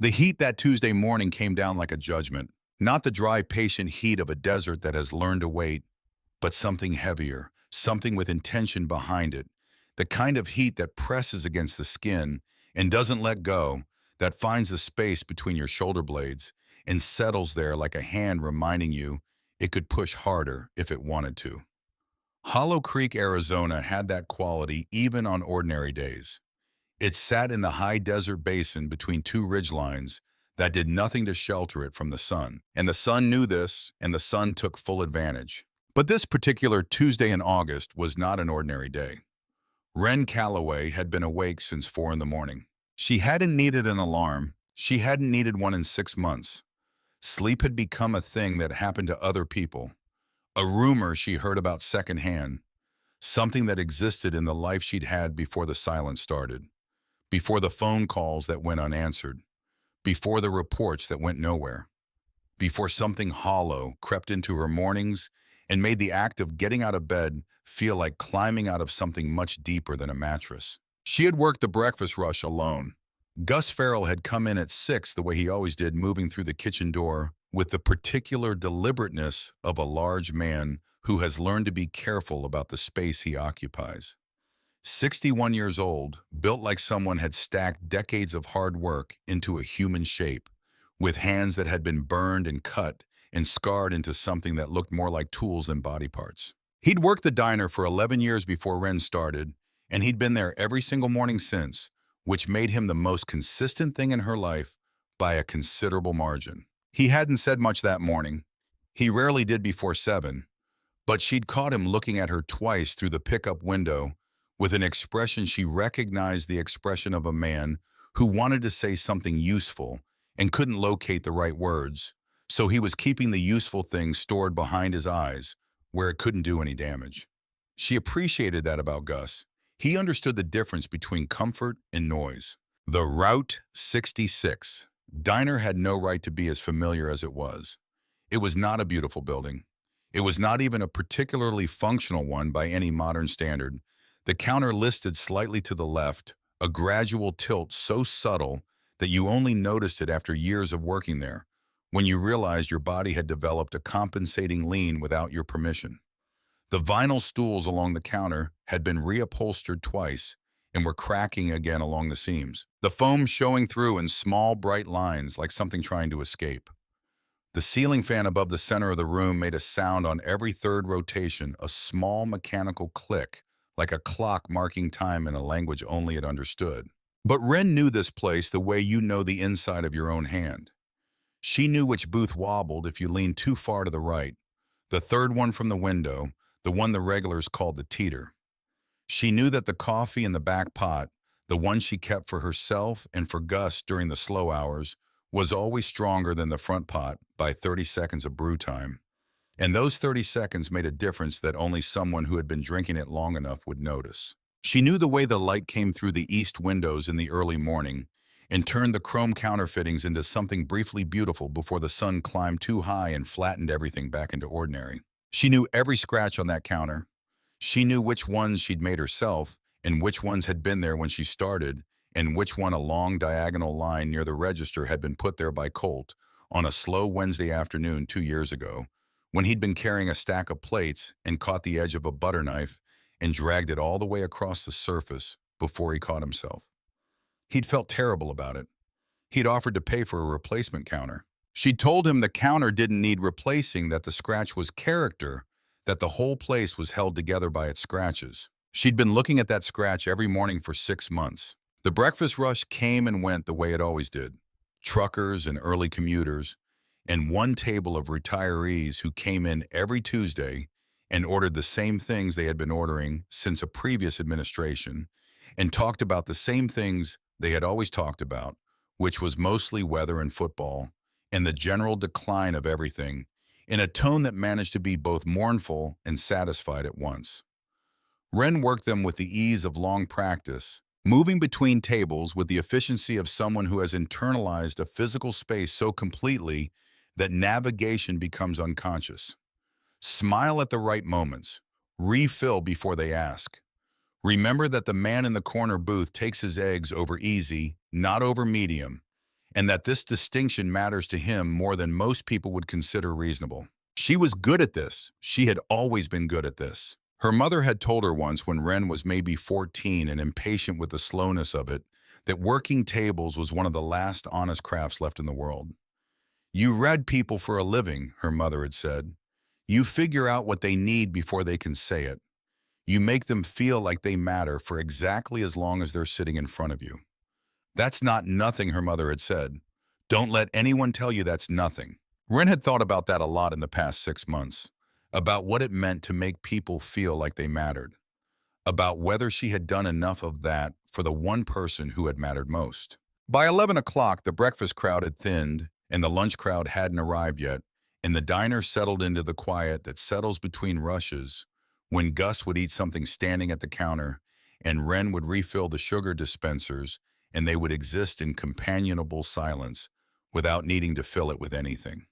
The heat that Tuesday morning came down like a judgment, not the dry, patient heat of a desert that has learned to wait, but something heavier, something with intention behind it, the kind of heat that presses against the skin and doesn't let go, that finds the space between your shoulder blades and settles there like a hand reminding you it could push harder if it wanted to. Hollow Creek, Arizona had that quality even on ordinary days. It sat in the high desert basin between two ridgelines that did nothing to shelter it from the sun. And the sun knew this, and the sun took full advantage. But this particular Tuesday in August was not an ordinary day. Wren Calloway had been awake since 4 in the morning. She hadn't needed an alarm. She hadn't needed one in 6 months. Sleep had become a thing that happened to other people, a rumor she heard about secondhand, something that existed in the life she'd had before the silence started, before the phone calls that went unanswered, before the reports that went nowhere, before something hollow crept into her mornings and made the act of getting out of bed feel like climbing out of something much deeper than a mattress. She had worked the breakfast rush alone. Gus Farrell had come in at 6 the way he always did, moving through the kitchen door with the particular deliberateness of a large man who has learned to be careful about the space he occupies. 61 years old, built like someone had stacked decades of hard work into a human shape, with hands that had been burned and cut and scarred into something that looked more like tools than body parts. He'd worked the diner for 11 years before Wren started, and he'd been there every single morning since, which made him the most consistent thing in her life by a considerable margin. He hadn't said much that morning. He rarely did before 7, but she'd caught him looking at her twice through the pickup window with an expression she recognized, the expression of a man who wanted to say something useful and couldn't locate the right words, so he was keeping the useful thing stored behind his eyes where it couldn't do any damage. She appreciated that about Gus. He understood the difference between comfort and noise. The Route 66 diner had no right to be as familiar as it was. It was not a beautiful building. It was not even a particularly functional one by any modern standard. The counter listed slightly to the left, a gradual tilt so subtle that you only noticed it after years of working there, when you realized your body had developed a compensating lean without your permission. The vinyl stools along the counter had been reupholstered twice and were cracking again along the seams, the foam showing through in small, bright lines like something trying to escape. The ceiling fan above the center of the room made a sound on every third rotation, a small mechanical click, like a clock marking time in a language only it understood. But Wren knew this place the way you know the inside of your own hand. She knew which booth wobbled if you leaned too far to the right, the third one from the window, the one the regulars called the teeter. She knew that the coffee in the back pot, the one she kept for herself and for Gus during the slow hours, was always stronger than the front pot by 30 seconds of brew time. And those 30 seconds made a difference that only someone who had been drinking it long enough would notice. She knew the way the light came through the east windows in the early morning and turned the chrome counterfittings into something briefly beautiful before the sun climbed too high and flattened everything back into ordinary. She knew every scratch on that counter. She knew which ones she'd made herself and which ones had been there when she started and which one a long diagonal line near the register had been put there by Colt on a slow Wednesday afternoon 2 years ago, when he'd been carrying a stack of plates and caught the edge of a butter knife and dragged it all the way across the surface before he caught himself. He'd felt terrible about it. He'd offered to pay for a replacement counter. She'd told him the counter didn't need replacing, that the scratch was character, that the whole place was held together by its scratches. She'd been looking at that scratch every morning for 6 months. The breakfast rush came and went the way it always did. Truckers and early commuters, and one table of retirees who came in every Tuesday and ordered the same things they had been ordering since a previous administration, and talked about the same things they had always talked about, which was mostly weather and football, and the general decline of everything, in a tone that managed to be both mournful and satisfied at once. Wren worked them with the ease of long practice, moving between tables with the efficiency of someone who has internalized a physical space so completely that navigation becomes unconscious. Smile at the right moments. Refill before they ask. Remember that the man in the corner booth takes his eggs over easy, not over medium, and that this distinction matters to him more than most people would consider reasonable. She was good at this. She had always been good at this. Her mother had told her once when Wren was maybe 14 and impatient with the slowness of it, that working tables was one of the last honest crafts left in the world. You read people for a living, her mother had said. You figure out what they need before they can say it. You make them feel like they matter for exactly as long as they're sitting in front of you. That's not nothing, her mother had said. Don't let anyone tell you that's nothing. Wren had thought about that a lot in the past 6 months, about what it meant to make people feel like they mattered, about whether she had done enough of that for the one person who had mattered most. By 11 o'clock, the breakfast crowd had thinned, and the lunch crowd hadn't arrived yet, and the diner settled into the quiet that settles between rushes when Gus would eat something standing at the counter, and Wren would refill the sugar dispensers, and they would exist in companionable silence without needing to fill it with anything.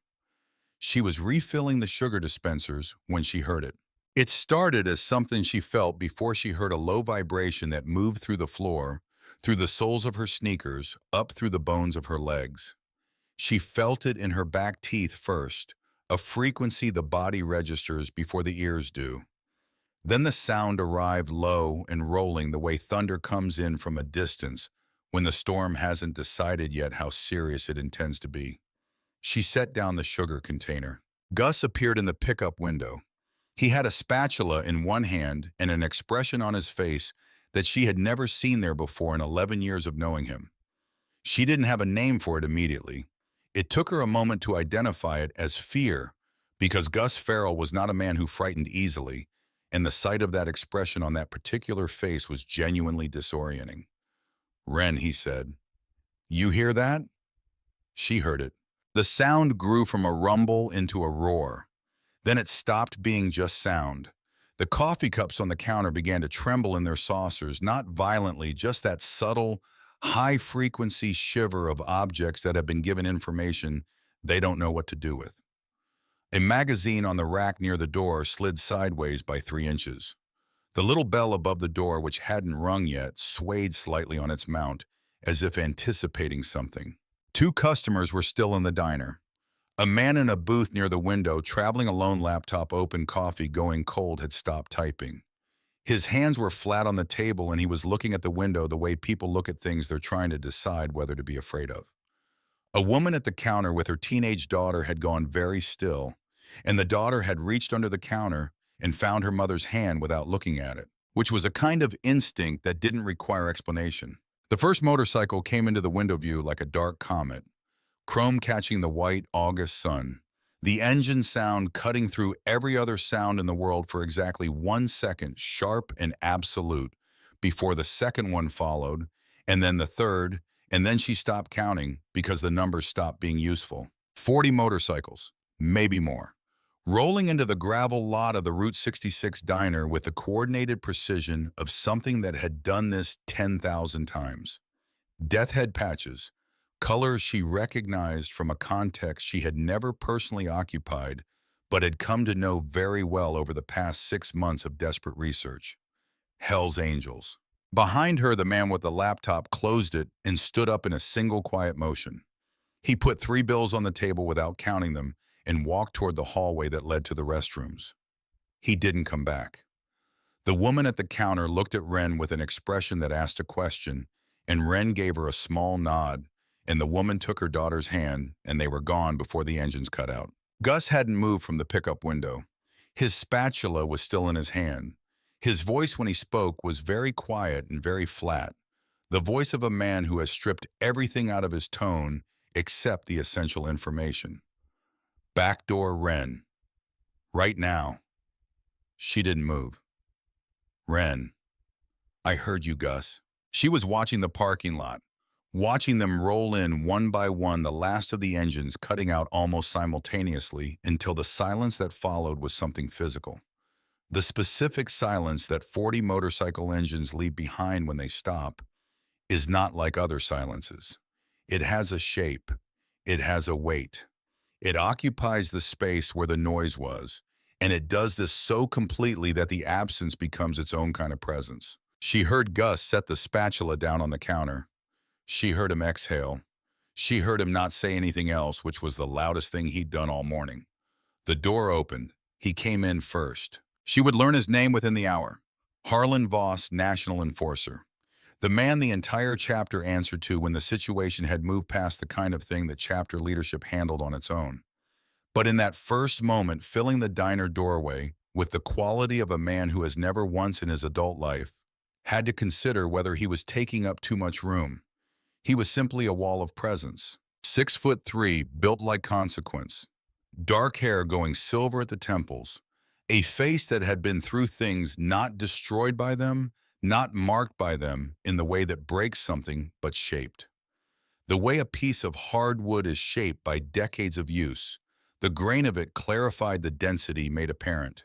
She was refilling the sugar dispensers when she heard it. It started as something she felt before she heard a low vibration that moved through the floor, through the soles of her sneakers, up through the bones of her legs. She felt it in her back teeth first, a frequency the body registers before the ears do. Then the sound arrived low and rolling the way thunder comes in from a distance when the storm hasn't decided yet how serious it intends to be. She set down the sugar container. Gus appeared in the pickup window. He had a spatula in one hand and an expression on his face that she had never seen there before in 11 years of knowing him. She didn't have a name for it immediately. It took her a moment to identify it as fear, because Gus Farrell was not a man who frightened easily, and the sight of that expression on that particular face was genuinely disorienting. Wren, he said. You hear that? She heard it. The sound grew from a rumble into a roar. Then it stopped being just sound. The coffee cups on the counter began to tremble in their saucers, not violently, just that subtle, high-frequency shiver of objects that have been given information they don't know what to do with. A magazine on the rack near the door slid sideways by 3 inches. The little bell above the door, which hadn't rung yet, swayed slightly on its mount, as if anticipating something. 2 customers were still in the diner. A man in a booth near the window, traveling alone, laptop open, coffee going cold, had stopped typing. His hands were flat on the table and he was looking at the window the way people look at things they're trying to decide whether to be afraid of. A woman at the counter with her teenage daughter had gone very still, and the daughter had reached under the counter and found her mother's hand without looking at it, which was a kind of instinct that didn't require explanation. The first motorcycle came into the window view like a dark comet, chrome catching the white August sun, the engine sound cutting through every other sound in the world for exactly 1 second, sharp and absolute, before the second one followed, and then the third, and then she stopped counting because the numbers stopped being useful. 40 motorcycles, maybe more, rolling into the gravel lot of the Route 66 diner with the coordinated precision of something that had done this 10,000 times. Death head patches, colors she recognized from a context she had never personally occupied, but had come to know very well over the past 6 months of desperate research. Hell's Angels. Behind her, the man with the laptop closed it and stood up in a single quiet motion. He put 3 bills on the table without counting them and walked toward the hallway that led to the restrooms. He didn't come back. The woman at the counter looked at Wren with an expression that asked a question, and Wren gave her a small nod, and the woman took her daughter's hand, and they were gone before the engines cut out. Gus hadn't moved from the pickup window. His spatula was still in his hand. His voice when he spoke was very quiet and very flat, the voice of a man who has stripped everything out of his tone except the essential information. Backdoor Wren. Right now. She didn't move. Wren. I heard you, Gus. She was watching the parking lot, watching them roll in one by one, the last of the engines cutting out almost simultaneously until the silence that followed was something physical. The specific silence that 40 motorcycle engines leave behind when they stop is not like other silences. It has a shape. It has a weight. It occupies the space where the noise was, and it does this so completely that the absence becomes its own kind of presence. She heard Gus set the spatula down on the counter. She heard him exhale. She heard him not say anything else, which was the loudest thing he'd done all morning. The door opened. He came in first. She would learn his name within the hour. Harlan Voss, National Enforcer. The man the entire chapter answered to when the situation had moved past the kind of thing that chapter leadership handled on its own. But in that first moment, filling the diner doorway with the quality of a man who has never once in his adult life had to consider whether he was taking up too much room. He was simply a wall of presence. 6'3", built like consequence. Dark hair going silver at the temples. A face that had been through things not destroyed by them, not marked by them in the way that breaks something, but shaped. The way a piece of hard wood is shaped by decades of use, the grain of it clarified the density made apparent.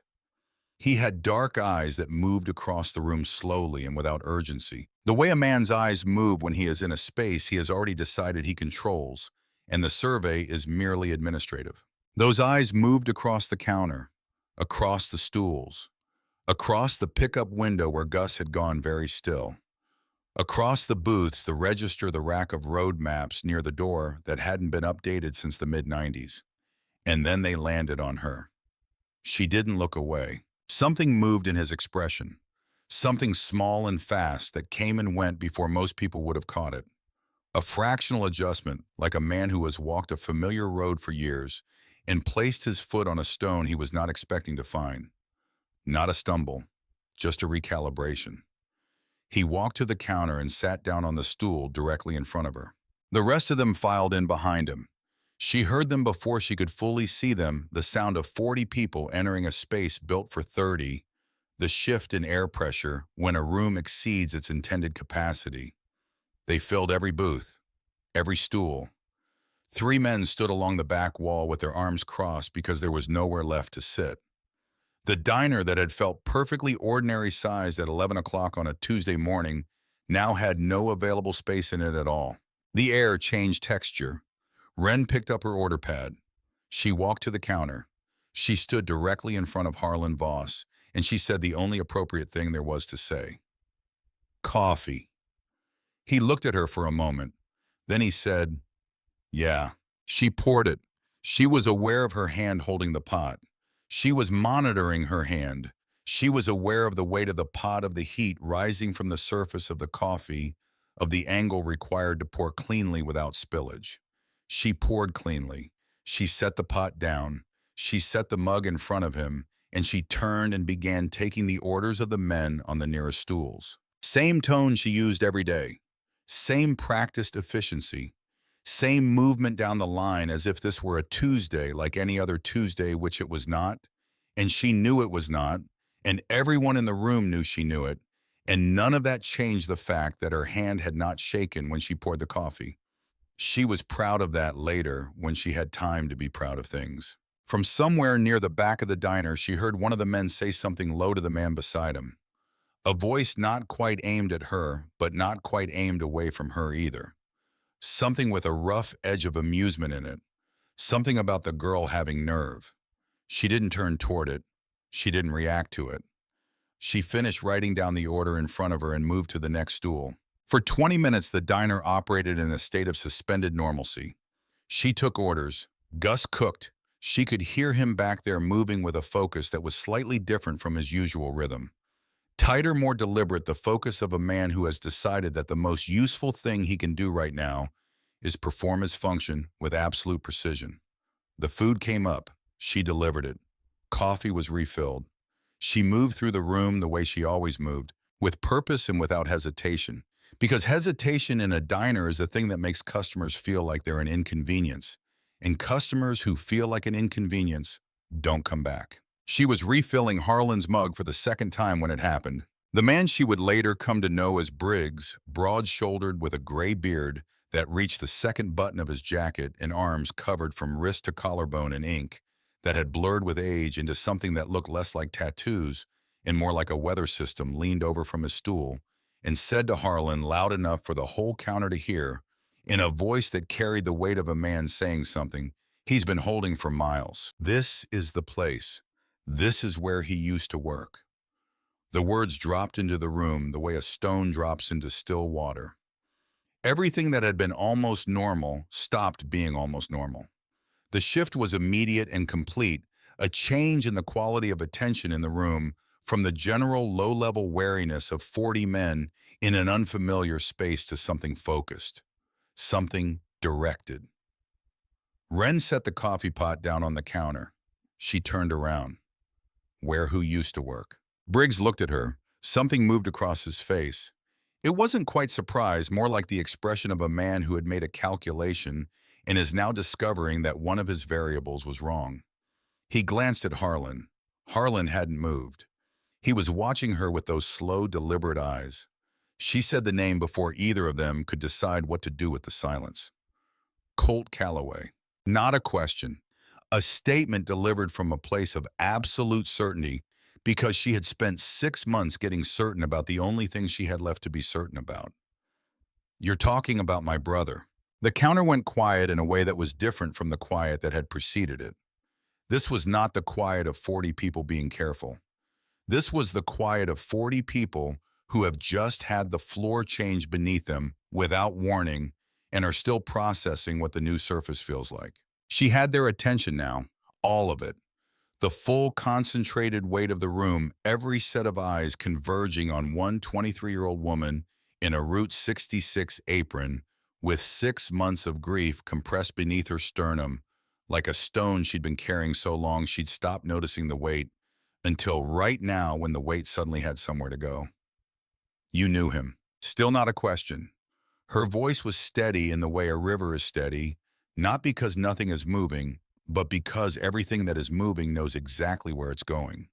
He had dark eyes that moved across the room slowly and without urgency. The way a man's eyes move when he is in a space he has already decided he controls, and the survey is merely administrative. Those eyes moved across the counter, across the stools, across the pickup window where Gus had gone very still, across the booths, the register, the rack of road maps near the door that hadn't been updated since the mid-90s. And then they landed on her. She didn't look away. Something moved in his expression, something small and fast that came and went before most people would have caught it. A fractional adjustment, like a man who has walked a familiar road for years and placed his foot on a stone he was not expecting to find. Not a stumble, just a recalibration. He walked to the counter and sat down on the stool directly in front of her. The rest of them filed in behind him. She heard them before she could fully see them, the sound of 40 people entering a space built for 30, the shift in air pressure when a room exceeds its intended capacity. They filled every booth, every stool. 3 men stood along the back wall with their arms crossed because there was nowhere left to sit. The diner that had felt perfectly ordinary sized at 11 o'clock on a Tuesday morning now had no available space in it at all. The air changed texture. Wren picked up her order pad. She walked to the counter. She stood directly in front of Harlan Voss, and she said the only appropriate thing there was to say. Coffee. He looked at her for a moment. Then he said, yeah. She poured it. She was aware of her hand holding the pot. She was monitoring her hand. She was aware of the weight of the pot, of the heat rising from the surface of the coffee, of the angle required to pour cleanly without spillage. She poured cleanly. She set the pot down. She set the mug in front of him, and she turned and began taking the orders of the men on the nearest stools. Same tone she used every day. Same practiced efficiency. Same movement down the line as if this were a Tuesday like any other Tuesday, which it was not. And she knew it was not, and everyone in the room knew she knew it, and none of that changed the fact that her hand had not shaken when she poured the coffee. She was proud of that later when she had time to be proud of things. From somewhere near the back of the diner, she heard one of the men say something low to the man beside him. A voice not quite aimed at her, but not quite aimed away from her either. Something with a rough edge of amusement in it. Something about the girl having nerve. She didn't turn toward it. She didn't react to it. She finished writing down the order in front of her and moved to the next stool. For 20 minutes, the diner operated in a state of suspended normalcy. She took orders. Gus cooked. She could hear him back there moving with a focus that was slightly different from his usual rhythm. Tighter, more deliberate, the focus of a man who has decided that the most useful thing he can do right now is perform his function with absolute precision. The food came up. She delivered it. Coffee was refilled. She moved through the room the way she always moved, with purpose and without hesitation. Because hesitation in a diner is the thing that makes customers feel like they're an inconvenience. And customers who feel like an inconvenience don't come back. She was refilling Harlan's mug for the second time when it happened. The man she would later come to know as Briggs, broad-shouldered with a gray beard that reached the second button of his jacket and arms covered from wrist to collarbone in ink that had blurred with age into something that looked less like tattoos and more like a weather system, leaned over from his stool and said to Harlan loud enough for the whole counter to hear, in a voice that carried the weight of a man saying something he's been holding for miles. This is the place. This is where he used to work. The words dropped into the room the way a stone drops into still water. Everything that had been almost normal stopped being almost normal. The shift was immediate and complete, a change in the quality of attention in the room from the general low-level wariness of 40 men in an unfamiliar space to something focused, something directed. Wren set the coffee pot down on the counter. She turned around. Where who used to work? Briggs looked at her. Something moved across his face. It wasn't quite surprise, more like the expression of a man who had made a calculation and is now discovering that one of his variables was wrong. He glanced at Harlan. Harlan hadn't moved. He was watching her with those slow, deliberate eyes. She said the name before either of them could decide what to do with the silence. Colt Calloway. Not a question. A statement delivered from a place of absolute certainty because she had spent 6 months getting certain about the only thing she had left to be certain about. You're talking about my brother. The counter went quiet in a way that was different from the quiet that had preceded it. This was not the quiet of 40 people being careful. This was the quiet of 40 people who have just had the floor changed beneath them without warning and are still processing what the new surface feels like. She had their attention now, all of it. The full concentrated weight of the room, every set of eyes converging on one 23-year-old woman in a Route 66 apron with 6 months of grief compressed beneath her sternum, like a stone she'd been carrying so long she'd stopped noticing the weight until right now when the weight suddenly had somewhere to go. You knew him. Still not a question. Her voice was steady in the way a river is steady, not because nothing is moving, but because everything that is moving knows exactly where it's going.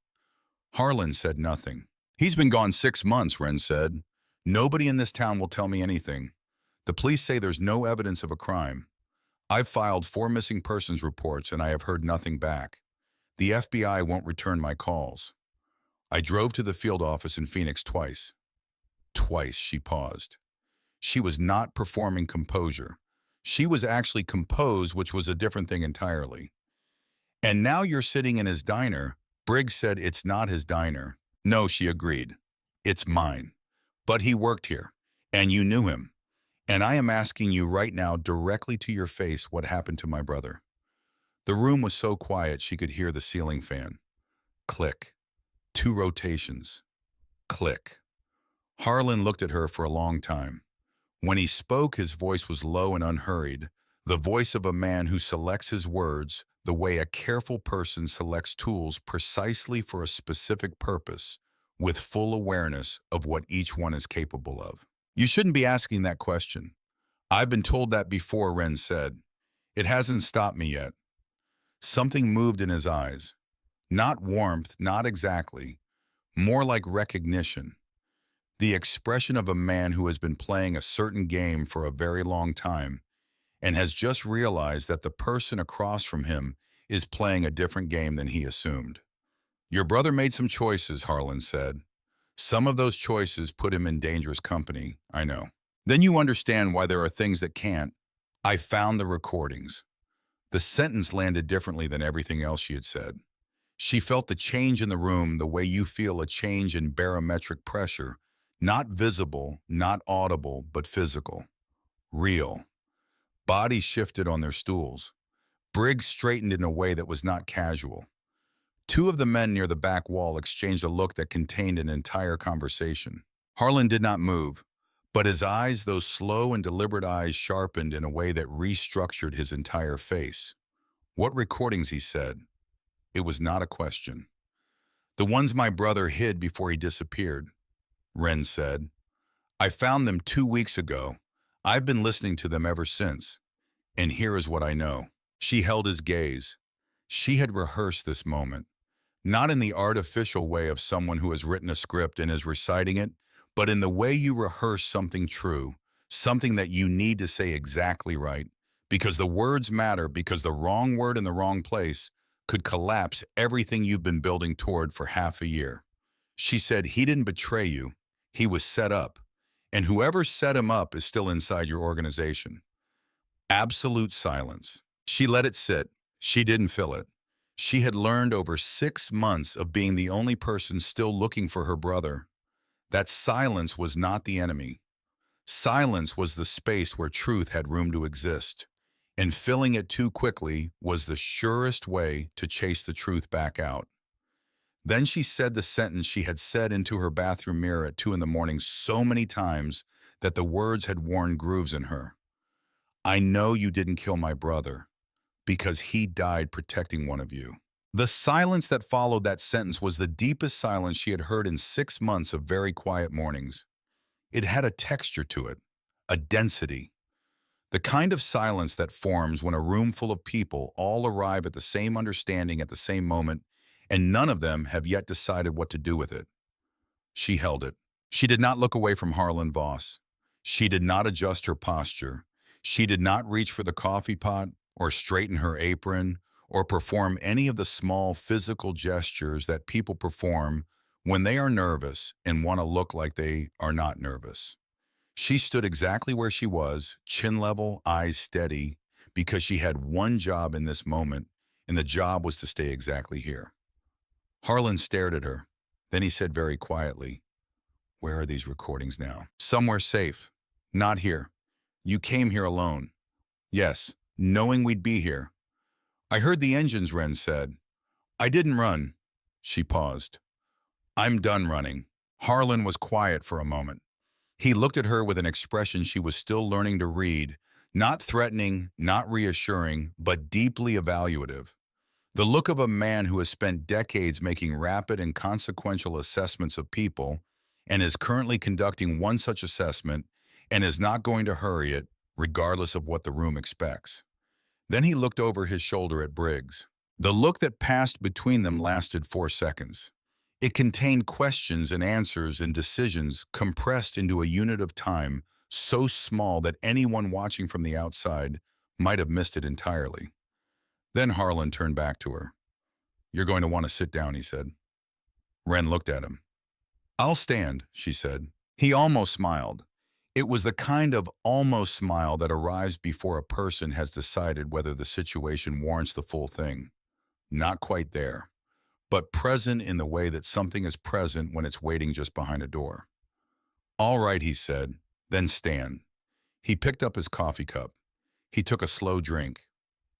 Harlan said nothing. He's been gone 6 months, Wren said. Nobody in this town will tell me anything. The police say there's no evidence of a crime. I've filed 4 missing persons reports and I have heard nothing back. The FBI won't return my calls. I drove to the field office in Phoenix twice. Twice, she paused. She was not performing composure. She was actually composed, which was a different thing entirely. And now you're sitting in his diner. Briggs said it's not his diner. No, she agreed. It's mine. But he worked here, and you knew him. And I am asking you right now directly to your face what happened to my brother. The room was so quiet she could hear the ceiling fan. Click. 2 rotations. Click. Harlan looked at her for a long time. When he spoke, his voice was low and unhurried, the voice of a man who selects his words the way a careful person selects tools precisely for a specific purpose, with full awareness of what each one is capable of. You shouldn't be asking that question. I've been told that before, Wren said. It hasn't stopped me yet. Something moved in his eyes. Not warmth, not exactly. More like recognition. The expression of a man who has been playing a certain game for a very long time and has just realized that the person across from him is playing a different game than he assumed. Your brother made some choices, Harlan said. Some of those choices put him in dangerous company, I know. Then you understand why there are things that can't. I found the recordings. The sentence landed differently than everything else she had said. She felt the change in the room the way you feel a change in barometric pressure. Not visible, not audible, but physical. Real. Bodies shifted on their stools. Briggs straightened in a way that was not casual. 2 of the men near the back wall exchanged a look that contained an entire conversation. Harlan did not move, but his eyes, those slow and deliberate eyes, sharpened in a way that restructured his entire face. What recordings, he said. It was not a question. The ones my brother hid before he disappeared. Wren said. I found them 2 weeks ago. I've been listening to them ever since. And here is what I know. She held his gaze. She had rehearsed this moment. Not in the artificial way of someone who has written a script and is reciting it, but in the way you rehearse something true, something that you need to say exactly right, because the words matter, because the wrong word in the wrong place could collapse everything you've been building toward for half a year. She said he didn't betray you. He was set up, and whoever set him up is still inside your organization. Absolute silence. She let it sit. She didn't fill it. She had learned over 6 months of being the only person still looking for her brother. That silence was not the enemy. Silence was the space where truth had room to exist, and filling it too quickly was the surest way to chase the truth back out. Then she said the sentence she had said into her bathroom mirror at 2 in the morning so many times that the words had worn grooves in her. I know you didn't kill my brother because he died protecting one of you. The silence that followed that sentence was the deepest silence she had heard in 6 months of very quiet mornings. It had a texture to it, a density, the kind of silence that forms when a room full of people all arrive at the same understanding at the same moment, and none of them have yet decided what to do with it. She held it. She did not look away from Harlan Voss. She did not adjust her posture. She did not reach for the coffee pot or straighten her apron or perform any of the small physical gestures that people perform when they are nervous and want to look like they are not nervous. She stood exactly where she was, chin level, eyes steady, because she had one job in this moment, and the job was to stay exactly here. Harlan stared at her. Then he said very quietly, where are these recordings now? Somewhere safe. Not here. You came here alone. Yes, knowing we'd be here. I heard the engines, Ren said. I didn't run. She paused. I'm done running. Harlan was quiet for a moment. He looked at her with an expression she was still learning to read, not threatening, not reassuring, but deeply evaluative. The look of a man who has spent decades making rapid and consequential assessments of people and is currently conducting one such assessment and is not going to hurry it, regardless of what the room expects. Then he looked over his shoulder at Briggs. The look that passed between them lasted 4 seconds. It contained questions and answers and decisions compressed into a unit of time so small that anyone watching from the outside might have missed it entirely. Then Harlan turned back to her. You're going to want to sit down, he said. Wren looked at him. I'll stand, she said. He almost smiled. It was the kind of almost smile that arrives before a person has decided whether the situation warrants the full thing. Not quite there, but present in the way that something is present when it's waiting just behind a door. All right, he said, then stand. He picked up his coffee cup. He took a slow drink.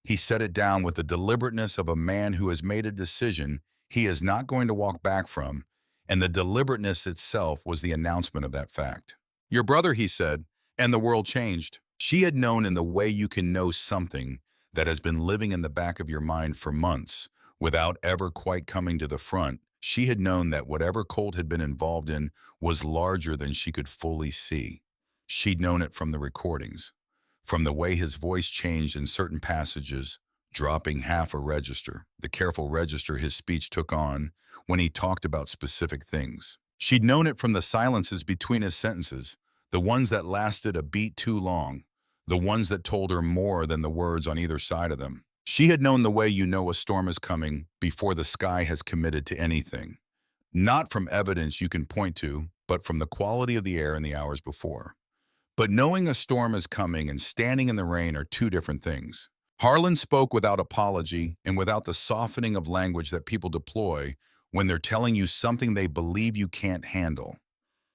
He set it down with the deliberateness of a man who has made a decision he is not going to walk back from, and the deliberateness itself was the announcement of that fact. Your brother, he said, and the world changed. She had known in the way you can know something that has been living in the back of your mind for months without ever quite coming to the front. She had known that whatever Colt had been involved in was larger than she could fully see. She'd known it from the recordings, from the way his voice changed in certain passages, dropping half a register, the careful register his speech took on when he talked about specific things. She'd known it from the silences between his sentences, the ones that lasted a beat too long, the ones that told her more than the words on either side of them. She had known the way you know a storm is coming before the sky has committed to anything. Not from evidence you can point to, but from the quality of the air in the hours before. But knowing a storm is coming and standing in the rain are two different things. Harlan spoke without apology and without the softening of language that people deploy when they're telling you something they believe you can't handle.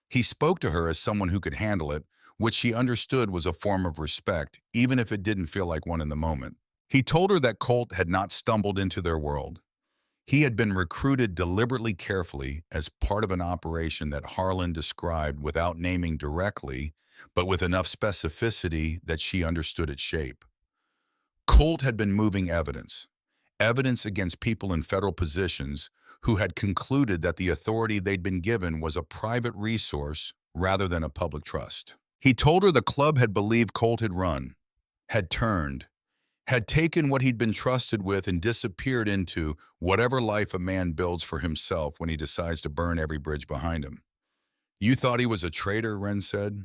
He spoke to her as someone who could handle it, which she understood was a form of respect, even if it didn't feel like one in the moment. He told her that Colt had not stumbled into their world. He had been recruited deliberately carefully as part of an operation that Harlan described without naming directly, but with enough specificity that she understood its shape. Colt had been moving evidence, evidence against people in federal positions who had concluded that the authority they'd been given was a private resource rather than a public trust. He told her the club had believed Colt had run, had turned, had taken what he'd been trusted with and disappeared into whatever life a man builds for himself when he decides to burn every bridge behind him. You thought he was a traitor, Wren said.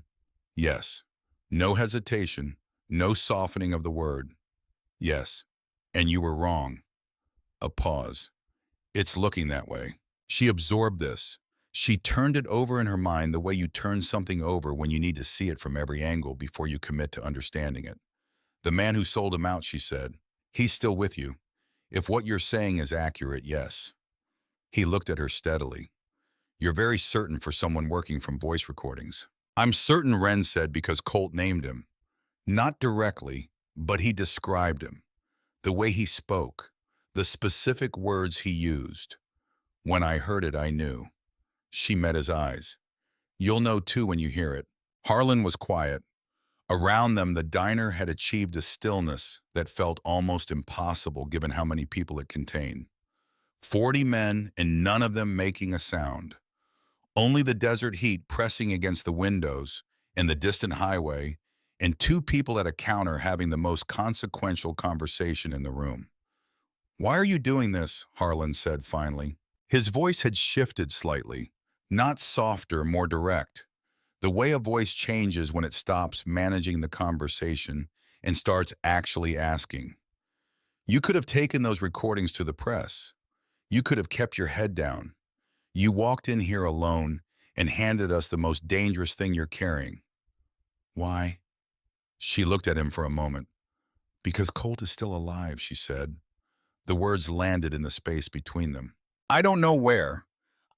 Yes. No hesitation, no softening of the word. Yes. And you were wrong. A pause. It's looking that way. She absorbed this. She turned it over in her mind the way you turn something over when you need to see it from every angle before you commit to understanding it. The man who sold him out, she said, he's still with you. If what you're saying is accurate, yes. He looked at her steadily. You're very certain for someone working from voice recordings. I'm certain Ren said because Colt named him. Not directly, but he described him. The way he spoke, the specific words he used. When I heard it, I knew. She met his eyes. You'll know too when you hear it. Harlan was quiet. Around them, the diner had achieved a stillness that felt almost impossible given how many people it contained. 40 men and none of them making a sound. Only the desert heat pressing against the windows and the distant highway, and two people at a counter having the most consequential conversation in the room. Why are you doing this? Harlan said finally. His voice had shifted slightly, not softer, more direct. The way a voice changes when it stops managing the conversation and starts actually asking. You could have taken those recordings to the press. You could have kept your head down. You walked in here alone and handed us the most dangerous thing you're carrying. Why? She looked at him for a moment. Because Colt is still alive, she said. The words landed in the space between them. I don't know where.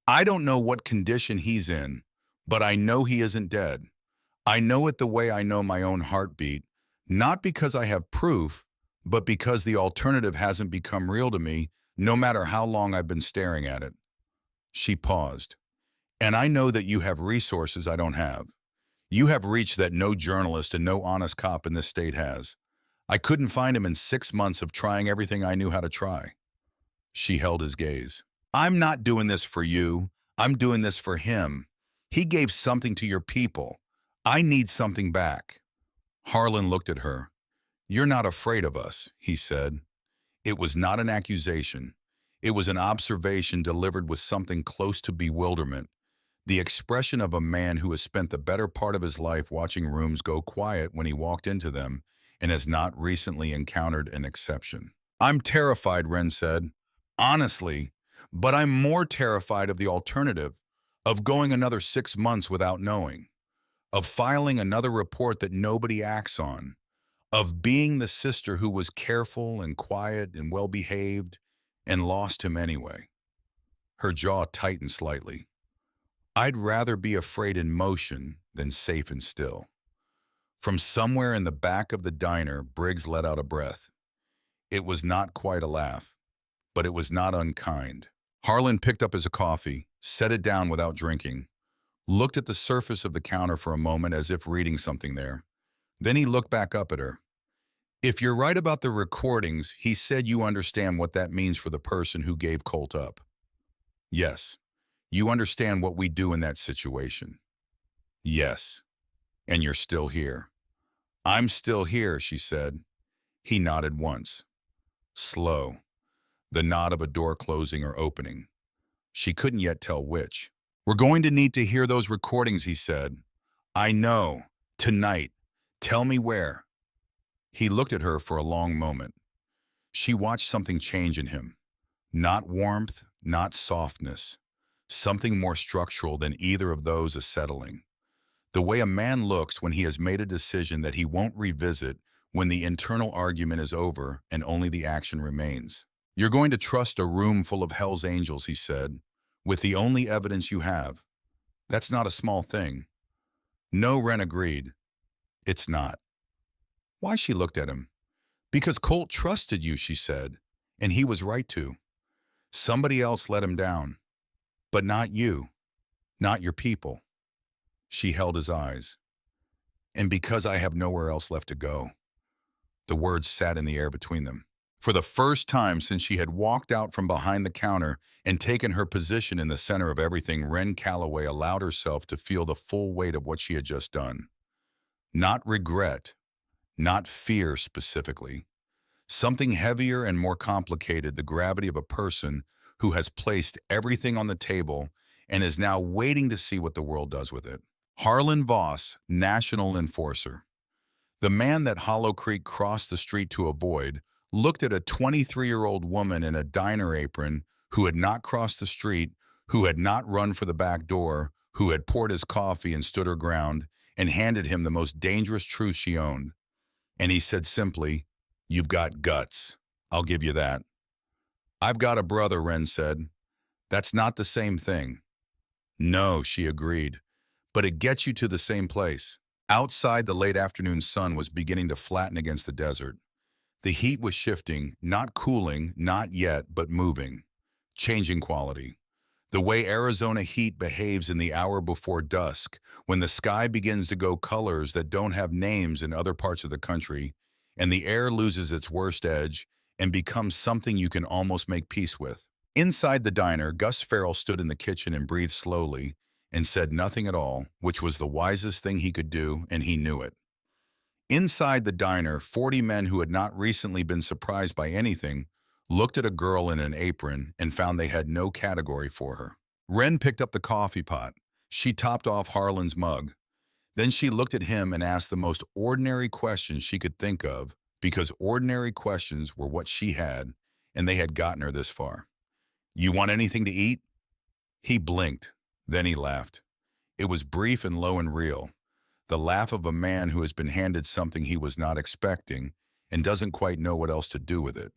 I don't know what condition he's in, but I know he isn't dead. I know it the way I know my own heartbeat, not because I have proof, but because the alternative hasn't become real to me, no matter how long I've been staring at it. She paused. And I know that you have resources I don't have. You have reach that no journalist and no honest cop in this state has. I couldn't find him in 6 months of trying everything I knew how to try. She held his gaze. I'm not doing this for you. I'm doing this for him. He gave something to your people. I need something back. Harlan looked at her. You're not afraid of us, he said. It was not an accusation. It was an observation delivered with something close to bewilderment. The expression of a man who has spent the better part of his life watching rooms go quiet when he walked into them and has not recently encountered an exception. I'm terrified, Ren said. Honestly, but I'm more terrified of the alternative, of going another 6 months without knowing, of filing another report that nobody acts on, of being the sister who was careful and quiet and well-behaved and lost him anyway. Her jaw tightened slightly. I'd rather be afraid in motion than safe and still. From somewhere in the back of the diner, Briggs let out a breath. It was not quite a laugh, but it was not unkind. Harlan picked up his coffee, set it down without drinking, looked at the surface of the counter for a moment as if reading something there. Then he looked back up at her. If you're right about the recordings, he said you understand what that means for the person who gave Colt up. Yes. You understand what we do in that situation. Yes. And you're still here. I'm still here, she said. He nodded once. Slow. The nod of a door closing or opening. She couldn't yet tell which. We're going to need to hear those recordings, he said. I know. Tonight. Tell me where. He looked at her for a long moment. She watched something change in him. Not warmth, not softness. Something more structural than either of those acetling. The way a man looks when he has made a decision that he won't revisit when the internal argument is over and only the action remains. You're going to trust a room full of Hell's Angels, he said, with the only evidence you have. That's not a small thing. No, Ren agreed. It's not. Why? She looked at him. Because Colt trusted you, she said, and he was right to. Somebody else let him down. But not you, not your people. She held his eyes. And because I have nowhere else left to go. The words sat in the air between them. For the first time since she had walked out from behind the counter and taken her position in the center of everything, Ren Calloway allowed herself to feel the full weight of what she had just done. Not regret, not fear specifically. Something heavier and more complicated, the gravity of a person who has placed everything on the table and is now waiting to see what the world does with it. Harlan Voss, national enforcer. The man that Hollow Creek crossed the street to avoid looked at a 23-year-old woman in a diner apron who had not crossed the street, who had not run for the back door, who had poured his coffee and stood her ground, and handed him the most dangerous truth she owned. And he said simply, "You've got guts. I'll give you that." "I've got a brother," Ren said. "That's not the same thing." "No," she agreed. but it gets you to the same place. Outside, the late afternoon sun was beginning to flatten against the desert. The heat was shifting, not cooling, not yet, but moving, changing quality. The way Arizona heat behaves in the hour before dusk, when the sky begins to go colors that don't have names in other parts of the country, and the air loses its worst edge and becomes something you can almost make peace with. Inside the diner, Gus Farrell stood in the kitchen and breathed slowly and said nothing at all, which was the wisest thing he could do, and he knew it. Inside the diner, 40 men who had not recently been surprised by anything looked at a girl in an apron and found they had no category for her. Wren picked up the coffee pot. She topped off Harlan's mug. Then she looked at him and asked the most ordinary questions she could think of, because ordinary questions were what she had, and they had gotten her this far. "You want anything to eat?" He blinked. Then he laughed. It was brief and low and real. The laugh of a man who has been handed something he was not expecting and doesn't quite know what else to do with it.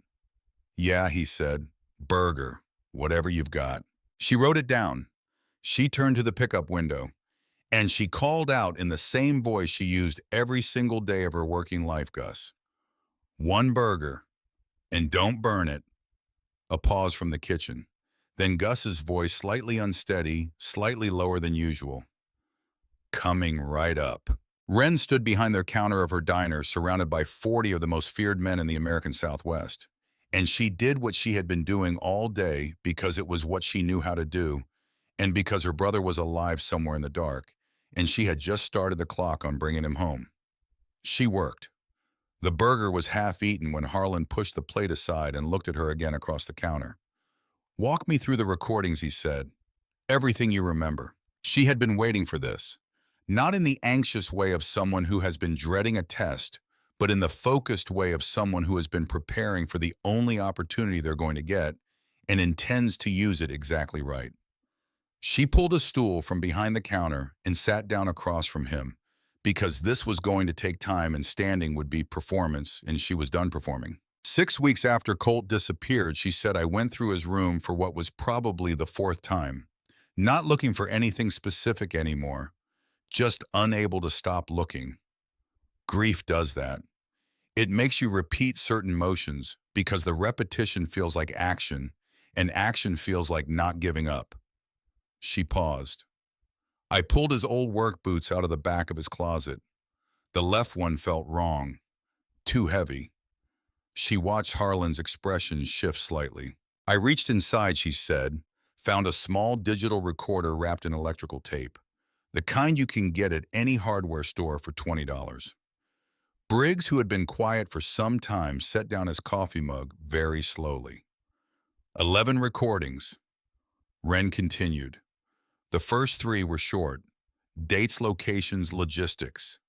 "Yeah," he said. "Burger. Whatever you've got." She wrote it down. She turned to the pickup window, and she called out in the same voice she used every single day of her working life, "Gus. One burger. And don't burn it." A pause from the kitchen. Then Gus's voice, slightly unsteady, slightly lower than usual. "Coming right up." Wren stood behind their counter of her diner, surrounded by 40 of the most feared men in the American Southwest. And she did what she had been doing all day because it was what she knew how to do, and because her brother was alive somewhere in the dark, and she had just started the clock on bringing him home. She worked. The burger was half eaten when Harlan pushed the plate aside and looked at her again across the counter. "Walk me through the recordings," he said. "Everything you remember." She had been waiting for this. Not in the anxious way of someone who has been dreading a test, but in the focused way of someone who has been preparing for the only opportunity they're going to get and intends to use it exactly right. She pulled a stool from behind the counter and sat down across from him, because this was going to take time and standing would be performance, and she was done performing. 6 weeks after Colt disappeared, she said, "I went through his room for what was probably the fourth time, not looking for anything specific anymore, just unable to stop looking." Grief does that. It makes you repeat certain motions because the repetition feels like action, and action feels like not giving up. She paused. "I pulled his old work boots out of the back of his closet. The left one felt wrong, too heavy." She watched Harlan's expression shift slightly. "I reached inside," she said, "found a small digital recorder wrapped in electrical tape. The kind you can get at any hardware store for $20. Briggs, who had been quiet for some time, set down his coffee mug very slowly. 11 recordings. Wren continued. The first 3 were short. Dates, locations, logistics.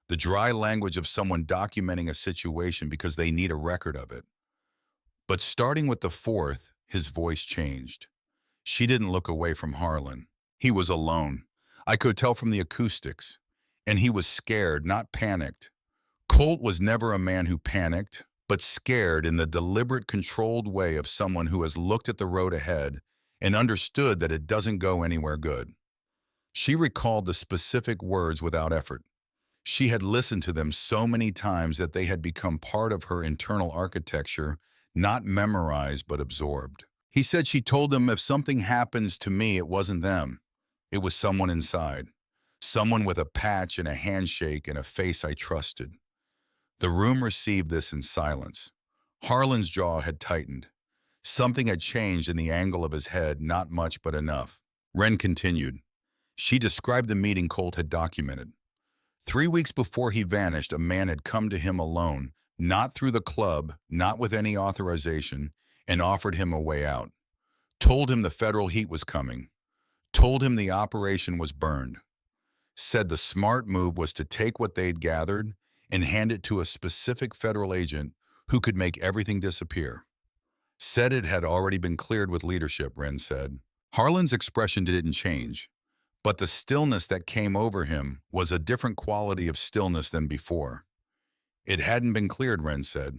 The dry language of someone documenting a situation because they need a record of it. But starting with the 4th, his voice changed. She didn't look away from Harlan. He was alone. I could tell from the acoustics. And he was scared, not panicked. Colt was never a man who panicked, but scared in the deliberate, controlled way of someone who has looked at the road ahead and understood that it doesn't go anywhere good. She recalled the specific words without effort. She had listened to them so many times that they had become part of her internal architecture, not memorized but absorbed. He said she told them, "If something happens to me, it wasn't them. It was someone inside. Someone with a patch and a handshake and a face I trusted." The room received this in silence. Harlan's jaw had tightened. Something had changed in the angle of his head, not much but enough. Wren continued. She described the meeting Colt had documented. 3 weeks before he vanished, a man had come to him alone, not through the club, not with any authorization, and offered him a way out. Told him the federal heat was coming. Told him the operation was burned. Said the smart move was to take what they'd gathered and hand it to a specific federal agent who could make everything disappear. Said it had already been cleared with leadership, Wren said. Harlan's expression didn't change, but the stillness that came over him was a different quality of stillness than before. It hadn't been cleared, Wren said,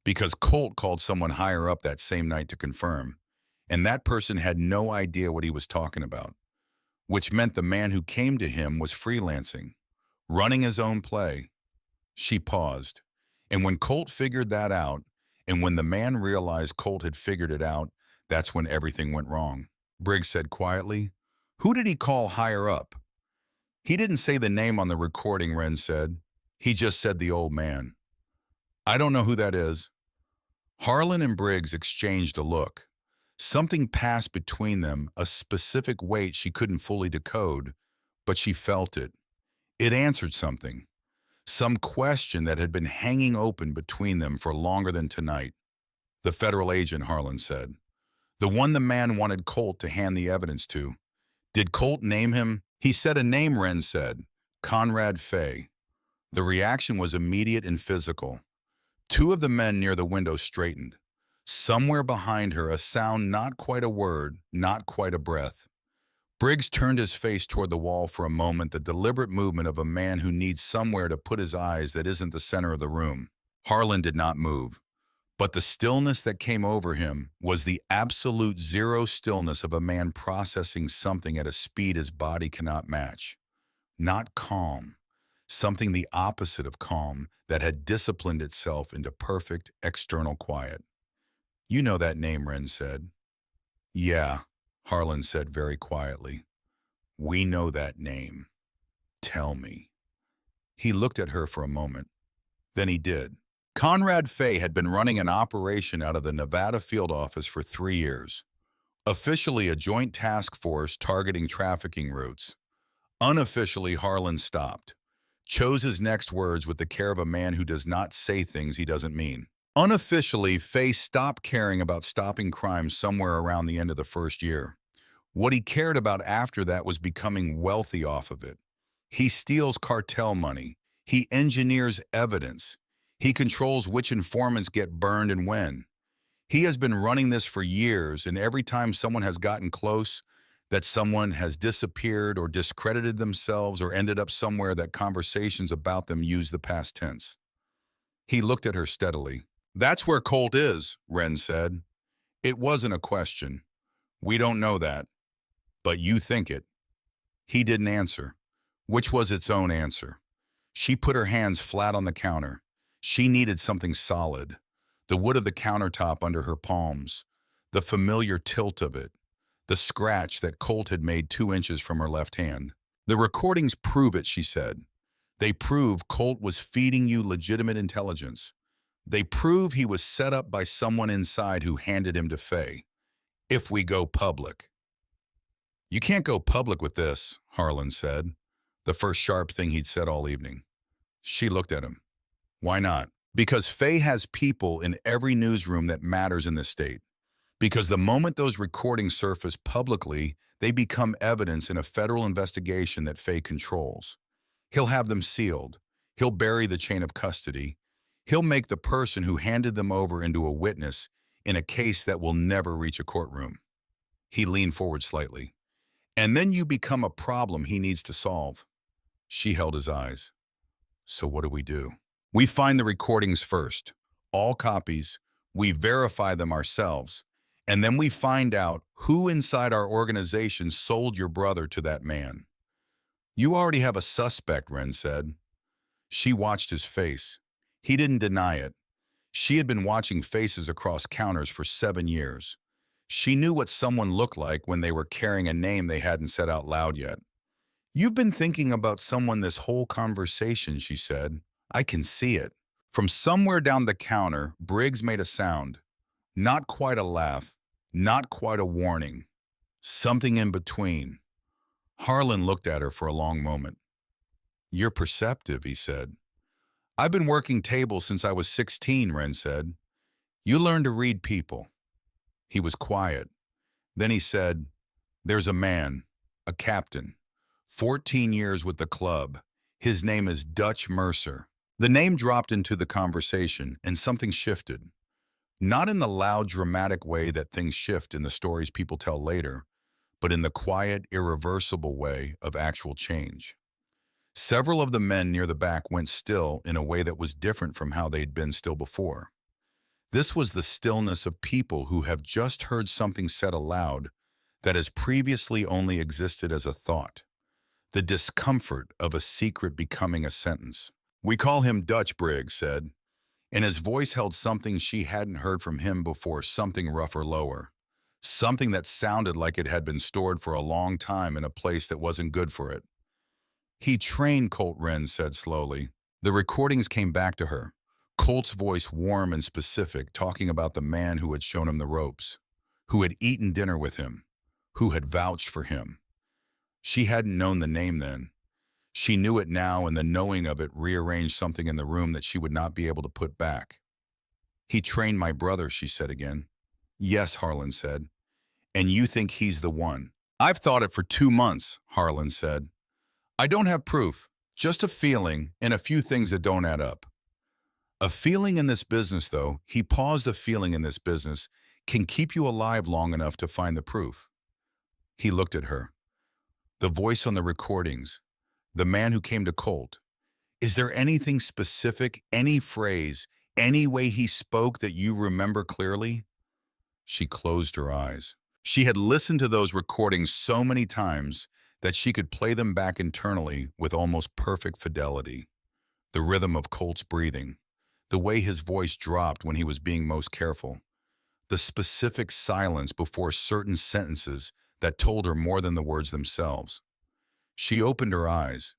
because Colt called someone higher up that same night to confirm, and that person had no idea what he was talking about. which meant the man who came to him was freelancing, running his own play. She paused. And when Colt figured that out, and when the man realized Colt had figured it out, that's when everything went wrong. Briggs said quietly, "Who did he call higher up?" "He didn't say the name on the recording," Wren said. "He just said the old man." "I don't know who that is." Harlan and Briggs exchanged a look. Something passed between them, a specific weight she couldn't fully decode, but she felt it. It answered something. Some question that had been hanging open between them for longer than tonight. "The federal agent," Harlan said. "The one the man wanted Colt to hand the evidence to. Did Colt name him?" "He said a name," Wren said. "Conrad Fay." The reaction was immediate and physical. Two of the men near the window straightened. Somewhere behind her, a sound, not quite a word, not quite a breath. Briggs turned his face toward the wall for a moment, the deliberate movement of a man who needs somewhere to put his eyes that isn't the center of the room. Harlan did not move, but the stillness that came over him was the absolute zero stillness of a man processing something at a speed his body cannot match. Not calm, something the opposite of calm that had disciplined itself into perfect external quiet. "You know that name," Wren said. "Yeah," Harlan said very quietly. "We know that name. Tell me." He looked at her for a moment. Then he did. Conrad Fay had been running an operation out of the Nevada field office for 3 years. Officially a joint task force targeting trafficking routes. Unofficially, Harlan stopped. Chose his next words with the care of a man who does not say things he doesn't mean. Unofficially, Fay stopped caring about stopping crime somewhere around the end of the first year. What he cared about after that was becoming wealthy off of it. He steals cartel money. He engineers evidence. He controls which informants get burned and when. He has been running this for years, and every time someone has gotten close, that someone has disappeared or discredited themselves or ended up somewhere that conversations about them use the past tense. He looked at her steadily. "That's where Colt is," Wren said. It wasn't a question. "We don't know that. But you think it." He didn't answer, which was its own answer. She put her hands flat on the counter. She needed something solid. The wood of the countertop under her palms, the familiar tilt of it, the scratch that Colt had made 2 inches from her left hand. "The recordings prove it," she said. "They prove Colt was feeding you legitimate intelligence. They prove he was set up by someone inside who handed him to Fay. If we go public." "You can't go public with this," Harlan said, the first sharp thing he'd said all evening. She looked at him. "Why not?" "Because Fay has people in every newsroom that matters in this state. Because the moment those recordings surface publicly, they become evidence in a federal investigation that Fay controls. He'll have them sealed. He'll bury the chain of custody. He'll make the person who handed them over into a witness in a case that will never reach a courtroom." He leaned forward slightly. "And then you become a problem he needs to solve." She held his eyes. "So what do we do?" "We find the recordings first. All copies. We verify them ourselves. And then we find out who inside our organization sold your brother to that man." "You already have a suspect," Wren said. She watched his face. He didn't deny it. She had been watching faces across counters for 7 years. She knew what someone looked like when they were carrying a name they hadn't said out loud yet. "You've been thinking about someone this whole conversation," she said. "I can see it." From somewhere down the counter, Briggs made a sound. Not quite a laugh, not quite a warning. Something in between. Harlan looked at her for a long moment. "You're perceptive," he said. "I've been working tables since I was 16, Wren said. "You learn to read people." He was quiet. Then he said, "There's a man, a captain, 14 years with the club. His name is Dutch Mercer." The name dropped into the conversation, and something shifted. Not in the loud, dramatic way that things shift in the stories people tell later, but in the quiet, irreversible way of actual change. Several of the men near the back went still in a way that was different from how they'd been still before. This was the stillness of people who have just heard something said aloud that has previously only existed as a thought, the discomfort of a secret becoming a sentence. "We call him Dutch," Briggs said, and his voice held something she hadn't heard from him before, something rough or lower, something that sounded like it had been stored for a long time in a place that wasn't good for it. "He trained," Colt Wren said slowly. The recordings came back to her, Colt's voice warm and specific, talking about the man who had shown him the ropes, who had eaten dinner with him, who had vouched for him. She hadn't known the name then. She knew it now, and the knowing of it rearranged something in the room that she would not be able to put back. "He trained my brother," she said again. "Yes," Harlan said. "And you think he's the one?" "I've thought it for 2 months," Harlan said. "I don't have proof, just a feeling and a few things that don't add up." A feeling in this business, though, he paused, a feeling in this business can keep you alive long enough to find the proof. He looked at her. The voice on the recordings, the man who came to Colt. Is there anything specific, any phrase, any way he spoke that you remember clearly? She closed her eyes. She had listened to those recordings so many times that she could play them back internally with almost perfect fidelity. The rhythm of Colt's breathing, the way his voice dropped when he was being most careful, the specific silence before certain sentences that told her more than the words themselves. She opened her eyes.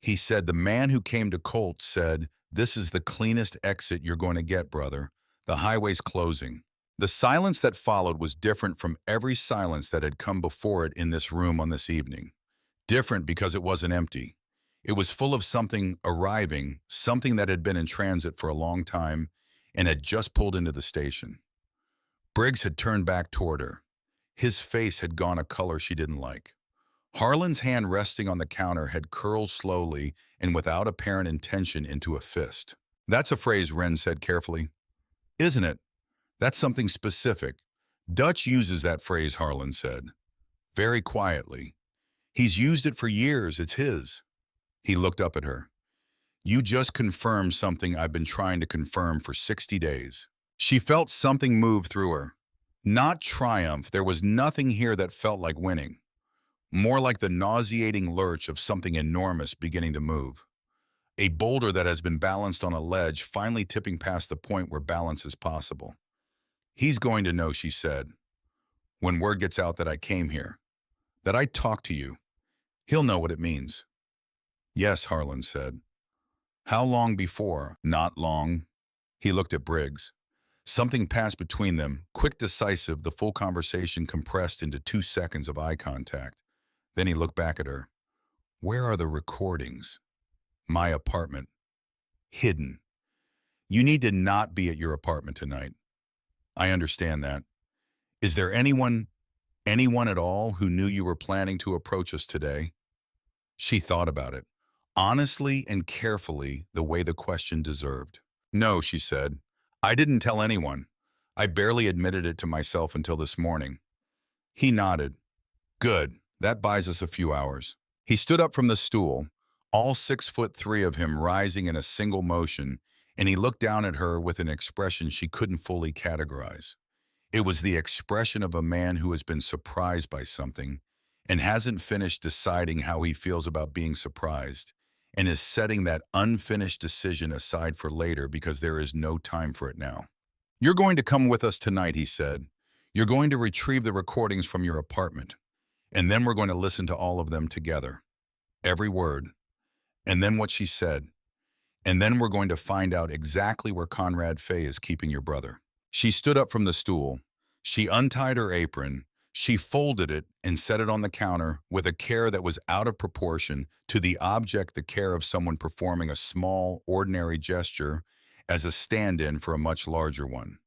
He said, "The man who came to Colt said, 'This is the cleanest exit you're going to get, brother. The highway's closing.'" The silence that followed was different from every silence that had come before it in this room on this evening. Different because it wasn't empty. It was full of something arriving, something that had been in transit for a long time and had just pulled into the station. Briggs had turned back toward her. His face had gone a color she didn't like. Harlan's hand resting on the counter had curled slowly and without apparent intention into a fist. "That's a phrase," Wren said carefully. "Isn't it? That's something specific. Dutch uses that phrase," Harlan said, very quietly. "He's used it for years. It's his." He looked up at her. "You just confirmed something I've been trying to confirm for 60 days. She felt something move through her. Not triumph. There was nothing here that felt like winning. More like the nauseating lurch of something enormous beginning to move. A boulder that has been balanced on a ledge finally tipping past the point where balance is possible. "He's going to know," she said, "when word gets out that I came here, that I talked to you. He'll know what it means." "Yes," Harlan said. "How long before?" "Not long." He looked at Briggs. Something passed between them, quick, decisive, the full conversation compressed into 2 seconds of eye contact. Then he looked back at her. "Where are the recordings?" "My apartment. Hidden. You need to not be at your apartment tonight." "I understand that. Is there anyone at all who knew you were planning to approach us today?" She thought about it, honestly and carefully, the way the question deserved. "No," she said. "I didn't tell anyone. I barely admitted it to myself until this morning." He nodded. "Good. That buys us a few hours." He stood up from the stool, all 6'3" of him rising in a single motion, and he looked down at her with an expression she couldn't fully categorize. It was the expression of a man who has been surprised by something and hasn't finished deciding how he feels about being surprised, and is setting that unfinished decision aside for later because there is no time for it now. "You're going to come with us tonight," he said. "You're going to retrieve the recordings from your apartment, and then we're going to listen to all of them together. Every word. And then what she said. And then we're going to find out exactly where Conrad Fay is keeping your brother." She stood up from the stool. She untied her apron. She folded it and set it on the counter with a care that was out of proportion to the object, the care of someone performing a small, ordinary gesture as a stand-in for a much larger one.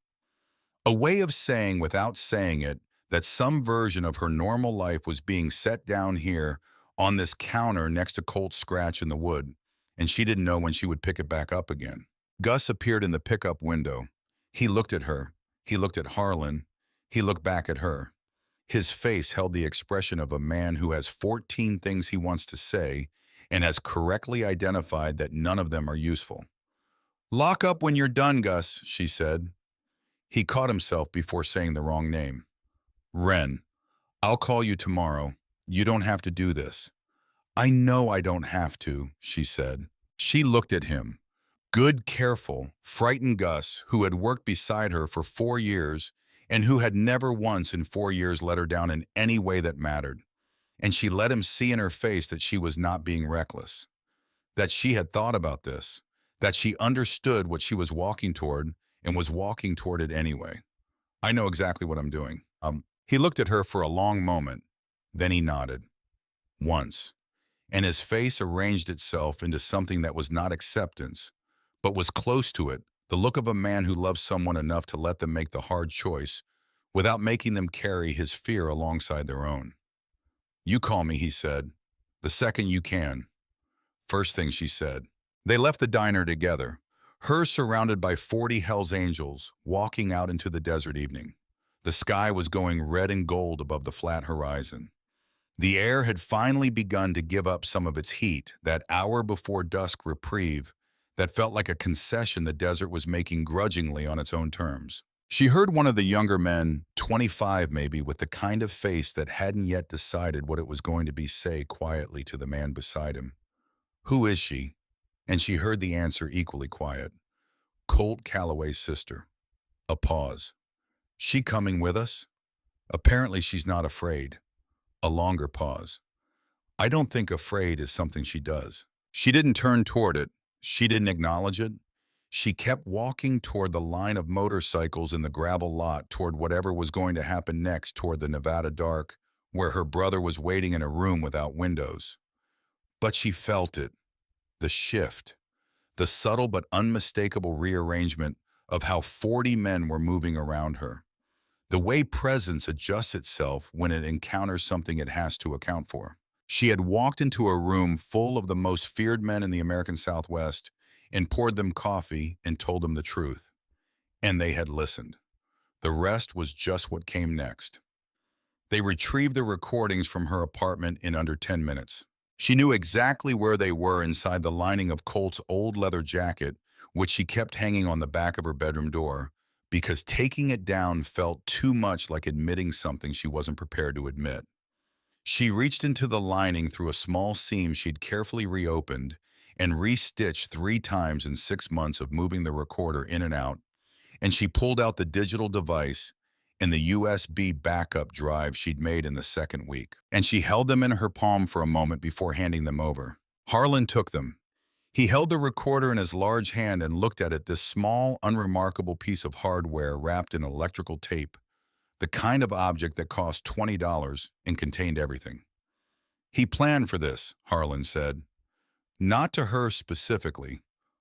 A way of saying, without saying it, that some version of her normal life was being set down here on this counter next to Colt's scratch in the wood, and she didn't know when she would pick it back up again. Gus appeared in the pickup window. He looked at her. He looked at Harlan. He looked back at her. His face held the expression of a man who has 14 things he wants to say and has correctly identified that none of them are useful. "Lock up when you're done, Gus," she said. He caught himself before saying the wrong name. "Wren. I'll call you tomorrow. You don't have to do this. I know I don't have to, she said. She looked at him. Good, careful, frightened Gus, who had worked beside her for 4 years and who had never once in 4 years let her down in any way that mattered. And she let him see in her face that she was not being reckless, that she had thought about this, that she understood what she was walking toward and was walking toward it anyway. I know exactly what I'm doing. He looked at her for a long moment. Then he nodded. Once. And his face arranged itself into something that was not acceptance, but was close to it, the look of a man who loves someone enough to let them make the hard choice without making them carry his fear alongside their own. You call me, he said, the second you can. First thing she said. They left the diner together, her surrounded by 40 Hell's Angels, walking out into the desert evening. The sky was going red and gold above the flat horizon. The air had finally begun to give up some of its heat, that hour before dusk reprieve that felt like a concession the desert was making grudgingly on its own terms. She heard one of the younger men, 25 maybe, with the kind of face that hadn't yet decided what it was going to be, say quietly to the man beside him, "Who is she?" And she heard the answer equally quiet. "Colt Calloway's sister." A pause. "She coming with us?" "Apparently she's not afraid." A longer pause. "I don't think afraid is something she does." She didn't turn toward it. She didn't acknowledge it. She kept walking toward the line of motorcycles in the gravel lot, toward whatever was going to happen next, toward the Nevada dark, where her brother was waiting in a room without windows. But she felt it. The shift. The subtle but unmistakable rearrangement of how 40 men were moving around her. The way presence adjusts itself when it encounters something it has to account for. She had walked into a room full of the most feared men in the American Southwest and poured them coffee and told them the truth. And they had listened. The rest was just what came next. They retrieved the recordings from her apartment in under 10 minutes. She knew exactly where they were inside the lining of Colt's old leather jacket, which she kept hanging on the back of her bedroom door, because taking it down felt too much like admitting something she wasn't prepared to admit. She reached into the lining through a small seam she'd carefully reopened and restitched 3 times in 6 months of moving the recorder in and out, and she pulled out the digital device and the USB backup drive she'd made in the second week. And she held them in her palm for a moment before handing them over. Harlan took them. He held the recorder in his large hand and looked at it, this small, unremarkable piece of hardware wrapped in electrical tape, the kind of object that cost $20 and contained everything. He planned for this, Harlan said. Not to her specifically,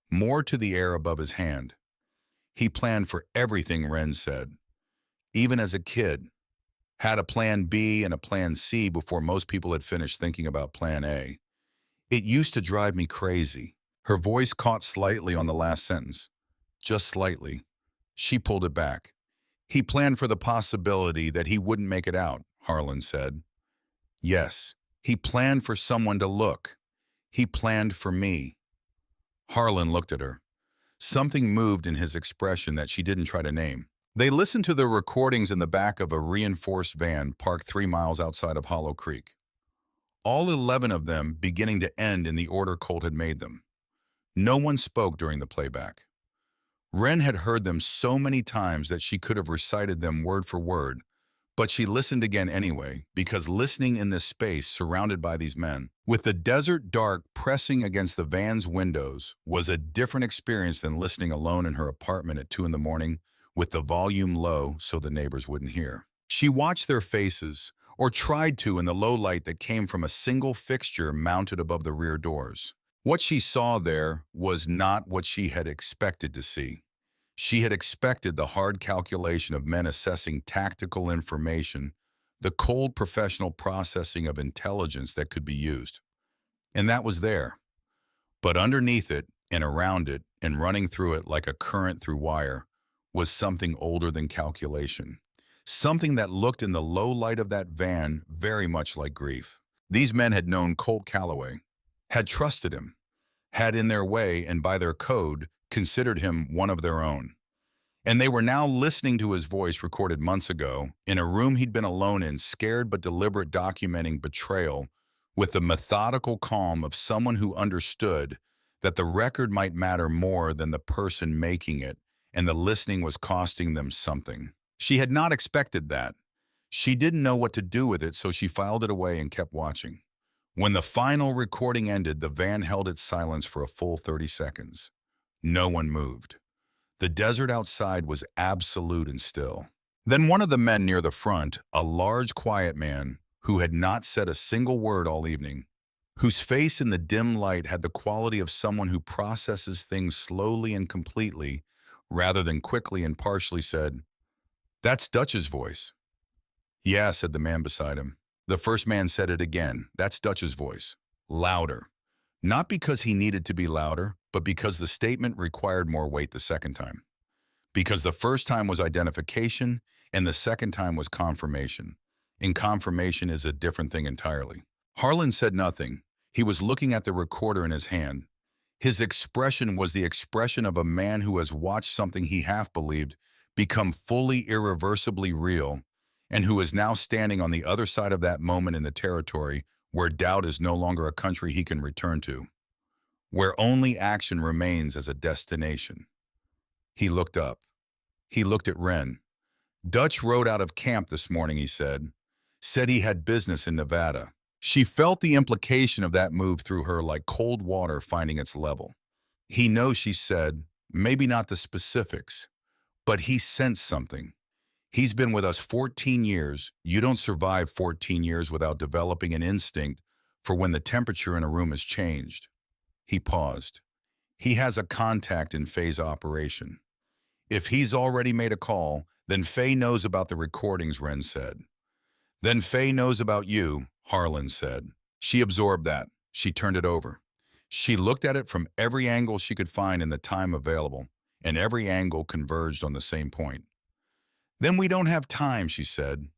more to the air above his hand. He planned for everything, Wren said. Even as a kid, had a plan B and a plan C before most people had finished thinking about plan A. It used to drive me crazy. Her voice caught slightly on the last sentence. Just slightly. She pulled it back. He planned for the possibility that he wouldn't make it out, Harlan said. Yes, he planned for someone to look. He planned for me. Harlan looked at her. Something moved in his expression that she didn't try to name. They listened to the recordings in the back of a reinforced van parked 3 miles outside of Hollow Creek. All 11 of them beginning to end in the order Colt had made them. No one spoke during the playback. Wren had heard them so many times that she could have recited them word for word, but she listened again anyway, because listening in this space surrounded by these men, with the desert dark pressing against the van's windows, was a different experience than listening alone in her apartment at 2 in the morning with the volume low so the neighbors wouldn't hear. She watched their faces, or tried to in the low light that came from a single fixture mounted above the rear doors. What she saw there was not what she had expected to see. She had expected the hard calculation of men assessing tactical information, the cold professional processing of intelligence that could be used. And that was there. But underneath it, and around it, and running through it like a current through wire, was something older than calculation. Something that looked in the low light of that van very much like grief. These men had known Colt Calloway, had trusted him, had in their way and by their code considered him one of their own. And they were now listening to his voice recorded months ago in a room he'd been alone in, scared but deliberate, documenting betrayal with the methodical calm of someone who understood that the record might matter more than the person making it, and the listening was costing them something. She had not expected that. She didn't know what to do with it, so she filed it away and kept watching. When the final recording ended, the van held its silence for a full 30 seconds. No one moved. The desert outside was absolute and still. Then one of the men near the front, a large, quiet man who had not said a single word all evening, whose face in the dim light had the quality of someone who processes things slowly and completely rather than quickly and partially, said, "That's Dutch's voice." "Yeah," said the man beside him. The first man said it again. "That's Dutch's voice." Louder. Not because he needed to be louder, but because the statement required more weight the second time. Because the first time was identification, and the second time was confirmation. And confirmation is a different thing entirely. Harlan said nothing. He was looking at the recorder in his hand. His expression was the expression of a man who has watched something he half believed become fully irreversibly real, and who is now standing on the other side of that moment in the territory where doubt is no longer a country he can return to, where only action remains as a destination. He looked up. He looked at Wren. "Dutch rode out of camp this morning," he said. "Said he had business in Nevada." She felt the implication of that move through her like cold water finding its level. "He knows," she said, "maybe not the specifics, but he sensed something. He's been with us 14 years. You don't survive 14 years without developing an instinct for when the temperature in a room has changed." He paused. "He has a contact in Faye's operation. If he's already made a call, then Faye knows about the recordings," Wren said. "Then Faye knows about you," Harlan said. She absorbed that. She turned it over. She looked at it from every angle she could find in the time available, and every angle converged on the same point. "Then we don't have time," she said.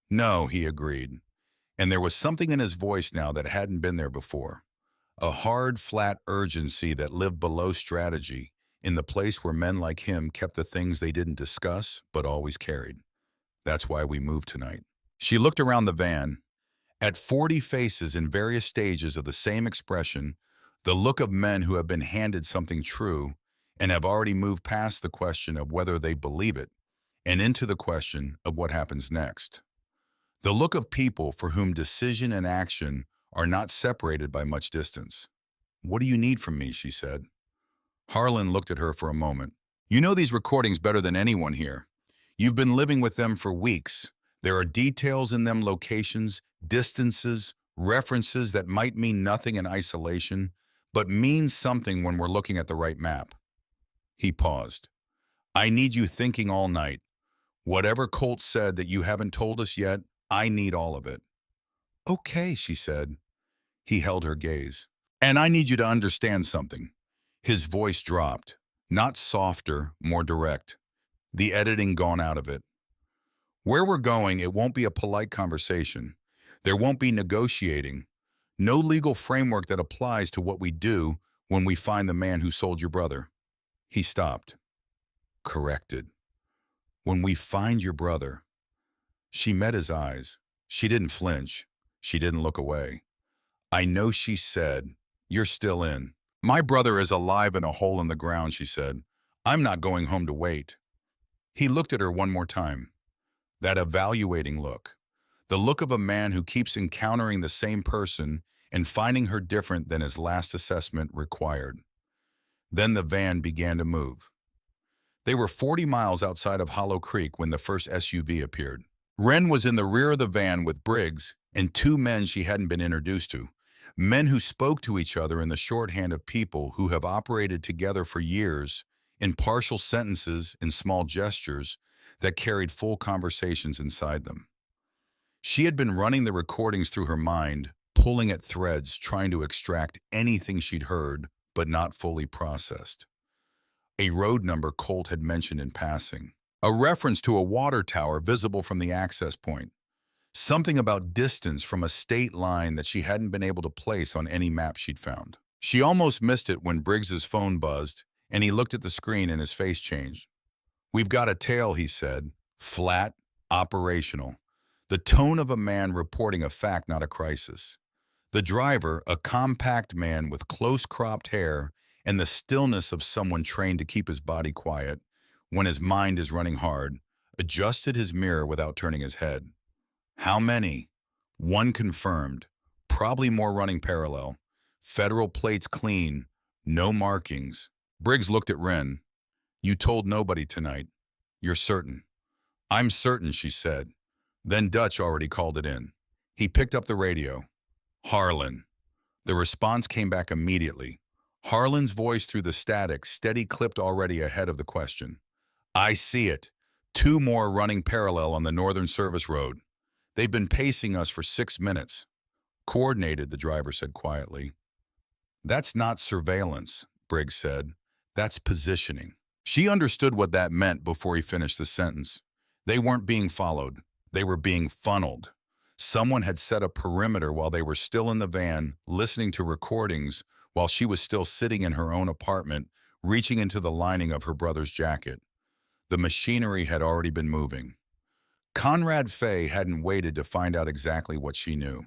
"No," he agreed. And there was something in his voice now that hadn't been there before. A hard, flat urgency that lived below strategy, in the place where men like him kept the things they didn't discuss but always carried. "That's why we moved tonight." She looked around the van. At 40 faces in various stages of the same expression, the look of men who have been handed something true and have already moved past the question of whether they believe it and into the question of what happens next. The look of people for whom decision and action are not separated by much distance. "What do you need from me?" she said. Harlan looked at her for a moment. "You know these recordings better than anyone here. You've been living with them for weeks. There are details in them, locations, distances, references that might mean nothing in isolation, but mean something when we're looking at the right map." He paused. "I need you thinking all night. Whatever Colt said that you haven't told us yet, I need all of it." "Okay," she said. He held her gaze. "And I need you to understand something." His voice dropped. Not softer, more direct. The editing gone out of it. "Where we're going, it won't be a polite conversation. There won't be negotiating. No legal framework that applies to what we do when we find the man who sold your brother." He stopped. Corrected. "When we find your brother." She met his eyes. She didn't flinch. She didn't look away. "I know," she said. "You're still in." "My brother is alive in a hole in the ground," she said. "I'm not going home to wait." He looked at her one more time. That evaluating look. The look of a man who keeps encountering the same person and finding her different than his last assessment required. Then the van began to move. They were 40 miles outside of Hollow Creek when the first SUV appeared. Wren was in the rear of the van with Briggs and two men she hadn't been introduced to. Men who spoke to each other in the shorthand of people who have operated together for years, in partial sentences and small gestures that carried full conversations inside them. She had been running the recordings through her mind, pulling at threads, trying to extract anything she'd heard, but not fully processed. A road number Colt had mentioned in passing. A reference to a water tower visible from the access point. Something about distance from a state line that she hadn't been able to place on any map she'd found. She almost missed it when Briggs's phone buzzed, and he looked at the screen and his face changed. We've got a tail, he said. Flat, operational. The tone of a man reporting a fact, not a crisis. The driver, a compact man with close-cropped hair and the stillness of someone trained to keep his body quiet when his mind is running hard, adjusted his mirror without turning his head. How many? One confirmed. Probably more running parallel. Federal plates clean. No markings. Briggs looked at Wren. You told nobody tonight. You're certain. I'm certain, she said. Then Dutch already called it in. He picked up the radio. Harlan. The response came back immediately. Harlan's voice through the static, steady clipped already ahead of the question. I see it. Two more running parallel on the Northern Service Road. They've been pacing us for 6 minutes. Coordinated, the driver said quietly. That's not surveillance, Briggs said. That's positioning. She understood what that meant before he finished the sentence. They weren't being followed. They were being funneled. Someone had set a perimeter while they were still in the van, listening to recordings, while she was still sitting in her own apartment, reaching into the lining of her brother's jacket. The machinery had already been moving. Conrad Fay hadn't waited to find out exactly what she knew.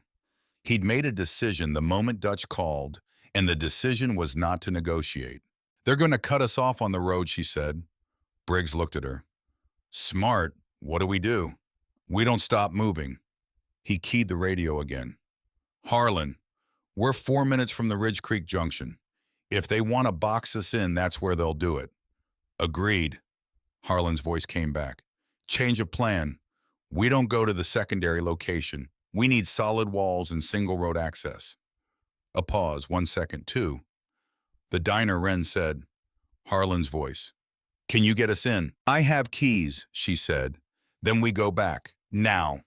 He'd made a decision the moment Dutch called, and the decision was not to negotiate. They're going to cut us off on the road, she said. Briggs looked at her. Smart. What do? We don't stop moving. He keyed the radio again. Harlan, we're 4 minutes from the Ridge Creek Junction. If they want to box us in, that's where they'll do it. Agreed. Harlan's voice came back. Change of plan. We don't go to the secondary location. We need solid walls and single road access. A pause, 1 second, 2. The diner, Wren said. Harlan's voice. Can you get us in? I have keys, she said. Then we go back. Now.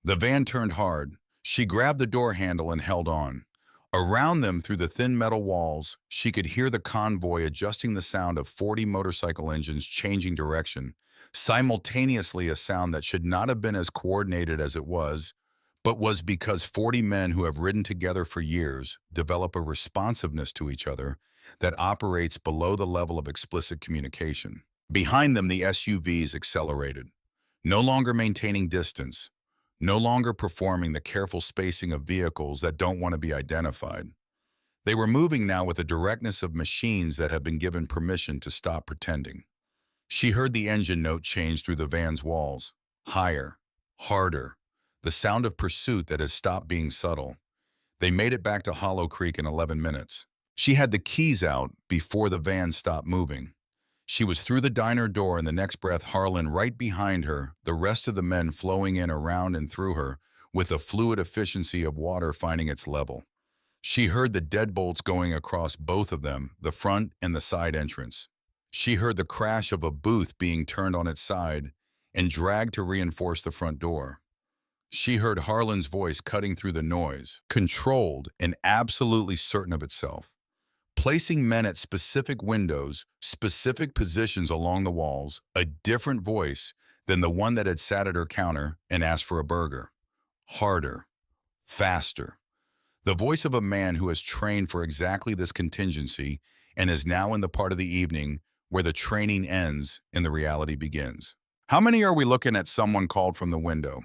The van turned hard. She grabbed the door handle and held on. Around them, through the thin metal walls, she could hear the convoy adjusting the sound of 40 motorcycle engines changing direction, simultaneously a sound that should not have been as coordinated as it was, but was because 40 men who have ridden together for years develop a responsiveness to each other that operates below the level of explicit communication. Behind them, the SUVs accelerated, no longer maintaining distance, no longer performing the careful spacing of vehicles that don't want to be identified. They were moving now with the directness of machines that have been given permission to stop pretending. She heard the engine note change through the van's walls. Higher, harder, the sound of pursuit that has stopped being subtle. They made it back to Hollow Creek in 11 minutes. She had the keys out before the van stopped moving. She was through the diner door, and the next breath Harlan right behind her, the rest of the men flowing in around and through her, with the fluid efficiency of water finding its level. She heard the deadbolts going across both of them, the front and the side entrance. She heard the crash of a booth being turned on its side and dragged to reinforce the front door. She heard Harlan's voice cutting through the noise, controlled and absolutely certain of itself. Placing men at specific windows, specific positions along the walls, a different voice than the one that had sat at her counter and asked for a burger. Harder, faster. The voice of a man who has trained for exactly this contingency and is now in the part of the evening where the training ends and the reality begins. How many are we looking at? Someone called from the window.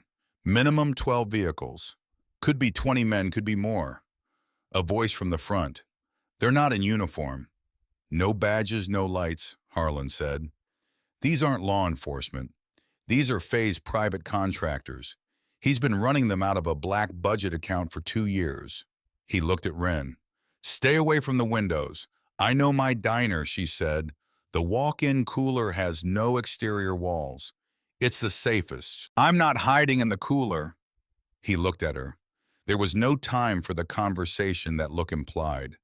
Minimum 12 vehicles. Could be 20 men, could be more. A voice from the front. They're not in uniform. No badges, no lights, Harlan said. These aren't law enforcement. These are Fay's private contractors. He's been running them out of a black budget account for 2 years. He looked at Wren. Stay away from the windows. I know my diner, she said. The walk-in cooler has no exterior walls. It's the safest. I'm not hiding in the cooler. He looked at her. There was no time for the conversation that look implied.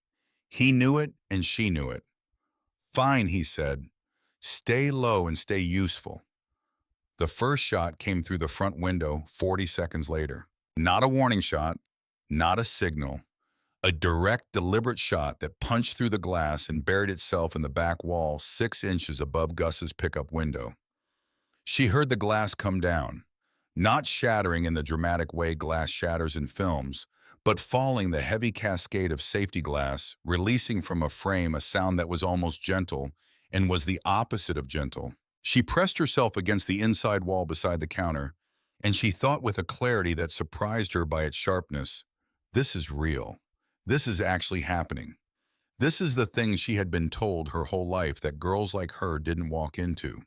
He knew it and she knew it. Fine, he said. Stay low and stay useful. The first shot came through the front window 40 seconds later. Not a warning shot, not a signal. A direct, deliberate shot that punched through the glass and buried itself in the back wall 6 inches above Gus's pickup window. She heard the glass come down, not shattering in the dramatic way glass shatters in films, but falling the heavy cascade of safety glass, releasing from a frame a sound that was almost gentle and was the opposite of gentle. She pressed herself against the inside wall beside the counter, and she thought with a clarity that surprised her by its sharpness, "This is real. This is actually happening." This is the thing she had been told her whole life that girls like her didn't walk into.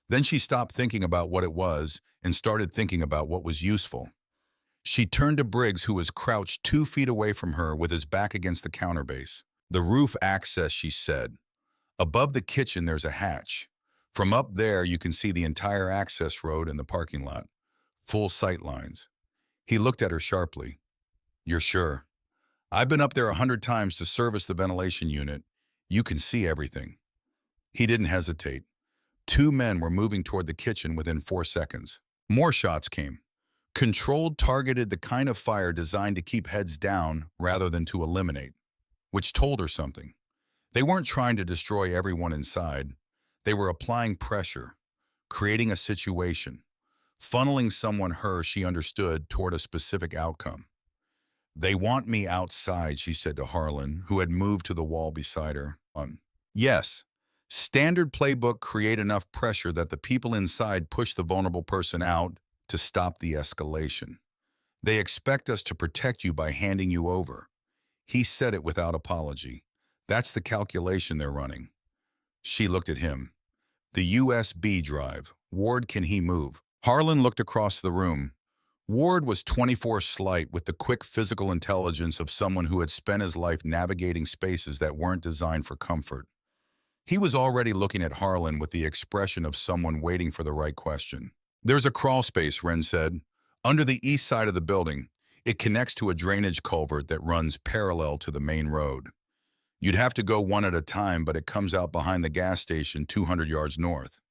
Then she stopped thinking about what it was and started thinking about what was useful. She turned to Briggs, who was crouched 2 feet away from her with his back against the counter base. "The roof access," she said. "Above the kitchen there's a hatch. From up there you can see the entire access road and the parking lot. Full sight lines." He looked at her sharply. "You're sure?" "I've been up there 100 times to service the ventilation unit. You can see everything." He didn't hesitate. 2 men were moving toward the kitchen within 4 seconds. More shots came. Controlled, targeted, the kind of fire designed to keep heads down rather than to eliminate, which told her something. They weren't trying to destroy everyone inside. They were applying pressure, creating a situation, funneling someone she understood toward a specific outcome. "They want me outside," she said to Harlan, who had moved to the wall beside her. Yes. Standard playbook: create enough pressure that the people inside push the vulnerable person out to stop the escalation. "They expect us to protect you by handing you over." He said it without apology. "That's the calculation they're running." She looked at him. "The USB drive. Ward, can he move?" Harlan looked across the room. Ward was 24 slight, with the quick physical intelligence of someone who had spent his life navigating spaces that weren't designed for comfort. He was already looking at Harlan with the expression of someone waiting for the right question. "There's a crawl space," Wren said, "under the east side of the building. It connects to a drainage culvert that runs parallel to the main road. You'd have to go one at a time, but it comes out behind the gas station 200 yards north."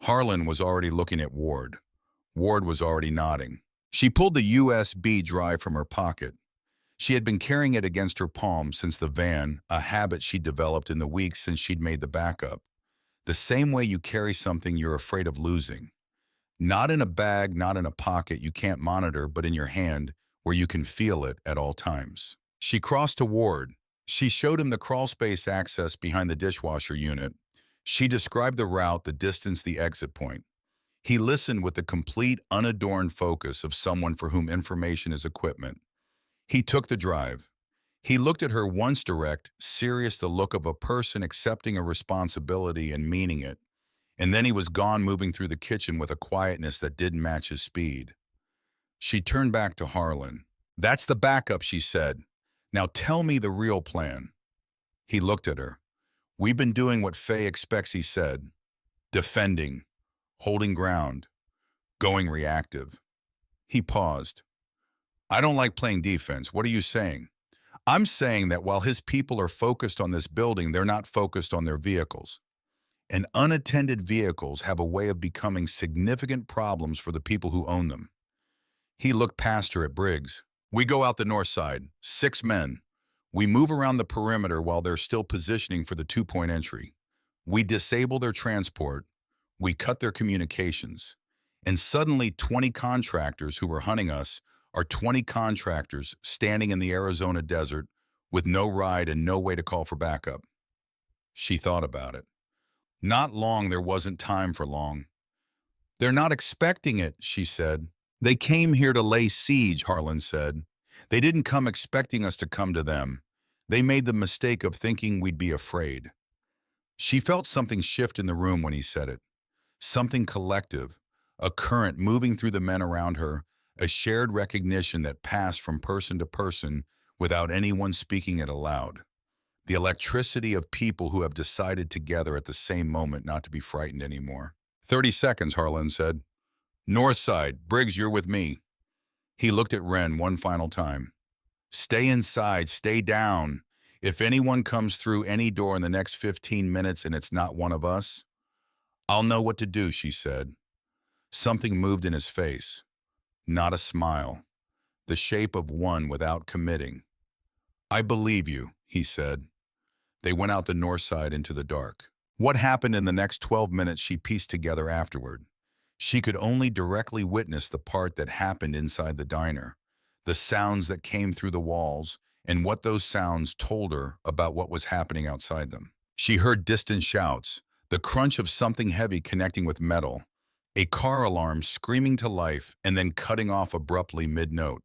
Harlan was already looking at Ward. Ward was already nodding. She pulled the USB drive from her pocket. She had been carrying it against her palm since the van, a habit she'd developed in the weeks since she'd made the backup. The same way you carry something you're afraid of losing. Not in a bag, not in a pocket you can't monitor, but in your hand where you can feel it at all times. She crossed to Ward. She showed him the crawlspace access behind the dishwasher unit. She described the route, the distance, the exit point. He listened with the complete, unadorned focus of someone for whom information is equipment. He took the drive. He looked at her once, direct, serious, the look of a person accepting a responsibility and meaning it. And then he was gone, moving through the kitchen with a quietness that didn't match his speed. She turned back to Harlan. "That's the backup," she said. "Now tell me the real plan." He looked at her. "We've been doing what Faye expects," he said. "Defending, holding ground, going reactive." He paused. "I don't like playing defense. What are you saying?" "I'm saying that while his people are focused on this building, they're not focused on their vehicles. And unattended vehicles have a way of becoming significant problems for the people who own them." He looked past her at Briggs. "We go out the north side, 6 men. We move around the perimeter while they're still positioning for the 2-point entry. We disable their transport. We cut their communications. And suddenly 20 contractors who were hunting us are 20 contractors standing in the Arizona desert with no ride and no way to call for backup." She thought about it. Not long. There wasn't time for long. "They're not expecting it," she said. "They came here to lay siege," Harlan said. "They didn't come expecting us to come to them. They made the mistake of thinking we'd be afraid." She felt something shift in the room when he said it. Something collective, a current moving through the men around her, a shared recognition that passed from person to person without anyone speaking it aloud. The electricity of people who have decided together at the same moment not to be frightened anymore. 30 seconds, Harlan said. "North side. Briggs, you're with me." He looked at Wren one final time. "Stay inside. Stay down. If anyone comes through any door in the next 15 minutes and it's not one of us, I'll know what to do," she said. Something moved in his face. Not a smile. The shape of one without committing. "I believe you," he said. They went out the north side into the dark. What happened in the next 12 minutes she pieced together afterward. She could only directly witness the part that happened inside the diner, the sounds that came through the walls, and what those sounds told her about what was happening outside them. She heard distant shouts, The crunch of something heavy connecting with metal, a car alarm screaming to life and then cutting off abruptly mid-note.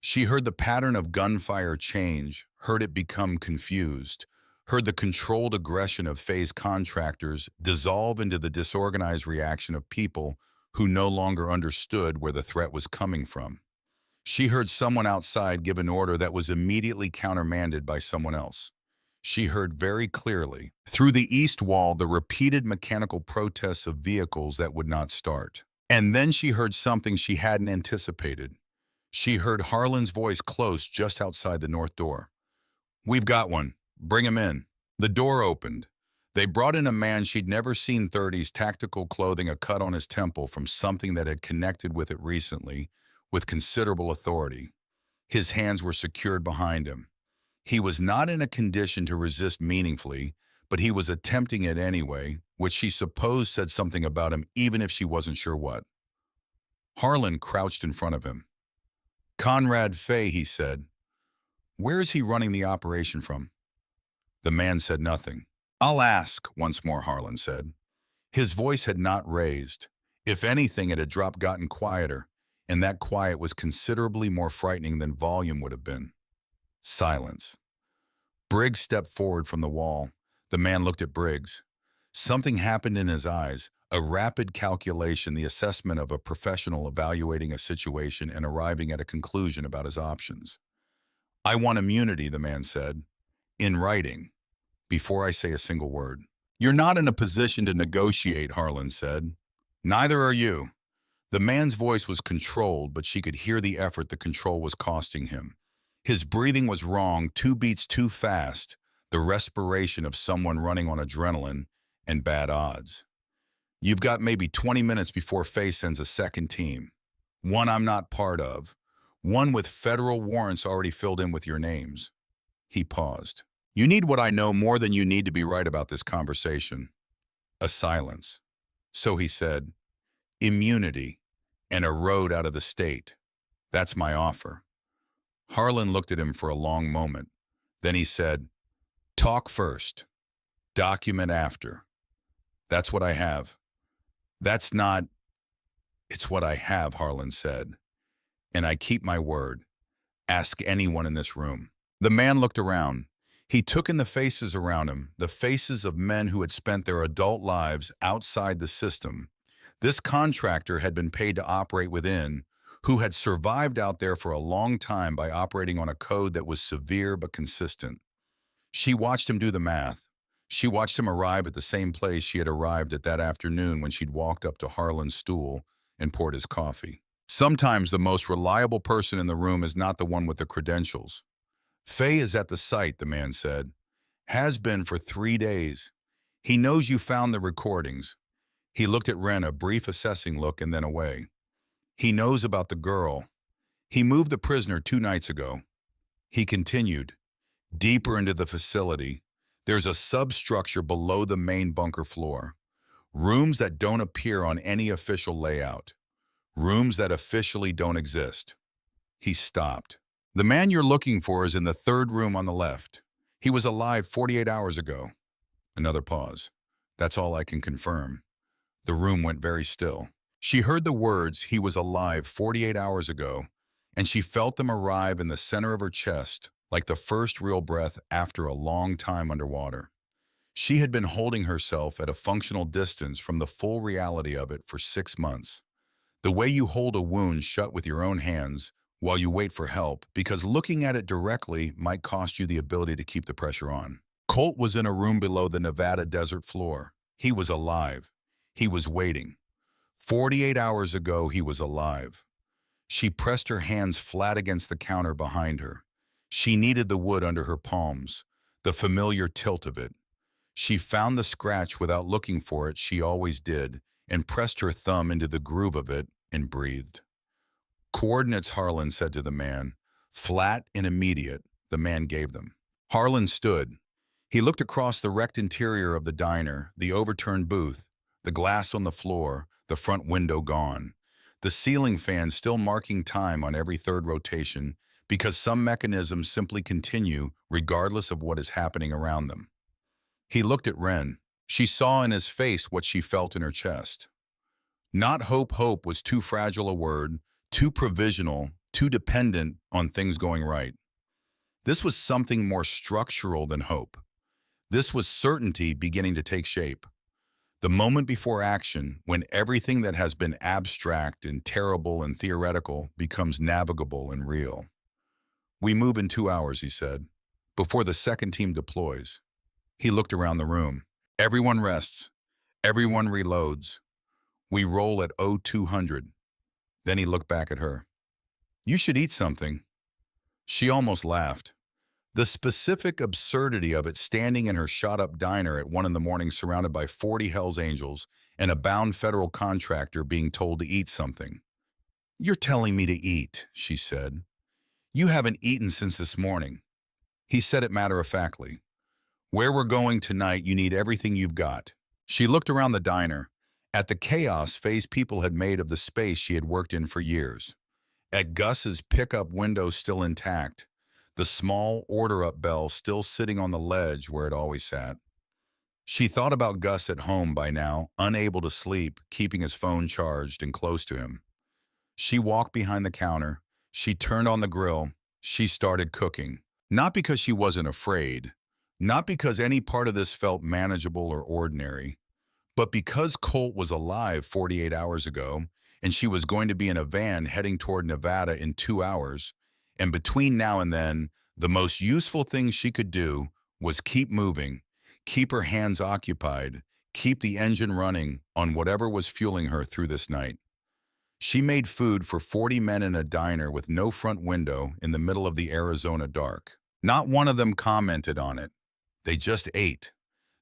She heard the pattern of gunfire change, heard it become confused, heard the controlled aggression of phase contractors dissolve into the disorganized reaction of people who no longer understood where the threat was coming from. She heard someone outside give an order that was immediately countermanded by someone else. She heard very clearly, through the east wall, the repeated mechanical protests of vehicles that would not start. And then she heard something she hadn't anticipated. She heard Harlan's voice close just outside the north door. "We've got one. Bring him in." The door opened. They brought in a man she'd never seen, 30s, tactical clothing, a cut on his temple from something that had connected with it recently, with considerable authority. His hands were secured behind him. He was not in a condition to resist meaningfully, but he was attempting it anyway, which she supposed said something about him even if she wasn't sure what. Harlan crouched in front of him. "Conrad Fay," he said. "Where is he running the operation from?" The man said nothing. "I'll ask," once more Harlan said. His voice had not raised. If anything, it had gotten quieter, and that quiet was considerably more frightening than volume would have been. Silence. Briggs stepped forward from the wall. The man looked at Briggs. Something happened in his eyes, a rapid calculation, the assessment of a professional evaluating a situation and arriving at a conclusion about his options. "I want immunity," the man said, "in writing, before I say a single word." "You're not in a position to negotiate," Harlan said. "Neither are you." The man's voice was controlled, but she could hear the effort the control was costing him. His breathing was wrong, 2 beats too fast, the respiration of someone running on adrenaline and bad odds. "You've got maybe 20 minutes before Faye sends a second team. One I'm not part of. One with federal warrants already filled in with your names." He paused. "You need what I know more than you need to be right about this conversation." A silence. So he said, "Immunity and a road out of the state. That's my offer." Harlan looked at him for a long moment. Then he said, "Talk first. Document after. That's what I have." "That's not—" "It's what I have," Harlan said. "And I keep my word. Ask anyone in this room." The man looked around. He took in the faces around him, the faces of men who had spent their adult lives outside the system. This contractor had been paid to operate within, who had survived out there for a long time by operating on a code that was severe but consistent. She watched him do the math. She watched him arrive at the same place she had arrived at that afternoon when she'd walked up to Harlan's stool and poured his coffee. Sometimes the most reliable person in the room is not the one with the credentials. "Faye is at the site," the man said. "Has been for 3 days. He knows you found the recordings." He looked at Wren, a brief assessing look, and then away. "He knows about the girl. He moved the prisoner 2 nights ago." He continued, "Deeper into the facility, there's a substructure below the main bunker floor. Rooms that don't appear on any official layout. Rooms that officially don't exist." He stopped. "The man you're looking for is in the 3rd room on the left. He was alive 48 hours ago." Another pause. "That's all I can confirm." The room went very still. She heard the words, "he was alive 48 hours ago," and she felt them arrive in the center of her chest, like the first real breath after a long time underwater. She had been holding herself at a functional distance from the full reality of it for 6 months. The way you hold a wound shut with your own hands while you wait for help, because looking at it directly might cost you the ability to keep the pressure on. Colt was in a room below the Nevada desert floor. He was alive. He was waiting. 48 hours ago, he was alive. She pressed her hands flat against the counter behind her. She needed the wood under her palms, the familiar tilt of it. She found the scratch without looking for it, she always did, and pressed her thumb into the groove of it and breathed. "Coordinates," Harlan said to the man. Flat and immediate, the man gave them. Harlan stood. He looked across the wrecked interior of the diner, the overturned booth, the glass on the floor, the front window gone, the ceiling fan still marking time on every 3rd rotation, because some mechanisms simply continue regardless of what is happening around them. He looked at Wren. She saw in his face what she felt in her chest. Not hope. Hope was too fragile a word, too provisional, too dependent on things going right. This was something more structural than hope. This was certainty beginning to take shape. The moment before action, when everything that has been abstract and terrible and theoretical becomes navigable and real. We move in 2 hours, he said, before the second team deploys. He looked around the room. Everyone rests. Everyone reloads. We roll at 0200. Then he looked back at her. You should eat something. She almost laughed. The specific absurdity of it, standing in her shot-up diner at 1 in the morning surrounded by 40 Hells Angels and a bound federal contractor being told to eat something. You're telling me to eat, she said. You haven't eaten since this morning. He said it matter-of-factly. Where we're going tonight, you need everything you've got. She looked around the diner, at the chaos phase people had made of the space she had worked in for years. At Gus's pickup window still intact, the small order-up bell still sitting on the ledge where it always sat. She thought about Gus at home by now, unable to sleep, keeping his phone charged and close to him. She walked behind the counter. She turned on the grill. She started cooking. Not because she wasn't afraid, not because any part of this felt manageable or ordinary, but because Colt was alive 48 hours ago, and she was going to be in a van heading toward Nevada in 2 hours, and between now and then, the most useful thing she could do was keep moving, keep her hands occupied, keep the engine running on whatever was fueling her through this night. She made food for 40 men in a diner with no front window in the middle of the Arizona dark. Not one of them commented on it. They just ate.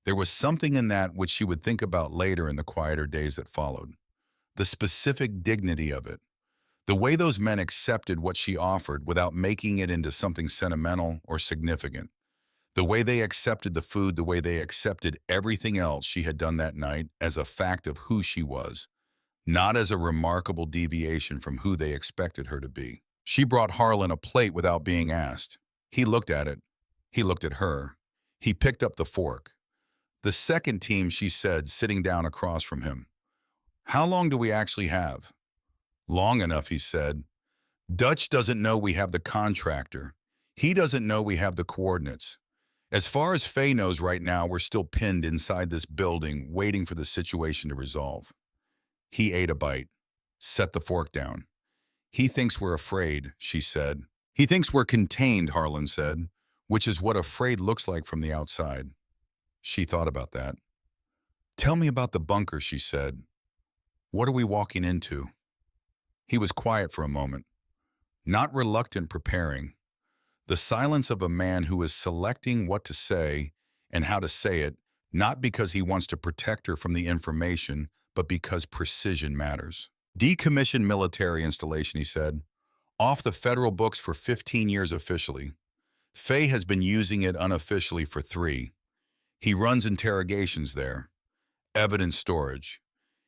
There was something in that which she would think about later in the quieter days that followed. The specific dignity of it. The way those men accepted what she offered without making it into something sentimental or significant. The way they accepted the food, the way they accepted everything else she had done that night as a fact of who she was, not as a remarkable deviation from who they expected her to be. She brought Harlan a plate without being asked. He looked at it. He looked at her. He picked up the fork. The second team, she said, sitting down across from him. How long do we actually have? Long enough, he said. Dutch doesn't know we have the contractor. He doesn't know we have the coordinates. As far as Faye knows right now, we're still pinned inside this building, waiting for the situation to resolve. He ate a bite, set the fork down. He thinks we're afraid, she said. He thinks we're contained, Harlan said, which is what afraid looks like from the outside. She thought about that. Tell me about the bunker, she said. What are we walking into? He was quiet for a moment, not reluctant, preparing. The silence of a man who is selecting what to say and how to say it, not because he wants to protect her from the information, but because precision matters. Decommissioned military installation, he said. Off the federal books for 15 years officially. Faye has been using it unofficially for 3. He runs interrogations there. Evidence storage.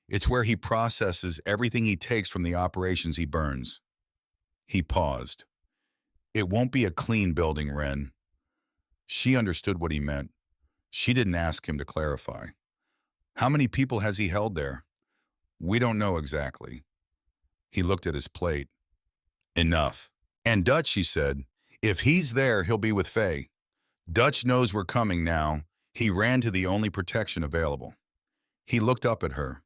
It's where he processes everything he takes from the operations he burns. He paused. It won't be a clean building, Wren. She understood what he meant. She didn't ask him to clarify. How many people has he held there? We don't know exactly. He looked at his plate. Enough. And Dutch, she said, if he's there, he'll be with Faye. Dutch knows we're coming now. He ran to the only protection available. He looked up at her.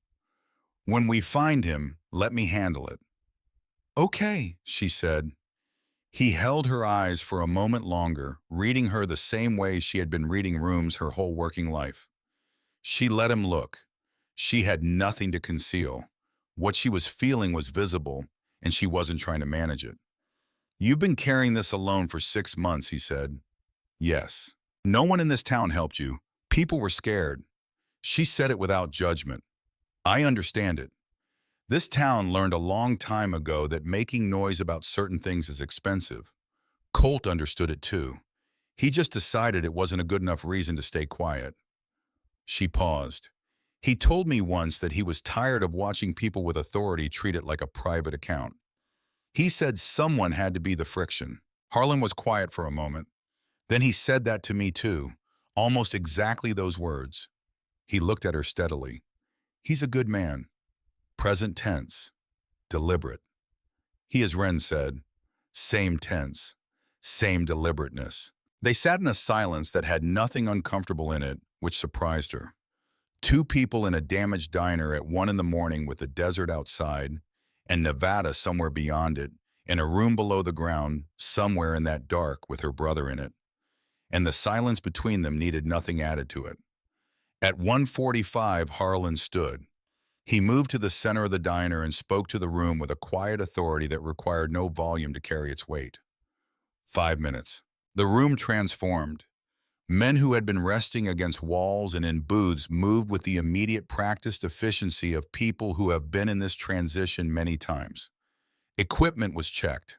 When we find him, let me handle it. Okay, she said. He held her eyes for a moment longer, reading her the same way she had been reading rooms her whole working life. She let him look. She had nothing to conceal. What she was feeling was visible, and she wasn't trying to manage it. You've been carrying this alone for 6 months, he said. Yes. No one in this town helped you. People were scared. She said it without judgment. I understand it. This town learned a long time ago that making noise about certain things is expensive. Colt understood it too. He just decided it wasn't a good enough reason to stay quiet. She paused. He told me once that he was tired of watching people with authority treat it like a private account. He said someone had to be the friction. Harlan was quiet for a moment. Then he said that to me too, almost exactly those words. He looked at her steadily. He's a good man. Present tense. Deliberate. He, as Ren said. Same tense. Same deliberateness. They sat in a silence that had nothing uncomfortable in it, which surprised her. Two people in a damaged diner at 1 in the morning with the desert outside, and Nevada somewhere beyond it, in a room below the ground, somewhere in that dark with her brother in it. And the silence between them needed nothing added to it. At 1:45, Harlan stood. He moved to the center of the diner and spoke to the room with a quiet authority that required no volume to carry its weight. 5 minutes. The room transformed. Men who had been resting against walls and in booths moved with the immediate practiced efficiency of people who have been in this transition many times. Equipment was checked.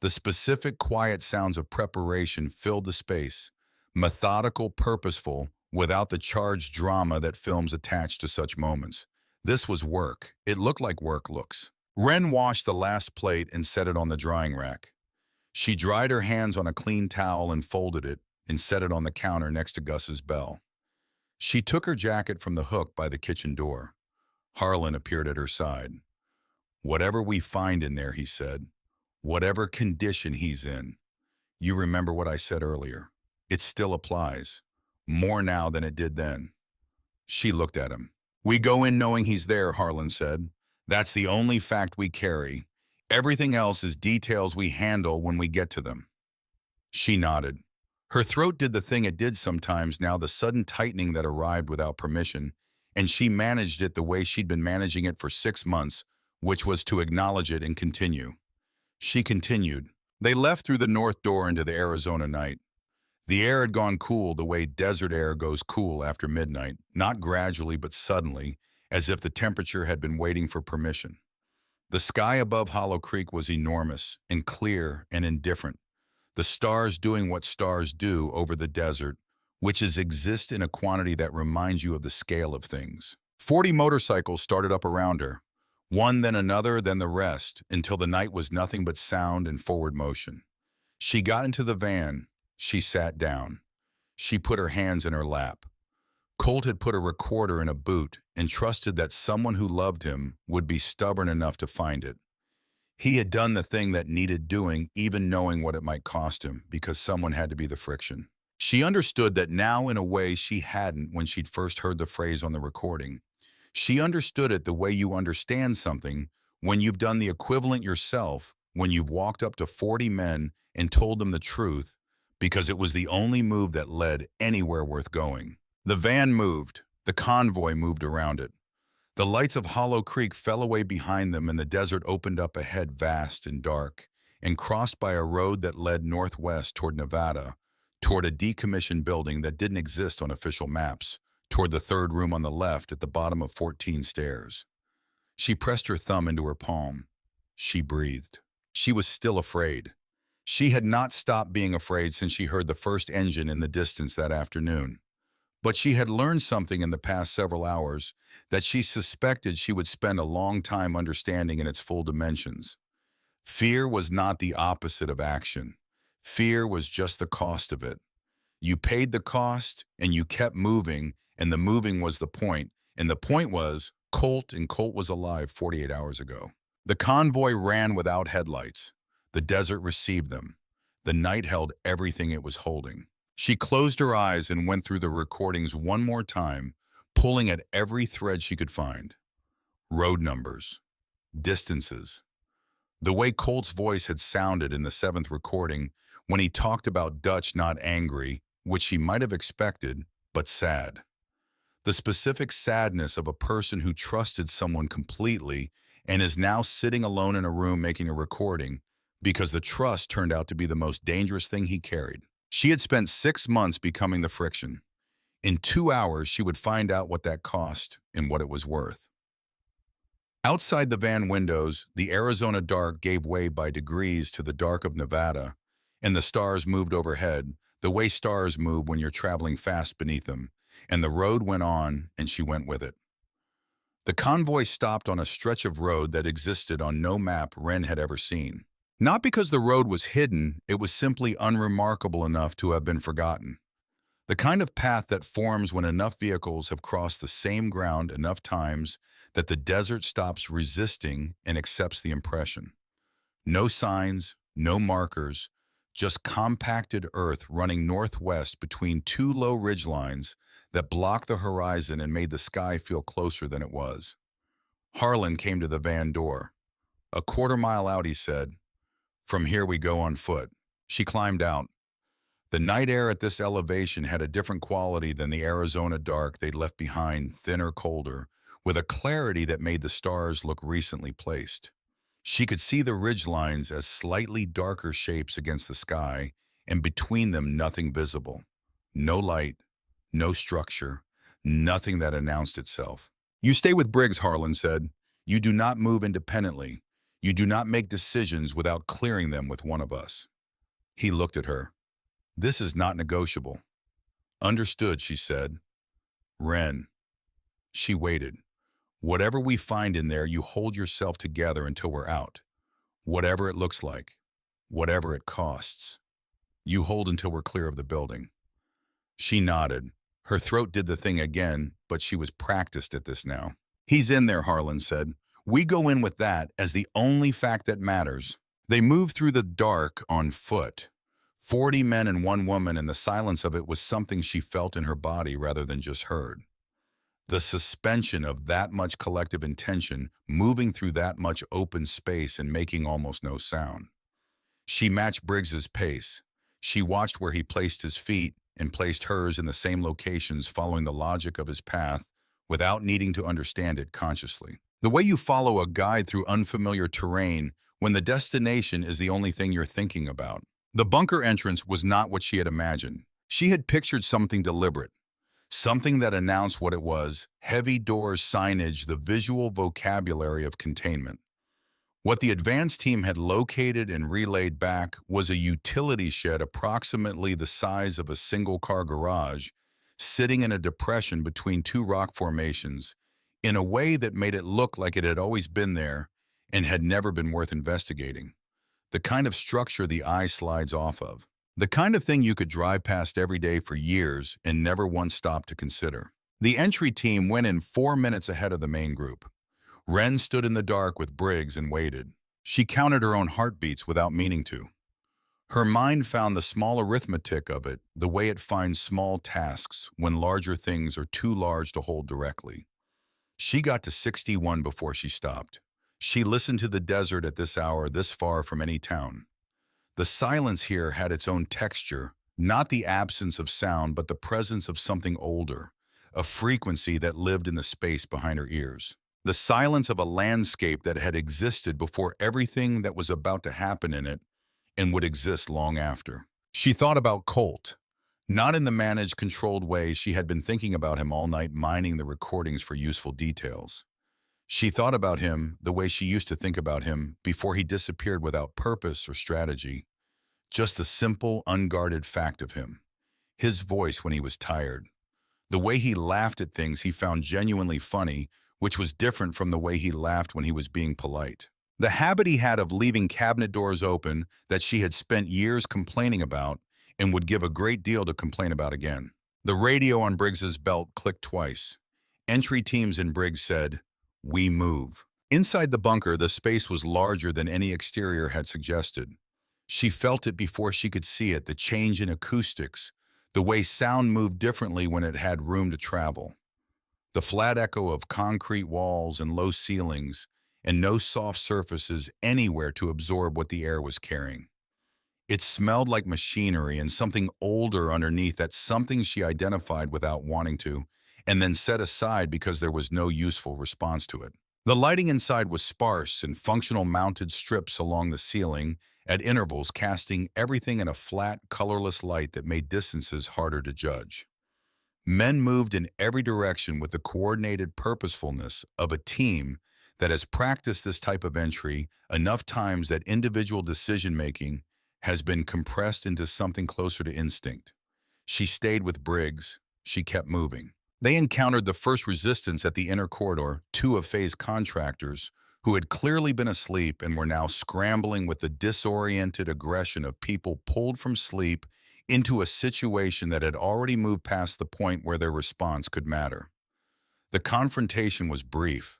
The specific quiet sounds of preparation filled the space, methodical, purposeful, without the charged drama that films attach to such moments. This was work. It looked like work looks. Ren washed the last plate and set it on the drying rack. She dried her hands on a clean towel and folded it and set it on the counter next to Gus's bell. She took her jacket from the hook by the kitchen door. Harlan appeared at her side. "Whatever we find in there," he said, "whatever condition he's in, you remember what I said earlier. It still applies, more now than it did then." She looked at him. "We go in knowing he's there," Harlan said. "That's the only fact we carry. Everything else is details we handle when we get to them." She nodded. Her throat did the thing it did sometimes now, the sudden tightening that arrived without permission, and she managed it the way she'd been managing it for 6 months, which was to acknowledge it and continue. She continued. They left through the north door into the Arizona night. The air had gone cool the way desert air goes cool after midnight, not gradually but suddenly, as if the temperature had been waiting for permission. The sky above Hollow Creek was enormous and clear and indifferent, the stars doing what stars do over the desert, which is exist in a quantity that reminds you of the scale of things. 40 motorcycles started up around her, one then another then the rest, until the night was nothing but sound and forward motion. She got into the van. She sat down. She put her hands in her lap. Colt had put a recorder in a boot and trusted that someone who loved him would be stubborn enough to find it. He had done the thing that needed doing, even knowing what it might cost him, because someone had to be the friction. She understood that now in a way she hadn't when she'd first heard the phrase on the recording. She understood it the way you understand something when you've done the equivalent yourself, when you've walked up to 40 men and told them the truth, because it was the only move that led anywhere worth going. The van moved. The convoy moved around it. The lights of Hollow Creek fell away behind them and the desert opened up ahead, vast and dark, and crossed by a road that led northwest toward Nevada, toward a decommissioned building that didn't exist on official maps, toward the third room on the left at the bottom of 14 stairs. She pressed her thumb into her palm. She breathed. She was still afraid. She had not stopped being afraid since she heard the first engine in the distance that afternoon. But she had learned something in the past several hours that she suspected she would spend a long time understanding in its full dimensions. Fear was not the opposite of action. Fear was just the cost of it. You paid the cost, and you kept moving, and the moving was the point. And the point was Colt, and Colt was alive 48 hours ago. The convoy ran without headlights. The desert received them. The night held everything it was holding. She closed her eyes and went through the recordings one more time, pulling at every thread she could find. Road numbers, distances. The way Colt's voice had sounded in the 7th recording when he talked about Dutch not angry, which she might have expected, but sad. The specific sadness of a person who trusted someone completely and is now sitting alone in a room making a recording because the trust turned out to be the most dangerous thing he carried. She had spent 6 months becoming the friction. In 2 hours, she would find out what that cost and what it was worth. Outside the van windows, the Arizona dark gave way by degrees to the dark of Nevada, and the stars moved overhead, the way stars move when you're traveling fast beneath them, and the road went on, and she went with it. The convoy stopped on a stretch of road that existed on no map Ren had ever seen. Not because the road was hidden, it was simply unremarkable enough to have been forgotten. The kind of path that forms when enough vehicles have crossed the same ground enough times that the desert stops resisting and accepts the impression. No signs, no markers, just compacted earth running northwest between two low ridgelines that blocked the horizon and made the sky feel closer than it was. Harlan came to the van door. A quarter mile out, he said, "From here we go on foot." She climbed out. The night air at this elevation had a different quality than the Arizona dark they'd left behind, thinner, colder, with a clarity that made the stars look recently placed. She could see the ridgelines as slightly darker shapes against the sky, and between them nothing visible. No light, no structure, nothing that announced itself. "You stay with Briggs," Harlan said. "You do not move independently. You do not make decisions without clearing them with one of us." He looked at her. "This is not negotiable." "Understood," she said. "Ren." She waited. "Whatever we find in there, you hold yourself together until we're out. Whatever it looks like. Whatever it costs. You hold until we're clear of the building." She nodded. Her throat did the thing again, but she was practiced at this now. "He's in there," Harlan said. "We go in with that as the only fact that matters." They moved through the dark on foot. 40 men and one woman, and the silence of it was something she felt in her body rather than just heard. The suspension of that much collective intention, moving through that much open space and making almost no sound. She matched Briggs's pace. She watched where he placed his feet and placed hers in the same locations, following the logic of his path without needing to understand it consciously. The way you follow a guide through unfamiliar terrain when the destination is the only thing you're thinking about. The bunker entrance was not what she had imagined. She had pictured something deliberate, something that announced what it was: heavy doors, signage, the visual vocabulary of containment. What the advance team had located and relayed back was a utility shed approximately the size of a single-car garage, sitting in a depression between two rock formations, in a way that made it look like it had always been there and had never been worth investigating. The kind of structure the eye slides off of. The kind of thing you could drive past every day for years and never once stop to consider. The entry team went in 4 minutes ahead of the main group. Ren stood in the dark with Briggs and waited. She counted her own heartbeats without meaning to. Her mind found the small arithmetic of it, the way it finds small tasks when larger things are too large to hold directly. She got to 61 before she stopped. She listened to the desert at this hour, this far from any town. The silence here had its own texture, not the absence of sound, but the presence of something older, a frequency that lived in the space behind her ears. The silence of a landscape that had existed before everything that was about to happen in it and would exist long after. She thought about Colt, not in the managed, controlled way she had been thinking about him all night, mining the recordings for useful details. She thought about him the way she used to think about him before he disappeared without purpose or strategy. Just the simple, unguarded fact of him. His voice when he was tired. The way he laughed at things he found genuinely funny, which was different from the way he laughed when he was being polite. The habit he had of leaving cabinet doors open that she had spent years complaining about and would give a great deal to complain about again. The radio on Briggs's belt clicked twice. Entry teams in Briggs said, "We move." Inside the bunker, the space was larger than any exterior had suggested. She felt it before she could see it, the change in acoustics, the way sound moved differently when it had room to travel. The flat echo of concrete walls and low ceilings, and no soft surfaces anywhere to absorb what the air was carrying. It smelled like machinery and something older underneath, that something she identified without wanting to, and then set aside because there was no useful response to it. The lighting inside was sparse and functional, mounted strips along the ceiling at intervals, casting everything in a flat, colorless light that made distances harder to judge. Men moved in every direction with the coordinated purposefulness of a team that has practiced this type of entry enough times that individual decision-making has been compressed into something closer to instinct. She stayed with Briggs. She kept moving. They encountered the first resistance at the inner corridor, two of Faye's contractors, who had clearly been asleep and were now scrambling with the disoriented aggression of people pulled from sleep into a situation that had already moved past the point where their response could matter. The confrontation was brief,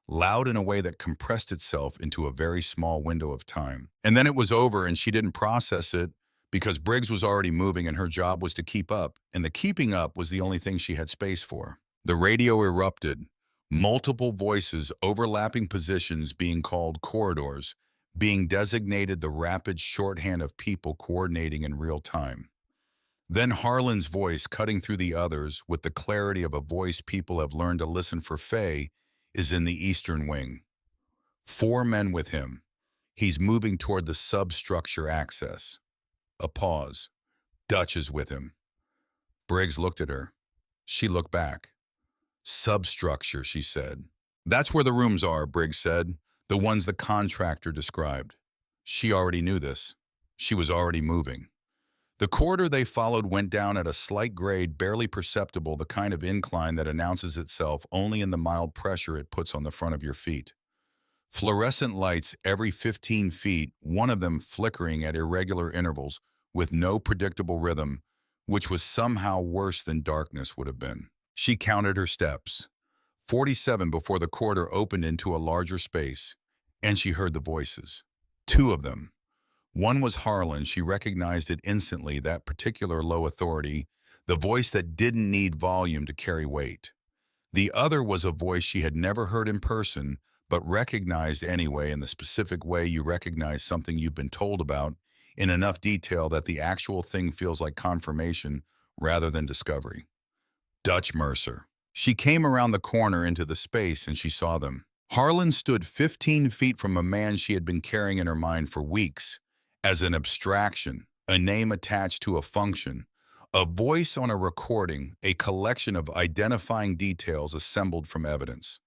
loud in a way that compressed itself into a very small window of time. And then it was over and she didn't process it because Briggs was already moving and her job was to keep up, and the keeping up was the only thing she had space for. The radio erupted, multiple voices, overlapping positions being called corridors, being designated the rapid shorthand of people coordinating in real time. Then Harlan's voice cutting through the others with the clarity of a voice people have learned to listen for. Faye is in the eastern wing. 4 men with him. He's moving toward the substructure access. A pause. Dutch is with him. Briggs looked at her. She looked back. Substructure, she said. That's where the rooms are, Briggs said. The ones the contractor described. She already knew this. She was already moving. The corridor they followed went down at a slight grade, barely perceptible, the kind of incline that announces itself only in the mild pressure it puts on the front of your feet. Fluorescent lights every 15 feet, one of them flickering at irregular intervals with no predictable rhythm, which was somehow worse than darkness would have been. She counted her steps. 47 before the corridor opened into a larger space, and she heard the voices. 2 of them. One was Harlan. She recognized it instantly, that particular low authority, the voice that didn't need volume to carry weight. The other was a voice she had never heard in person, but recognized anyway, in the specific way you recognize something you've been told about, in enough detail that the actual thing feels like confirmation rather than discovery. Dutch Mercer. She came around the corner into the space and she saw them. Harlan stood 15 feet from a man she had been carrying in her mind for weeks, as an abstraction, a name attached to a function, a voice on a recording, a collection of identifying details assembled from evidence.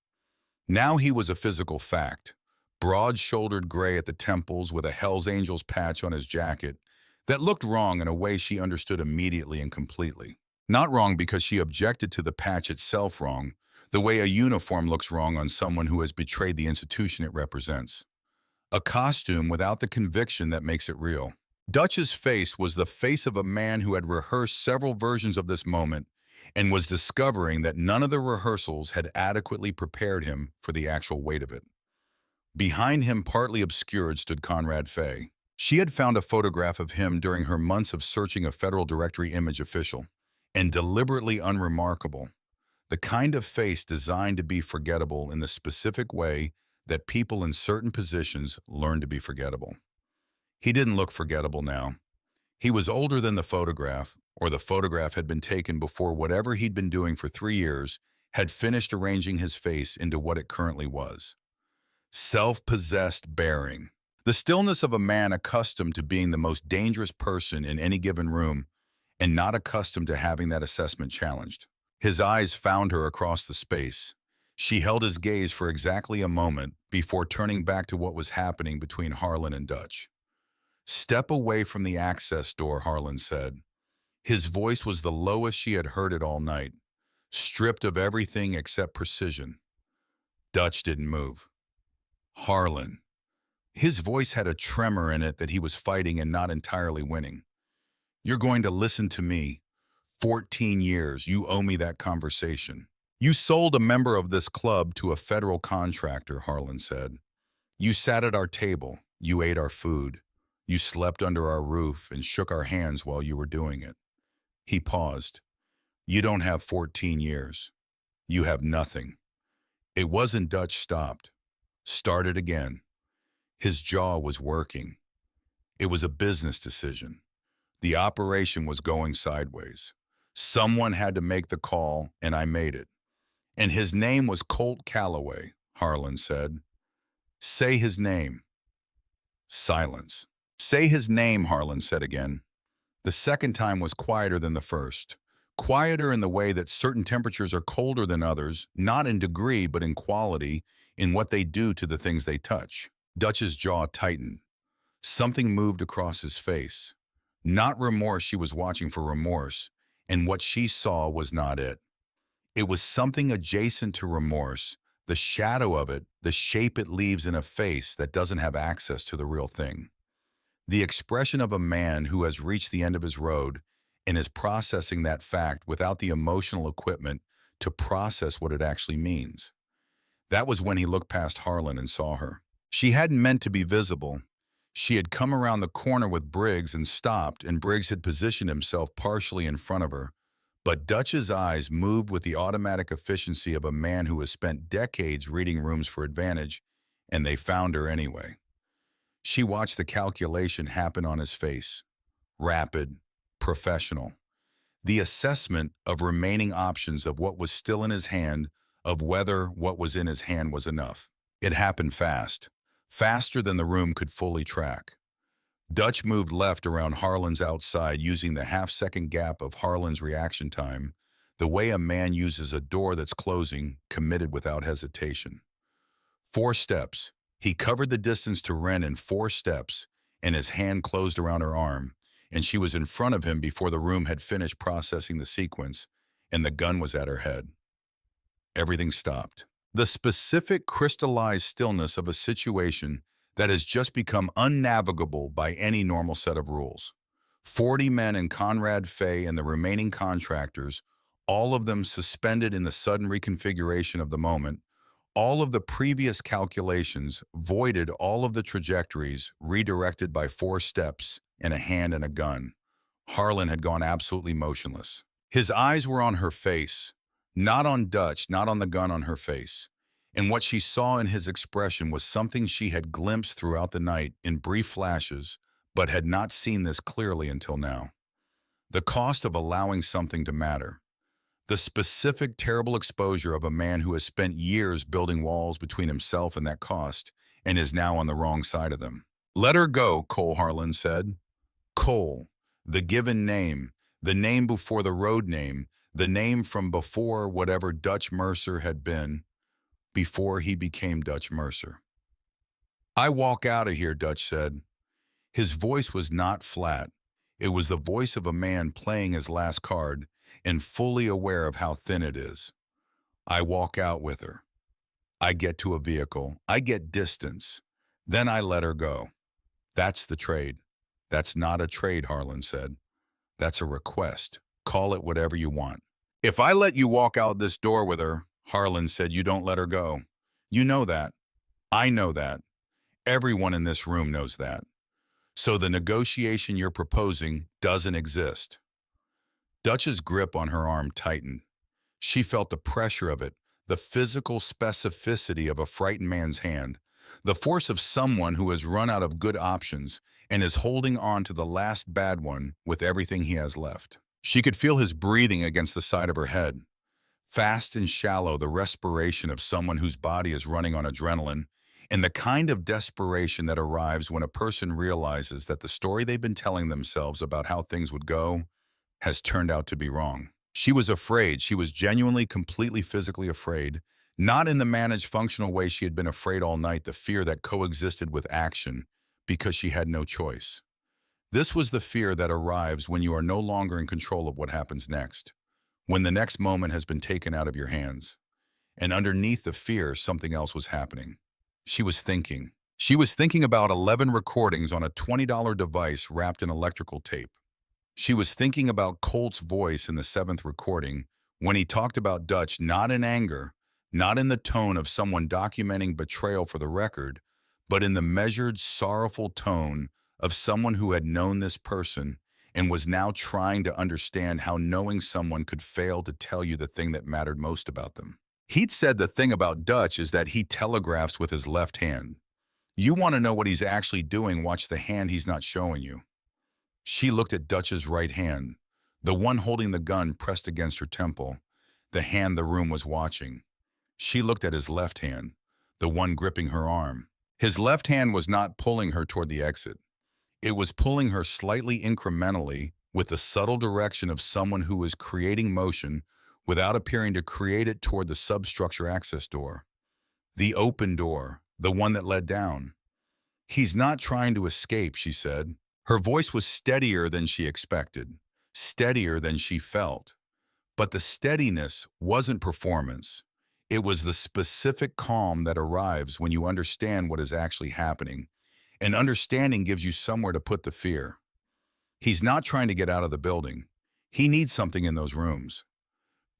Now he was a physical fact, broad-shouldered gray at the temples with a Hell's Angels patch on his jacket that looked wrong in a way she understood immediately and completely. Not wrong because she objected to the patch itself wrong, the way a uniform looks wrong on someone who has betrayed the institution it represents. A costume without the conviction that makes it real. Dutch's face was the face of a man who had rehearsed several versions of this moment and was discovering that none of the rehearsals had adequately prepared him for the actual weight of it. Behind him, partly obscured, stood Conrad Fay. She had found a photograph of him during her months of searching a Federal Directory image official, and deliberately unremarkable. The kind of face designed to be forgettable in the specific way that people in certain positions learn to be forgettable. He didn't look forgettable now. He was older than the photograph, or the photograph had been taken before whatever he'd been doing for 3 years had finished arranging his face into what it currently was. Self-possessed bearing. The stillness of a man accustomed to being the most dangerous person in any given room and not accustomed to having that assessment challenged. His eyes found her across the space. She held his gaze for exactly a moment before turning back to what was happening between Harlan and Dutch. "Step away from the access door," Harlan said. His voice was the lowest she had heard it all night, stripped of everything except precision. Dutch didn't move. Harlan. His voice had a tremor in it that he was fighting and not entirely winning. "You're going to listen to me. 14 years, you owe me that conversation." "You sold a member of this club to a federal contractor," Harlan said. "You sat at our table, you ate our food, you slept under our roof and shook our hands while you were doing it." He paused. "You don't have 14 years. You have nothing." It wasn't. Dutch stopped. Started again. His jaw was working. It was a business decision. The operation was going sideways. Someone had to make the call, and I made it. "And his name was Colt Calloway," Harlan said. "Say his name." Silence. "Say his name," Harlan said again. The second time was quieter than the first. Quieter in the way that certain temperatures are colder than others, not in degree but in quality, in what they do to the things they touch. Dutch's jaw tightened. Something moved across his face. Not remorse. She was watching for remorse, and what she saw was not it. It was something adjacent to remorse, the shadow of it, the shape it leaves in a face that doesn't have access to the real thing. The expression of a man who has reached the end of his road and is processing that fact without the emotional equipment to process what it actually means. That was when he looked past Harlan and saw her. She hadn't meant to be visible. She had come around the corner with Briggs and stopped, and Briggs had positioned himself partially in front of her. But Dutch's eyes moved with the automatic efficiency of a man who has spent decades reading rooms for advantage, and they found her anyway. She watched the calculation happen on his face. Rapid, professional. The assessment of remaining options of what was still in his hand, of whether what was in his hand was enough. It happened fast, faster than the room could fully track. Dutch moved left around Harlan's outside using the half-second gap of Harlan's reaction time, the way a man uses a door that's closing, committed without hesitation. 4 steps. He covered the distance to Ren in 4 steps, and his hand closed around her arm, and she was in front of him before the room had finished processing the sequence, and the gun was at her head. Everything stopped. The specific crystallized stillness of a situation that has just become unnavigable by any normal set of rules. 40 men and Conrad Fay and the remaining contractors, all of them suspended in the sudden reconfiguration of the moment, all of the previous calculations voided, all of the trajectories redirected by 4 steps and a hand and a gun. Harlan had gone absolutely motionless. His eyes were on her face, not on Dutch, not on the gun on her face. And what she saw in his expression was something she had glimpsed throughout the night in brief flashes, but had not seen this clearly until now. The cost of allowing something to matter. The specific terrible exposure of a man who has spent years building walls between himself and that cost, and is now on the wrong side of them. "Let her go," Cole Harlan said. Cole, the given name, the name before the road name, the name from before whatever Dutch Mercer had been, before he became Dutch Mercer. "I walk out of here," Dutch said. His voice was not flat. It was the voice of a man playing his last card and fully aware of how thin it is. "I walk out with her. I get to a vehicle. I get distance. Then I let her go. That's the trade." "That's not a trade," Harlan said. "That's a request. Call it whatever you want." "If I let you walk out this door with her," Harlan said, "you don't let her go. You know that. I know that. Everyone in this room knows that. So the negotiation you're proposing doesn't exist." Dutch's grip on her arm tightened. She felt the pressure of it, the physical specificity of a frightened man's hand, the force of someone who has run out of good options and is holding on to the last bad one with everything he has left. She could feel his breathing against the side of her head. Fast and shallow, the respiration of someone whose body is running on adrenaline, and the kind of desperation that arrives when a person realizes that the story they've been telling themselves about how things would go has turned out to be wrong. She was afraid. She was genuinely, completely physically afraid, not in the managed, functional way she had been afraid all night, the fear that coexisted with action because she had no choice. This was the fear that arrives when you are no longer in control of what happens next, when the next moment has been taken out of your hands. And underneath the fear, something else was happening. She was thinking. She was thinking about 11 recordings on a $20 device wrapped in electrical tape. She was thinking about Colt's voice in the 7th recording when he talked about Dutch, not in anger, not in the tone of someone documenting betrayal for the record, but in the measured, sorrowful tone of someone who had known this person and was now trying to understand how knowing someone could fail to tell you the thing that mattered most about them. He'd said the thing about Dutch is that he telegraphs with his left hand. You want to know what he's actually doing, watch the hand he's not showing you. She looked at Dutch's right hand, the one holding the gun pressed against her temple, the hand the room was watching. She looked at his left hand, the one gripping her arm. His left hand was not pulling her toward the exit. It was pulling her slightly incrementally with the subtle direction of someone who is creating motion without appearing to create it toward the substructure access door. The open door, the one that led down. "He's not trying to escape," she said. Her voice was steadier than she expected, steadier than she felt. But the steadiness wasn't performance. It was the specific calm that arrives when you understand what is actually happening, And understanding gives you somewhere to put the fear. He's not trying to get out of the building. He needs something in those rooms.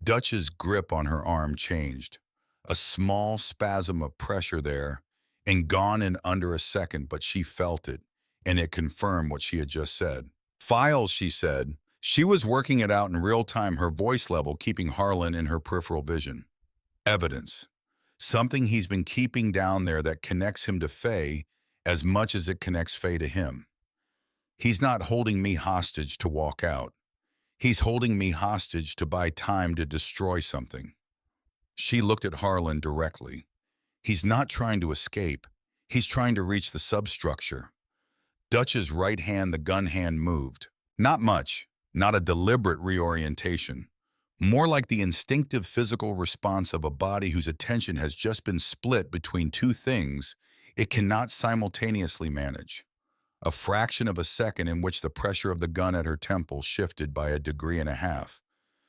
Dutch's grip on her arm changed. A small spasm of pressure there, and gone in under a second, but she felt it, and it confirmed what she had just said. Files, she said. She was working it out in real time, her voice level keeping Harlan in her peripheral vision. Evidence. Something he's been keeping down there that connects him to Faye as much as it connects Faye to him. He's not holding me hostage to walk out. He's holding me hostage to buy time to destroy something. She looked at Harlan directly. He's not trying to escape. He's trying to reach the substructure. Dutch's right hand, the gun hand, moved. Not much, not a deliberate reorientation. More like the instinctive physical response of a body whose attention has just been split between two things it cannot simultaneously manage. A fraction of a second in which the pressure of the gun at her temple shifted by 1.5 degrees.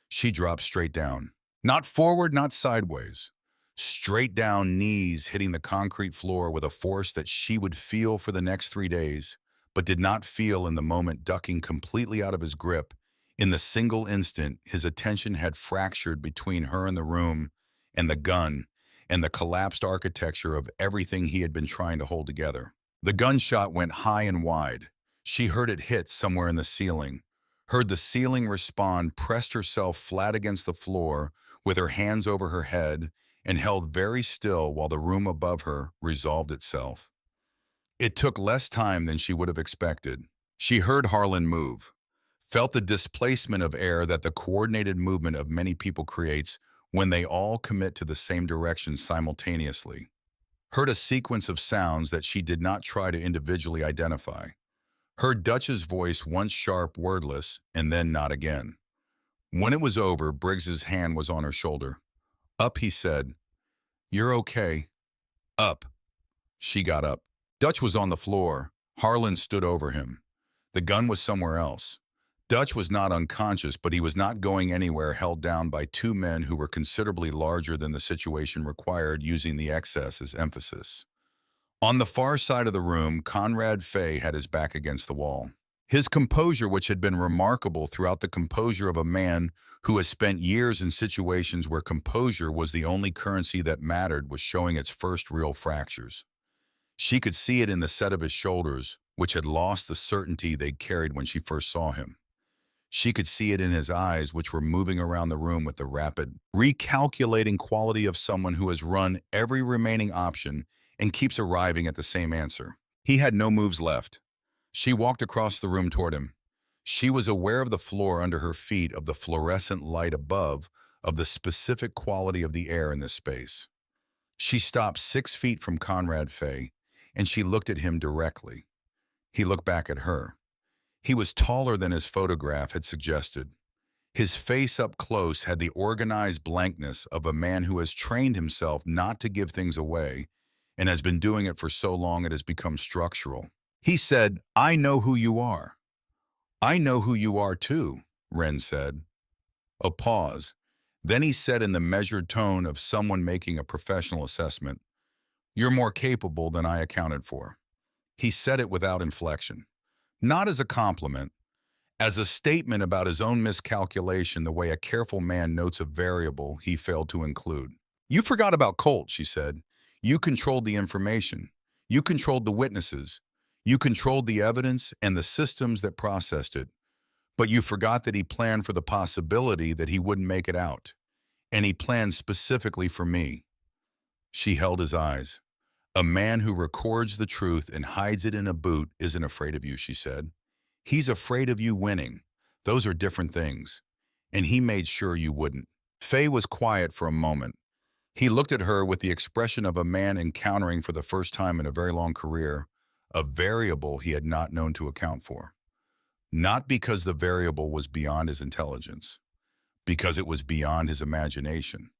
She dropped straight down. Not forward, not sideways. Straight down, knees hitting the concrete floor with a force that she would feel for the next 3 days, but did not feel in the moment, ducking completely out of his grip. In the single instant, his attention had fractured between her and the room, and the gun, and the collapsed architecture of everything he had been trying to hold together. The gunshot went high and wide. She heard it hit somewhere in the ceiling, heard the ceiling respond, pressed herself flat against the floor with her hands over her head, and held very still while the room above her resolved itself. It took less time than she would have expected. She heard Harlan move, felt the displacement of air that the coordinated movement of many people creates when they all commit to the same direction simultaneously. Heard a sequence of sounds that she did not try to individually identify. Heard Dutch's voice, once sharp, wordless, and then not again. When it was over, Briggs's hand was on her shoulder. Up, he said. You're okay. Up. She got up. Dutch was on the floor. Harlan stood over him. The gun was somewhere else. Dutch was not unconscious, but he was not going anywhere, held down by two men who were considerably larger than the situation required, using the excess as emphasis. On the far side of the room, Conrad Faye had his back against the wall. His composure, which had been remarkable throughout, the composure of a man who has spent years in situations where composure was the only currency that mattered, was showing its first real fractures. She could see it in the set of his shoulders, which had lost the certainty they'd carried when she first saw him. She could see it in his eyes, which were moving around the room with the rapid, recalculating quality of someone who has run every remaining option and keeps arriving at the same answer. He had no moves left. She walked across the room toward him. She was aware of the floor under her feet, of the fluorescent light above, of the specific quality of the air in this space. She stopped 6 feet from Conrad Faye, and she looked at him directly. He looked back at her. He was taller than his photograph had suggested. His face up close had the organized blankness of a man who has trained himself not to give things away and has been doing it for so long it has become structural. He said, I know who you are. I know who you are too, Ren said. A pause. Then he said in the measured tone of someone making a professional assessment, You're more capable than I accounted for. He said it without inflection. Not as a compliment, as a statement about his own miscalculation, the way a careful man notes a variable he failed to include. You forgot about Colt, she said. You controlled the information. You controlled the witnesses. You controlled the evidence and the systems that processed it. But you forgot that he planned for the possibility that he wouldn't make it out. And he planned specifically for me. She held his eyes. A man who records the truth and hides it in a boot isn't afraid of you, she said. He's afraid of you winning. Those are different things. And he made sure you wouldn't. Faye was quiet for a moment. He looked at her with the expression of a man encountering for the first time in a very long career a variable he had not known to account for. Not because the variable was beyond his intelligence, because it was beyond his imagination.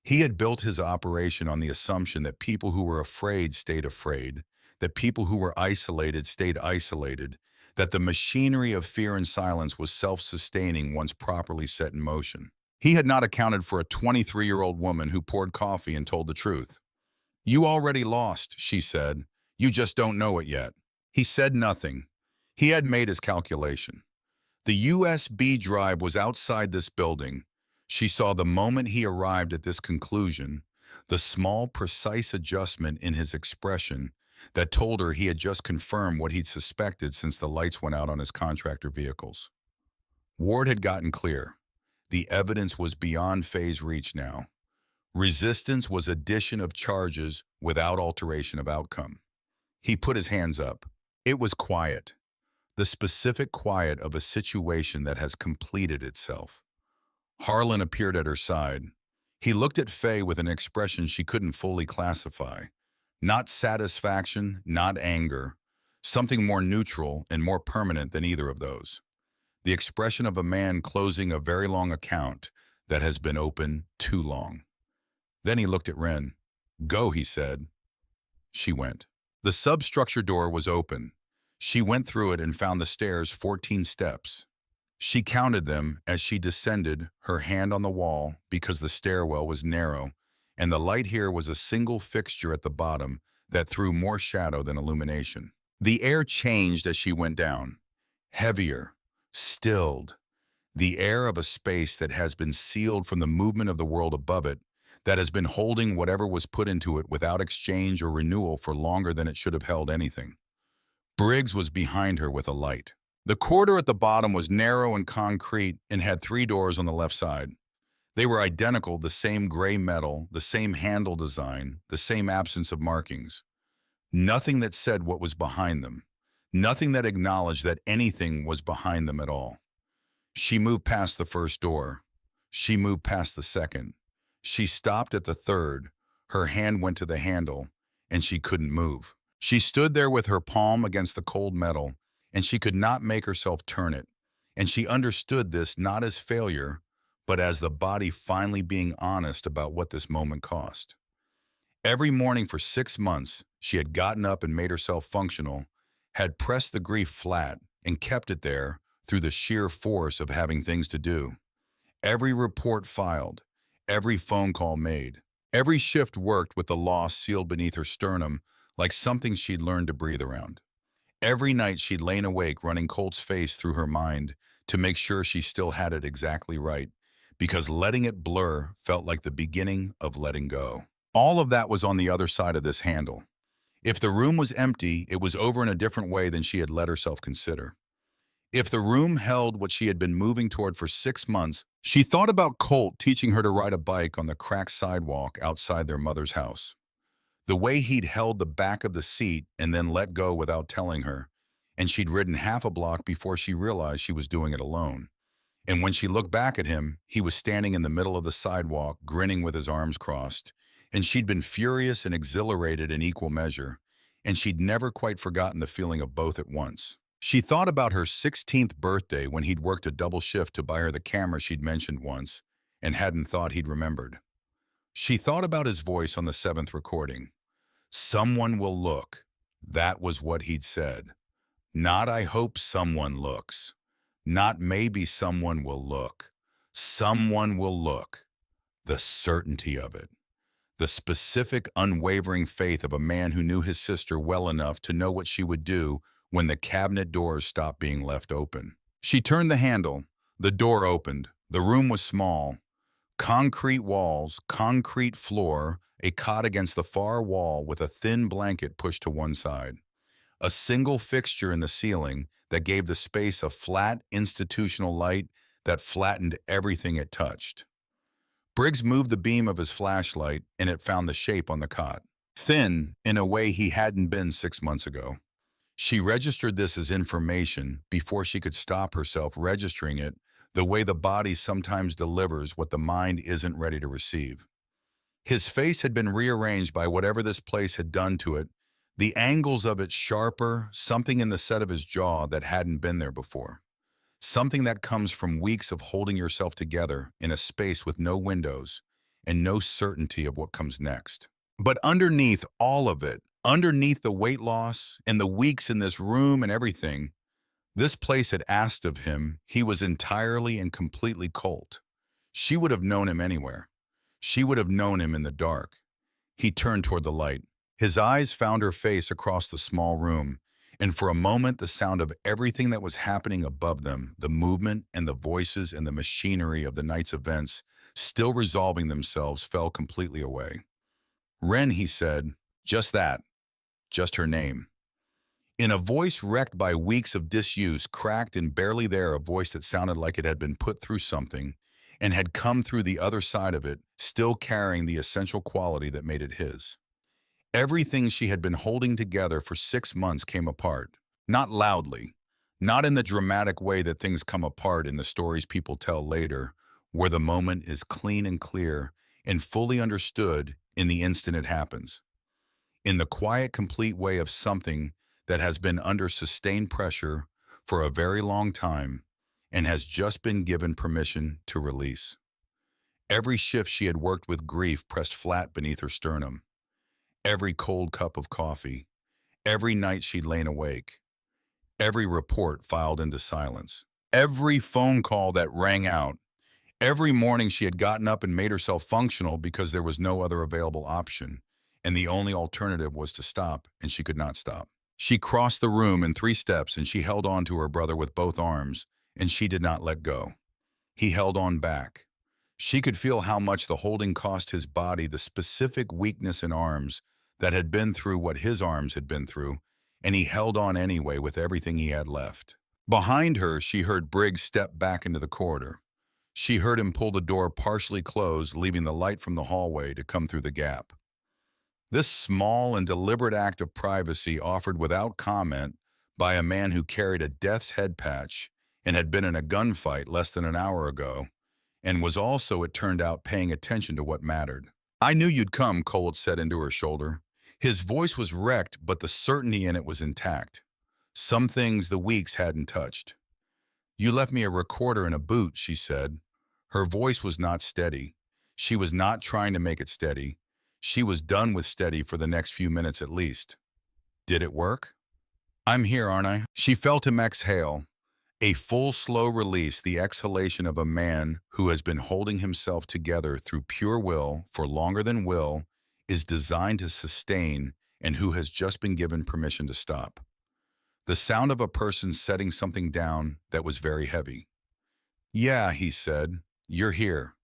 He had built his operation on the assumption that people who were afraid stayed afraid, that people who were isolated stayed isolated, that the machinery of fear and silence was self-sustaining once properly set in motion. He had not accounted for a 23-year-old woman who poured coffee and told the truth. You already lost, she said. You just don't know it yet. He said nothing. He had made his calculation. The USB drive was outside this building. She saw the moment he arrived at this conclusion, the small, precise adjustment in his expression that told her he had just confirmed what he'd suspected since the lights went out on his contractor vehicles. Ward had gotten clear. The evidence was beyond phase reach now. Resistance was addition of charges without alteration of outcome. He put his hands up. It was quiet. The specific quiet of a situation that has completed itself. Harlan appeared at her side. He looked at Faye with an expression she couldn't fully classify. Not satisfaction, not anger. Something more neutral and more permanent than either of those. The expression of a man closing a very long account that has been open too long. Then he looked at Wren. "Go," he said. She went. The substructure door was open. She went through it and found the stairs 14 steps. She counted them as she descended, her hand on the wall because the stairwell was narrow, and the light here was a single fixture at the bottom that threw more shadow than illumination. The air changed as she went down. Heavier, stilled. The air of a space that has been sealed from the movement of the world above it, that has been holding whatever was put into it without exchange or renewal for longer than it should have held anything. Briggs was behind her with a light. The corridor at the bottom was narrow and concrete and had 3 doors on the left side. They were identical, the same gray metal, the same handle design, the same absence of markings. Nothing that said what was behind them. Nothing that acknowledged that anything was behind them at all. She moved past the first door. She moved past the second. She stopped at the third. Her hand went to the handle, and she couldn't move. She stood there with her palm against the cold metal, and she could not make herself turn it. And she understood this not as failure, but as the body finally being honest about what this moment cost. Every morning for 6 months, she had gotten up and made herself functional, had pressed the grief flat, and kept it there through the sheer force of having things to do. Every report filed, every phone call made, every shift worked with the loss sealed beneath her sternum like something she'd learned to breathe around. Every night she'd lain awake running Colt's face through her mind to make sure she still had it exactly right, because letting it blur felt like the beginning of letting go. All of that was on the other side of this handle. If the room was empty, it was over in a different way than she had let herself consider. If the room held what she had been moving toward for 6 months, she thought about Colt teaching her to ride a bike on the cracked sidewalk outside their mother's house. The way he'd held the back of the seat and then let go without telling her, and she'd ridden half a block before she realized she was doing it alone. And when she looked back at him, he was standing in the middle of the sidewalk, grinning with his arms crossed, and she'd been furious and exhilarated in equal measure, and she'd never quite forgotten the feeling of both at once. She thought about her 16th birthday when he'd worked a double shift to buy her the camera she'd mentioned once and hadn't thought he'd remembered. She thought about his voice on the 7th recording. "Someone will look." That was what he'd said. Not "I hope someone looks." Not "maybe someone will look." Someone will look. The certainty of it. The specific, unwavering faith of a man who knew his sister well enough to know what she would do when the cabinet doors stopped being left open. She turned the handle. The door opened. The room was small. Concrete walls, concrete floor, a cot against the far wall with a thin blanket pushed to one side. A single fixture in the ceiling that gave the space a flat, institutional light that flattened everything it touched. Briggs moved the beam of his flashlight, and it found the shape on the cot. Thin, in a way he hadn't been 6 months ago. She registered this as information before she could stop herself registering it the way the body sometimes delivers what the mind isn't ready to receive. His face had been rearranged by whatever this place had done to it, the angles of it sharper, something in the set of his jaw that hadn't been there before. Something that comes from weeks of holding yourself together in a space with no windows and no certainty of what comes next. But underneath all of it, underneath the weight loss and the weeks in this room and everything, this place had asked of him. He was entirely and completely Colt. She would have known him anywhere. She would have known him in the dark. He turned toward the light. His eyes found her face across the small room, and for a moment the sound of everything that was happening above them, the movement and the voices and the machinery of the night's events, still resolving themselves, fell completely away. Ren, he said, just that, just her name. In a voice wrecked by weeks of disuse, cracked and barely there, a voice that sounded like it had been put through something and had come through the other side of it, still carrying the essential quality that made it his. Everything she had been holding together for 6 months came apart. Not loudly, not in the dramatic way that things come apart in the stories people tell later, where the moment is clean and clear and fully understood in the instant it happens. In the quiet, complete way of something that has been under sustained pressure for a very long time and has just been given permission to release. Every shift she had worked with grief pressed flat beneath her sternum. Every cold cup of coffee, every night she'd lain awake, every report filed into silence, every phone call that rang out, every morning she had gotten up and made herself functional because there was no other available option, and the only alternative was to stop, and she could not stop. She crossed the room in 3 steps, and she held on to her brother with both arms, and she did not let go. He held on back. She could feel how much the holding cost his body the specific weakness in arms that had been through what his arms had been through, and he held on anyway with everything he had left. Behind her, she heard Briggs step back into the corridor. She heard him pull the door partially closed, leaving the light from the hallway to come through the gap. This small and deliberate act of privacy, offered without comment by a man who carried a death's head patch and had been in a gunfight less than an hour ago, and was also, it turned out, paying attention to what mattered. "I knew you'd come," Colt said into her shoulder. His voice was wrecked, but the certainty in it was intact. Some things the weeks hadn't touched. "You left me a recorder in a boot," she said. Her voice was not steady. She was not trying to make it steady. She was done with steady for the next few minutes at least. "Did it work?" "I'm here, aren't I?" She felt him exhale. A full, slow release, the exhalation of a man who has been holding himself together through pure will for longer than will is designed to sustain, and who has just been given permission to stop. The sound of a person setting something down that was very heavy. "Yeah," he said, "you're here."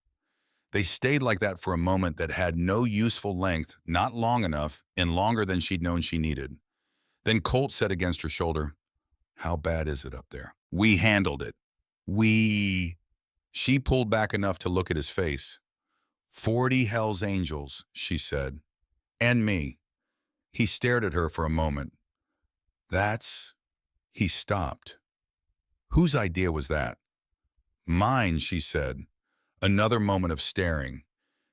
They stayed like that for a moment that had no useful length, not long enough, and longer than she'd known she needed. Then Colt said against her shoulder, "How bad is it up there?" "We handled it." "We..." She pulled back enough to look at his face. "40 Hell's Angels," she said. "And me." He stared at her for a moment. "That's..." He stopped. "Whose idea was that?" "Mine," she said. Another moment of staring.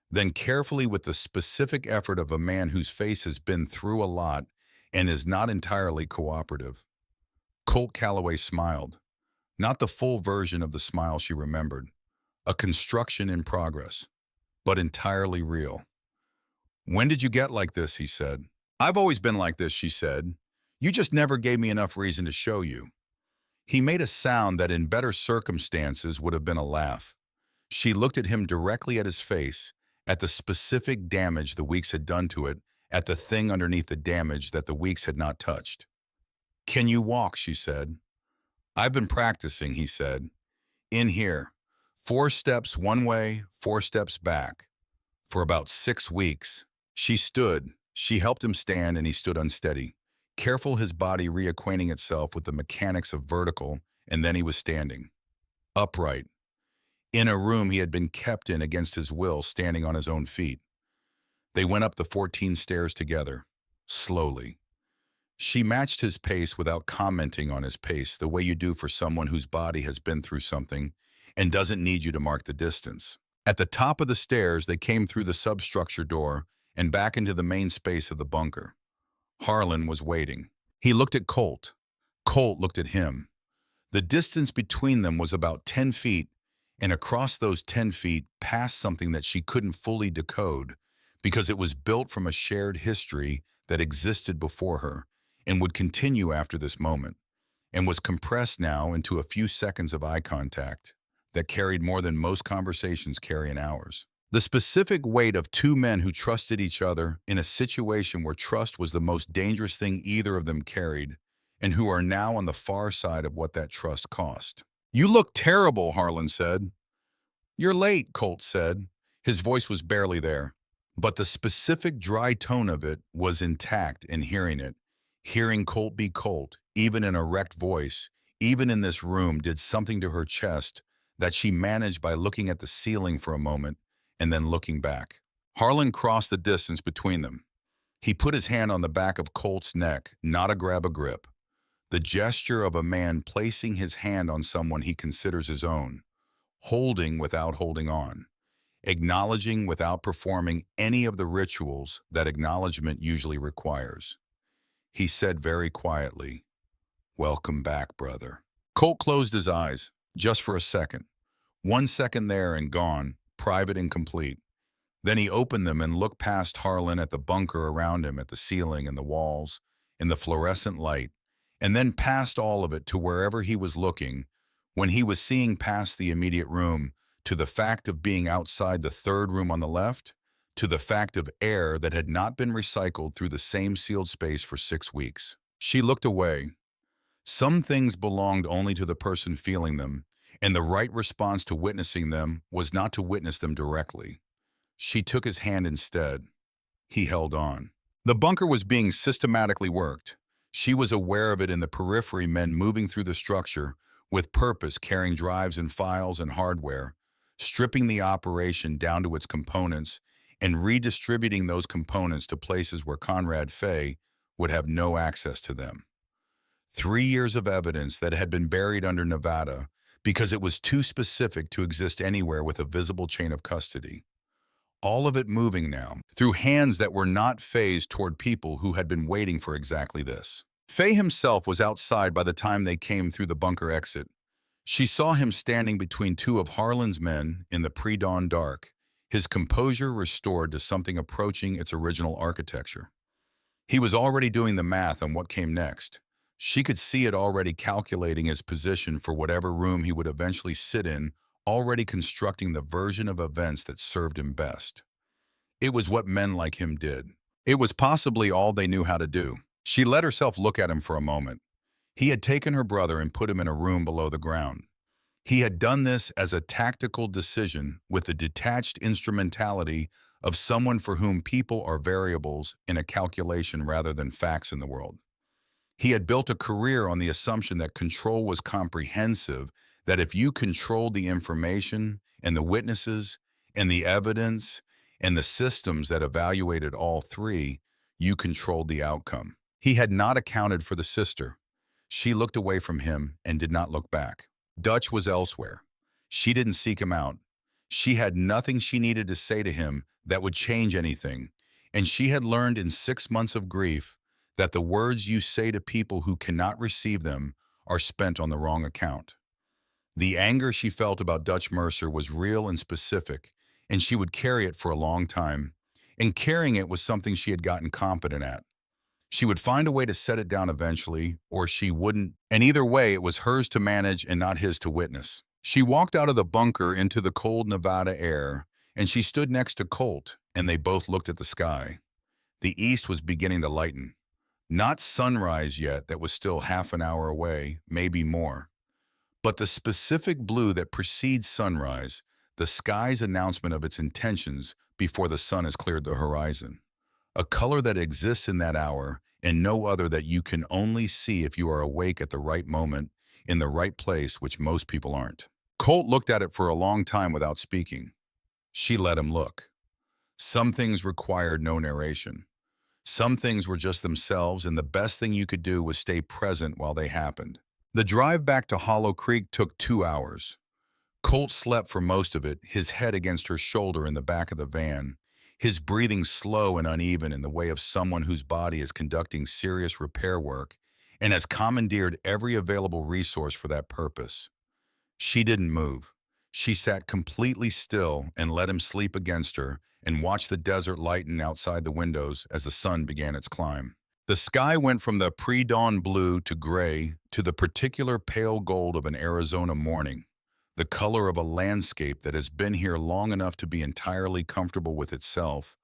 Then carefully, with the specific effort of a man whose face has been through a lot and is not entirely cooperative. Colt Calloway smiled. Not the full version of the smile she remembered. A construction in progress, but entirely real. "When did you get like this?" he said. "I've always been like this," she said. "You just never gave me enough reason to show you." He made a sound that in better circumstances would have been a laugh. She looked at him directly at his face, at the specific damage the weeks had done to it, at the thing underneath the damage that the weeks had not touched. "Can you walk?" she said. "I've been practicing," he said. "In here. 4 steps one way, 4 steps back. For about 6 weeks." She stood. She helped him stand, and he stood unsteady, careful, his body reacquainting itself with the mechanics of vertical, and then he was standing. Upright. In a room he had been kept in against his will, standing on his own feet. They went up the 14 stairs together, slowly. She matched his pace without commenting on his pace, the way you do for someone whose body has been through something and doesn't need you to mark the distance. At the top of the stairs, they came through the substructure door and back into the main space of the bunker. Harlan was waiting. He looked at Colt. Colt looked at him. The distance between them was about 10 feet, and across those 10 feet, past something that she couldn't fully decode because it was built from a shared history that existed before her and would continue after this moment, and was compressed now into a few seconds of eye contact that carried more than most conversations carry in hours. The specific weight of two men who trusted each other in a situation where trust was the most dangerous thing either of them carried, and who are now on the far side of what that trust cost. "You look terrible," Harlan said. "You're late," Colt said. His voice was barely there, but the specific dry tone of it was intact in hearing it. Hearing Colt be Colt, even in a wrecked voice, even in this room, did something to her chest that she managed by looking at the ceiling for a moment and then looking back. Harlan crossed the distance between them. He put his hand on the back of Colt's neck, not a grab a grip. The gesture of a man placing his hand on someone he considers his own, holding without holding on, acknowledging without performing any of the rituals that acknowledgement usually requires. He said very quietly, "Welcome back, brother." Colt closed his eyes, just for a second. 1 second there and gone, private and complete. Then he opened them and looked past Harlan at the bunker around him, at the ceiling and the walls, in the fluorescent light, and then past all of it to wherever he was looking, when he was seeing past the immediate room, to the fact of being outside the third room on the left, to the fact of air that had not been recycled through the same sealed space for 6 weeks. She looked away. Some things belonged only to the person feeling them, and the right response to witnessing them was not to witness them directly. She took his hand instead. He held on. The bunker was being systematically worked. She was aware of it in the periphery, men moving through the structure with purpose, carrying drives and files and hardware, stripping the operation down to its components and redistributing those components to places where Conrad Fay would have no access to them. 3 years of evidence that had been buried under Nevada because it was too specific to exist anywhere with a visible chain of custody. All of it moving now, through hands that were not Fay's toward people who had been waiting for exactly this. Fay himself was outside by the time they came through the bunker exit. She saw him standing between two of Harlan's men in the pre-dawn dark, his composure restored to something approaching its original architecture. He was already doing the math on what came next. She could see it already calculating his position for whatever room he would eventually sit in, already constructing the version of events that served him best. It was what men like him did. It was possibly all they knew how to do. She let herself look at him for a moment. He had taken her brother and put him in a room below the ground. He had done this as a tactical decision with the detached instrumentality of someone for whom people are variables in a calculation rather than facts in the world. He had built a career on the assumption that control was comprehensive, that if you controlled the information and the witnesses and the evidence and the systems that evaluated all three, you controlled the outcome. He had not accounted for the sister. She looked away from him and did not look back. Dutch was elsewhere. She didn't seek him out. She had nothing she needed to say to him that would change anything, and she had learned in 6 months of grief that the words you say to people who cannot receive them are spent on the wrong account. The anger she felt about Dutch Mercer was real and specific, and she would carry it for a long time, and carrying it was something she had gotten competent at. She would find a way to set it down eventually, or she wouldn't, and either way it was hers to manage and not his to witness. She walked out of the bunker into the cold Nevada air, and she stood next to Colt, and they both looked at the sky. The east was beginning to lighten. Not sunrise yet, that was still half an hour away, maybe more. But the specific blue that precedes sunrise, the sky's announcement of its intentions before the sun has cleared the horizon. A color that exists in that hour and no other, that you can only see if you are awake at the right moment, in the right place, which most people aren't. Colt looked at it for a long time without speaking. She let him look. Some things required no narration. Some things were just themselves, and the best thing you could do was stay present while they happened. The drive back to Hollow Creek took 2 hours. Colt slept for most of it, his head against her shoulder in the back of the van, his breathing slow and uneven in the way of someone whose body is conducting serious repair work and has commandeered every available resource for that purpose. She didn't move. She sat completely still and let him sleep against her and watched the desert lighten outside the windows as the sun began its climb. The sky went from the pre-dawn blue to gray to the particular pale gold of an Arizona morning. the color of a landscape that has been here long enough to be entirely comfortable with itself,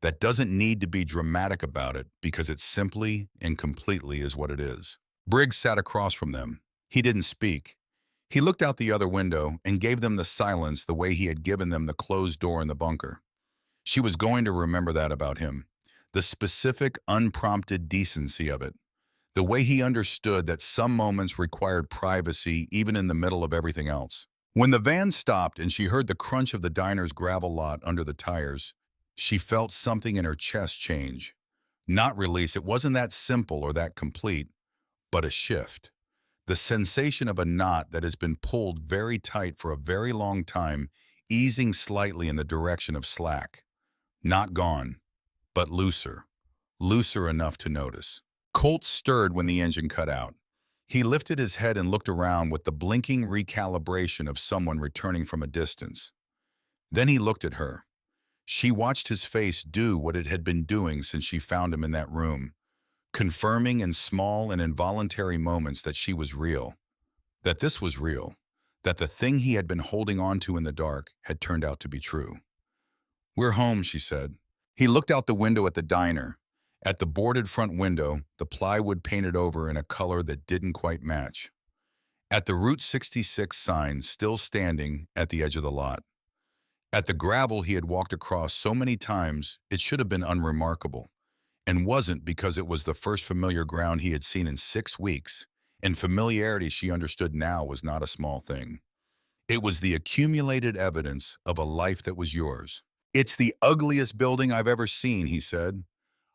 that doesn't need to be dramatic about it because it simply and completely is what it is. Briggs sat across from them. He didn't speak. He looked out the other window and gave them the silence the way he had given them the closed door in the bunker. She was going to remember that about him, the specific, unprompted decency of it, the way he understood that some moments required privacy even in the middle of everything else. When the van stopped and she heard the crunch of the diner's gravel lot under the tires, she felt something in her chest change. Not release, it wasn't that simple or that complete, but a shift. The sensation of a knot that has been pulled very tight for a very long time, easing slightly in the direction of slack. Not gone, but looser. Looser enough to notice. Colt stirred when the engine cut out. He lifted his head and looked around with the blinking recalibration of someone returning from a distance. Then he looked at her. She watched his face do what it had been doing since she found him in that room, confirming in small and involuntary moments that she was real, that this was real, that the thing he had been holding on to in the dark had turned out to be true. "We're home," she said. He looked out the window at the diner. At the boarded front window, the plywood painted over in a color that didn't quite match. At the Route 66 sign still standing at the edge of the lot. At the gravel he had walked across so many times it should have been unremarkable, and wasn't because it was the first familiar ground he had seen in 6 weeks, and familiarity she understood now was not a small thing. It was the accumulated evidence of a life that was yours. "It's the ugliest building I've ever seen," he said.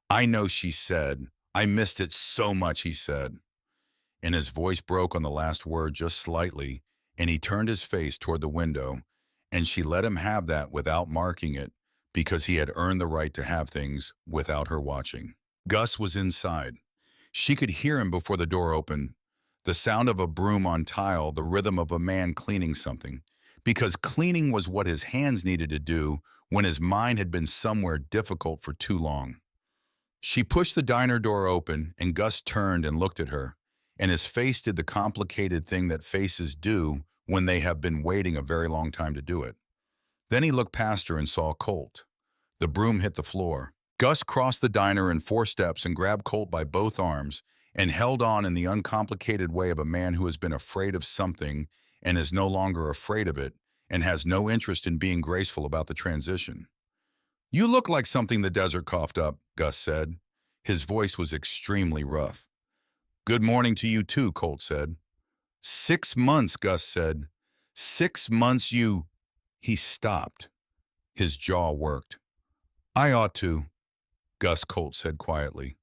"I know," she said. "I missed it so much," he said. And his voice broke on the last word just slightly, and he turned his face toward the window, and she let him have that without marking it, because he had earned the right to have things without her watching. Gus was inside. She could hear him before the door opened, the sound of a broom on tile, the rhythm of a man cleaning something, because cleaning was what his hands needed to do when his mind had been somewhere difficult for too long. She pushed the diner door open, and Gus turned and looked at her, and his face did the complicated thing that faces do when they have been waiting a very long time to do it. Then he looked past her and saw Colt. The broom hit the floor. Gus crossed the diner in 4 steps and grabbed Colt by both arms and held on in the uncomplicated way of a man who has been afraid of something and is no longer afraid of it and has no interest in being graceful about the transition. "You look like something the desert coughed up," Gus said. His voice was extremely rough. "Good morning to you too," Colt said. "6 months," Gus said. "6 months you—" He stopped. His jaw worked. "I ought to," Colt said quietly.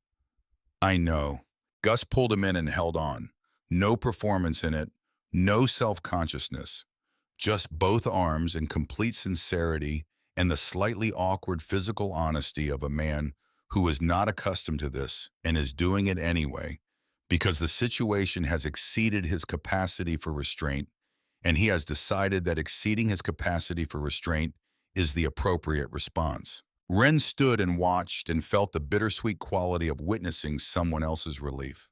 "I know." Gus pulled him in and held on. No performance in it, no self-consciousness. Just both arms in complete sincerity and the slightly awkward physical honesty of a man who is not accustomed to this and is doing it anyway, because the situation has exceeded his capacity for restraint, and he has decided that exceeding his capacity for restraint is the appropriate response. Wren stood and watched and felt the bittersweet quality of witnessing someone else's relief.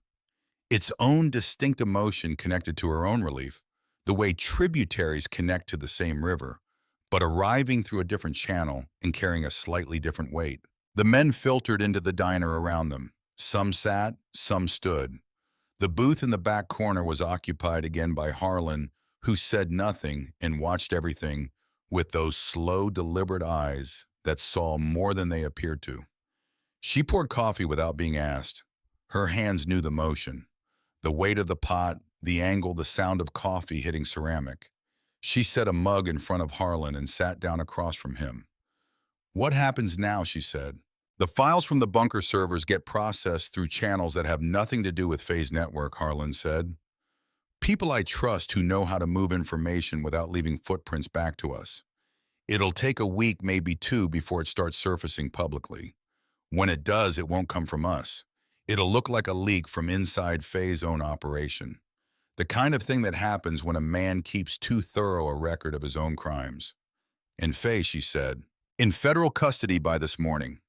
Its own distinct emotion connected to her own relief, the way tributaries connect to the same river, but arriving through a different channel and carrying a slightly different weight. The men filtered into the diner around them. Some sat, some stood. The booth in the back corner was occupied again by Harlan, who said nothing and watched everything with those slow, deliberate eyes that saw more than they appeared to. She poured coffee without being asked. Her hands knew the motion, the weight of the pot, the angle, the sound of coffee hitting ceramic. She set a mug in front of Harlan and sat down across from him. "What happens now?" she said. "The files from the bunker servers get processed through channels that have nothing to do with Phase Network," Harlan said. "People I trust who know how to move information without leaving footprints back to us. It'll take a week, maybe 2, before it starts surfacing publicly. When it does, it won't come from us. It'll look like a leak from inside Faye's own operation. The kind of thing that happens when a man keeps too thorough a record of his own crimes. And Faye," she said, "in federal custody by this morning.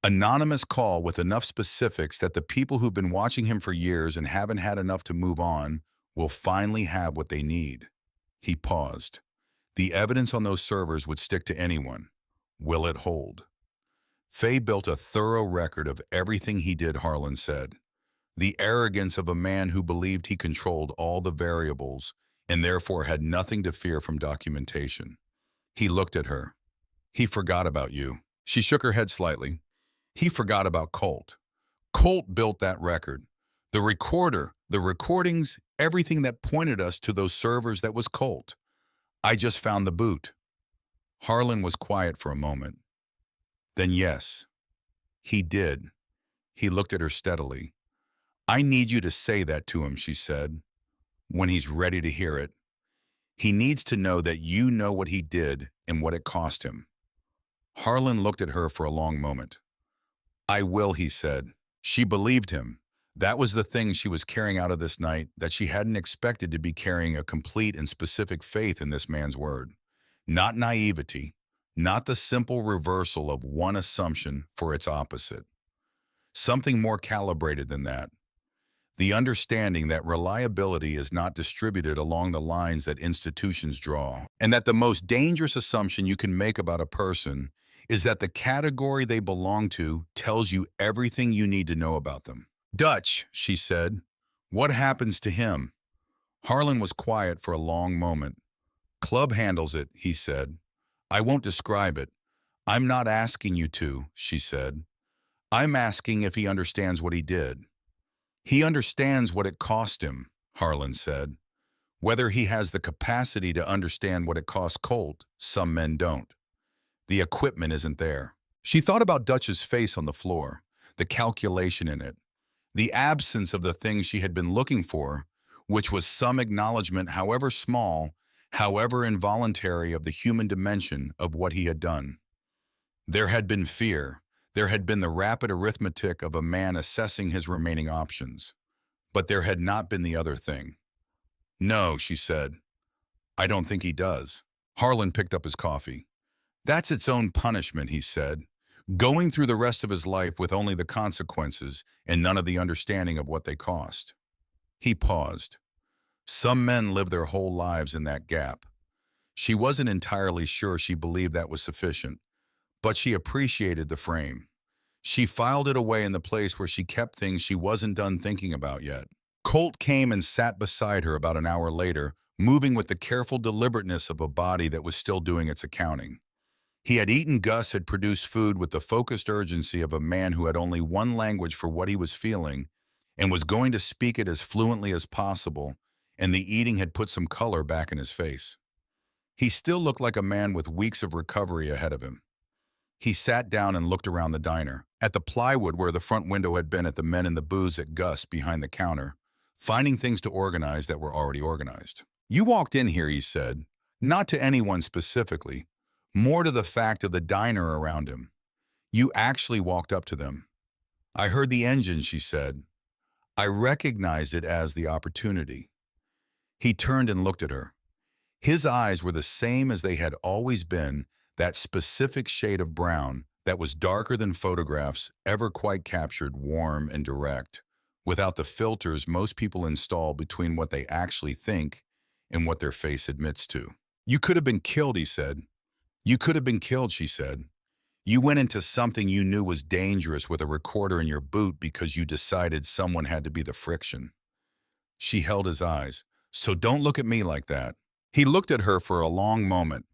Anonymous call with enough specifics that the people who've been watching him for years and haven't had enough to move on will finally have what they need." He paused. The evidence on those servers would stick to anyone. Will it hold? Fay built a thorough record of everything he did, Harlan said. The arrogance of a man who believed he controlled all the variables and therefore had nothing to fear from documentation. He looked at her. He forgot about you. She shook her head slightly. He forgot about Colt. Colt built that record. The recorder, the recordings, everything that pointed us to those servers, that was Colt. I just found the boot. Harlan was quiet for a moment. Then yes, he did. He looked at her steadily. I need you to say that to him, she said, when he's ready to hear it. He needs to know that you know what he did and what it cost him. Harlan looked at her for a long moment. I will, he said. She believed him. That was the thing she was carrying out of this night, that she hadn't expected to be carrying a complete and specific faith in this man's word. Not naivety, not the simple reversal of one assumption for its opposite. Something more calibrated than that. The understanding that reliability is not distributed along the lines that institutions draw, and that the most dangerous assumption you can make about a person is that the category they belong to tells you everything you need to know about them. Dutch, she said. What happens to him? Harlan was quiet for a long moment. Club handles it, he said. I won't describe it. I'm not asking you to, she said. I'm asking if he understands what he did. He understands what it cost him, Harlan said. Whether he has the capacity to understand what it cost Colt, some men don't. The equipment isn't there. She thought about Dutch's face on the floor, the calculation in it, the absence of the thing she had been looking for, which was some acknowledgement, however small, however involuntary, of the human dimension of what he had done. There had been fear. There had been the rapid arithmetic of a man assessing his remaining options. But there had not been the other thing. No, she said. I don't think he does. Harlan picked up his coffee. That's its own punishment, he said. Going through the rest of his life with only the consequences and none of the understanding of what they cost. He paused. Some men live their whole lives in that gap. She wasn't entirely sure she believed that was sufficient, but she appreciated the frame. She filed it away in the place where she kept things she wasn't done thinking about yet. Colt came and sat beside her about an hour later, moving with the careful deliberateness of a body that was still doing its accounting. He had eaten. Gus had produced food with the focused urgency of a man who had only one language for what he was feeling and was going to speak it as fluently as possible, and the eating had put some color back in his face. He still looked like a man with weeks of recovery ahead of him. He sat down and looked around the diner, at the plywood where the front window had been, at the men in the booths, at Gus behind the counter, finding things to organize that were already organized. You walked in here, he said, not to anyone specifically, more to the fact of the diner around him. You actually walked up to them. I heard the engine, she said. I recognized it as the opportunity. He turned and looked at her. His eyes were the same as they had always been, that specific shade of brown that was darker than photographs ever quite captured, warm and direct, without the filters most people install between what they actually think and what their face admits to. You could have been killed, he said. You could have been killed, she said. You went into something you knew was dangerous with a recorder in your boot because you decided someone had to be the friction. She held his eyes. So don't look at me like that. He looked at her for a long moment.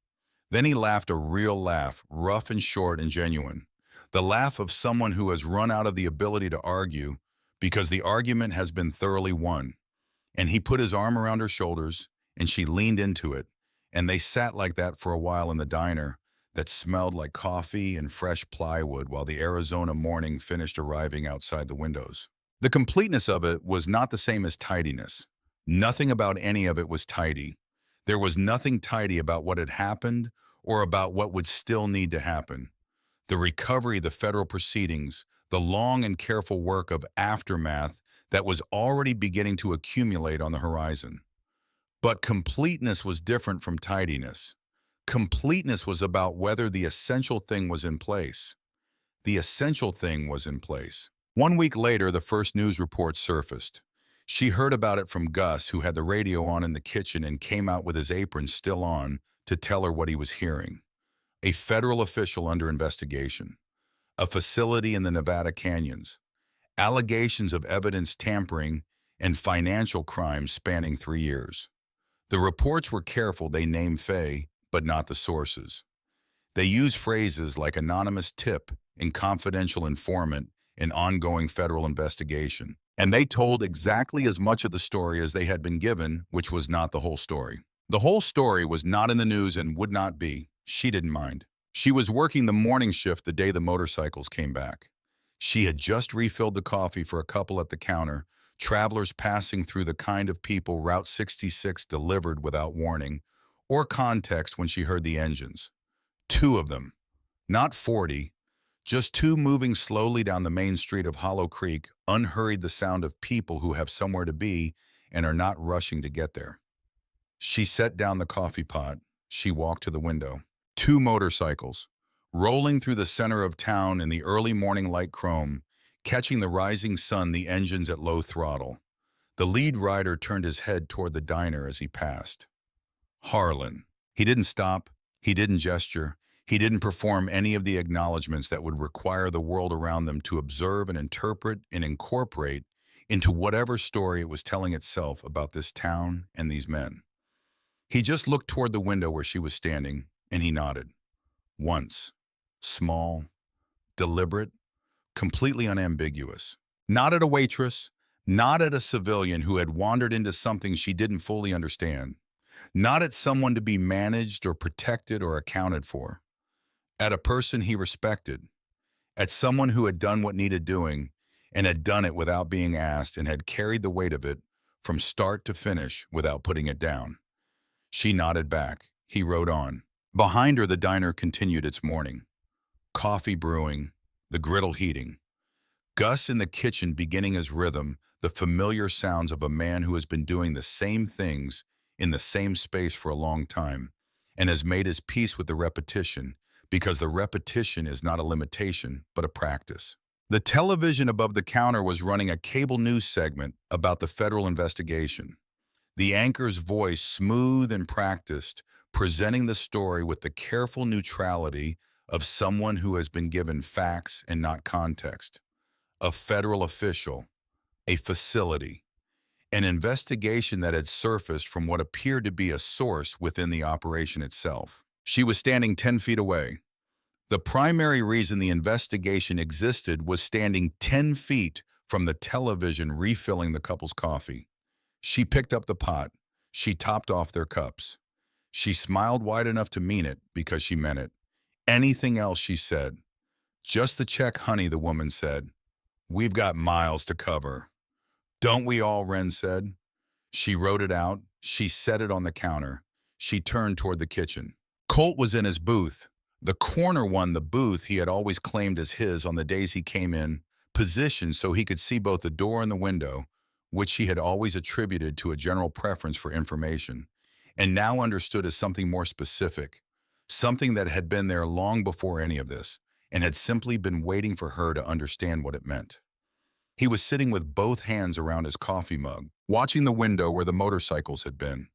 Then he laughed, a real laugh, rough and short and genuine. The laugh of someone who has run out of the ability to argue because the argument has been thoroughly won. And he put his arm around her shoulders, and she leaned into it, and they sat like that for a while in the diner that smelled like coffee and fresh plywood while the Arizona morning finished arriving outside the windows. The completeness of it was not the same as tidiness. Nothing about any of it was tidy. There was nothing tidy about what had happened or about what would still need to happen. The recovery, the federal proceedings, the long and careful work of aftermath that was already beginning to accumulate on the horizon. But completeness was different from tidiness. Completeness was about whether the essential thing was in place. The essential thing was in place. 1 week later, the first news report surfaced. She heard about it from Gus, who had the radio on in the kitchen and came out with his apron still on to tell her what he was hearing. A federal official under investigation. A facility in the Nevada canyons. Allegations of evidence tampering and financial crimes spanning 3 years. The reports were careful. They named Faye, but not the sources. They used phrases like anonymous tip and confidential informant in ongoing federal investigation. And they told exactly as much of the story as they had been given, which was not the whole story. The whole story was not in the news and would not be. She didn't mind. She was working the morning shift the day the motorcycles came back. She had just refilled the coffee for a couple at the counter, travelers passing through, the kind of people Route 66 delivered without warning or context when she heard the engines. Two of them, not 40, just two moving slowly down the main street of Hollow Creek, unhurried, the sound of people who have somewhere to be and are not rushing to get there. She set down the coffee pot. She walked to the window. Two motorcycles, rolling through the center of town in the early morning light chrome, catching the rising sun, the engines at low throttle. The lead rider turned his head toward the diner as he passed. Harlan. He didn't stop. He didn't gesture. He didn't perform any of the acknowledgments that would require the world around them to observe and interpret and incorporate into whatever story it was telling itself about this town and these men. He just looked toward the window where she was standing, and he nodded. Once. Small, deliberate, completely unambiguous. Not at a waitress, not at a civilian who had wandered into something she didn't fully understand. Not at someone to be managed or protected or accounted for. At a person he respected. At someone who had done what needed doing and had done it without being asked and had carried the weight of it from start to finish without putting it down. She nodded back. He rode on. Behind her, the diner continued its morning. Coffee brewing, the griddle heating. Gus in the kitchen beginning his rhythm, the familiar sounds of a man who has been doing the same things in the same space for a long time and has made his peace with the repetition, because the repetition is not a limitation, but a practice. The television above the counter was running a cable news segment about the federal investigation. The anchor's voice, smooth and practiced, presenting the story with the careful neutrality of someone who has been given facts and not context. A federal official, a facility, an investigation that had surfaced from what appeared to be a source within the operation itself. She was standing 10 feet away. The primary reason the investigation existed was standing 10 feet from the television refilling the couple's coffee. She picked up the pot. She topped off their cups. She smiled wide enough to mean it because she meant it. Anything else, she said. Just the check, honey, the woman said. We've got miles to cover. Don't we all, Wren said. She wrote it out. She set it on the counter. She turned toward the kitchen. Colt was in his booth. The corner one, the booth he had always claimed as his on the days he came in, positioned so he could see both the door and the window, which she had always attributed to a general preference for information, and now understood as something more specific, something that had been there long before any of this, and had simply been waiting for her to understand what it meant. He was sitting with both hands around his coffee mug, watching the window where the motorcycles had been.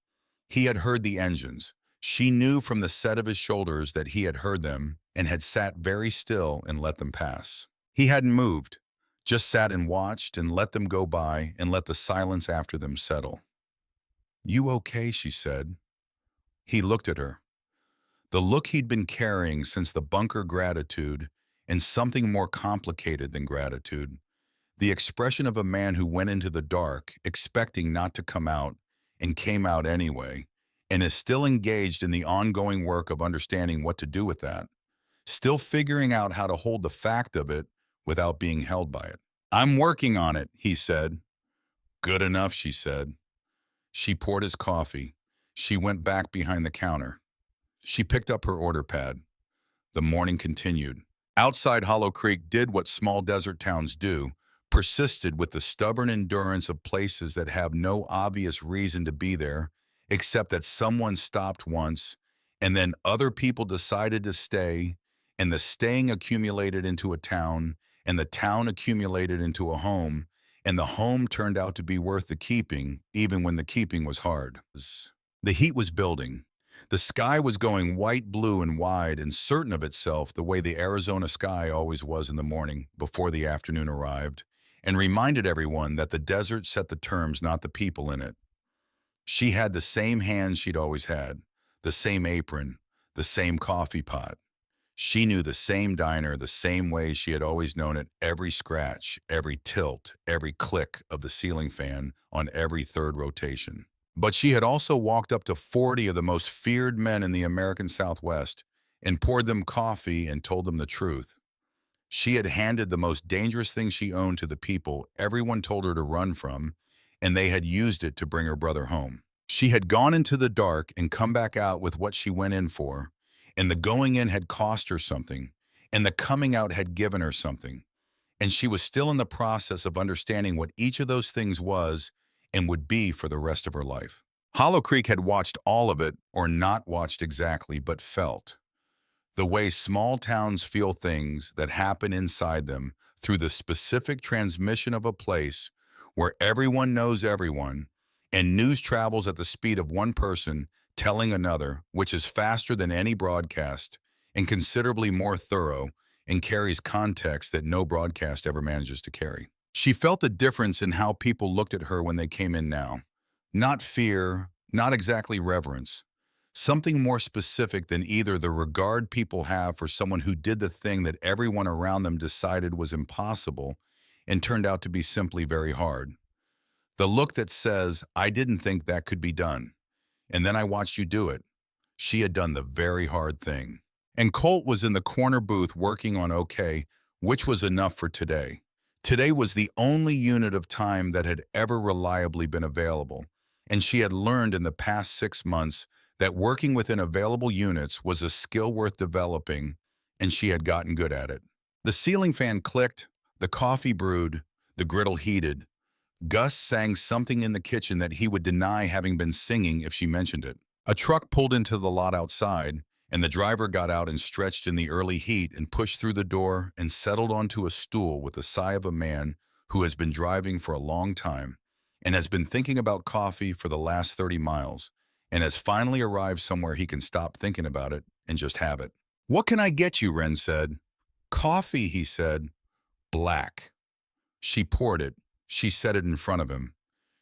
He had heard the engines. She knew from the set of his shoulders that he had heard them and had sat very still and let them pass. He hadn't moved, just sat and watched and let them go by and let the silence after them settle. You okay? She said. He looked at her. The look he'd been carrying since the bunker, gratitude, and something more complicated than gratitude. The expression of a man who went into the dark, expecting not to come out, and came out anyway, and is still engaged in the ongoing work of understanding what to do with that, still figuring out how to hold the fact of it without being held by it. I'm working on it, he said. Good enough, she said. She poured his coffee. She went back behind the counter. She picked up her order pad. The morning continued. Outside, Hollow Creek did what small desert towns do, persisted with the stubborn endurance of places that have no obvious reason to be there, except that someone stopped once, and then other people decided to stay, and the staying accumulated into a town, and the town accumulated into a home, and the home turned out to be worth the keeping, even when the keeping was hard. The heat was building. The sky was going white, blue, and wide, and certain of itself the way the Arizona sky always was in the morning before the afternoon arrived, and reminded everyone that the desert set the terms, not the people in it. She had the same hands she'd always had, the same apron, the same coffee pot. She knew the same diner the same way she had always known it, every scratch, every tilt, every click of the ceiling fan on every third rotation. But she had also walked up to 40 of the most feared men in the American Southwest and poured them coffee and told them the truth. She had handed the most dangerous thing she owned to the people everyone told her to run from, and they had used it to bring her brother home. She had gone into the dark and come back out with what she went in for, and the going in had cost her something, and the coming out had given her something. And she was still in the process of understanding what each of those things was and would be for the rest of her life. Hollow Creek had watched all of it, or not watched exactly, but felt. The way small towns feel things that happen inside them through the specific transmission of a place where everyone knows everyone, and news travels at the speed of one person telling another, which is faster than any broadcast and considerably more thorough and carries context that no broadcast ever manages to carry. She felt the difference in how people looked at her when they came in now. Not fear, not exactly reverence. Something more specific than either the regard people have for someone who did the thing that everyone around them decided was impossible and turned out to be simply very hard. The look that says, "I didn't think that could be done, and then I watched you do it." She had done the very hard thing. And Colt was in the corner booth working on OK, which was enough for today. Today was the only unit of time that had ever reliably been available, and she had learned in the past 6 months that working within available units was a skill worth developing, and she had gotten good at it. The ceiling fan clicked, the coffee brewed, the griddle heated. Gus sang something in the kitchen that he would deny having been singing if she mentioned it. A truck pulled into the lot outside, and the driver got out and stretched in the early heat and pushed through the door and settled onto a stool with the sigh of a man who has been driving for a long time and has been thinking about coffee for the last 30 miles and has finally arrived somewhere he can stop thinking about it and just have it. "What can I get you?" Ren said. "Coffee," he said. "Black." She poured it. She set it in front of him.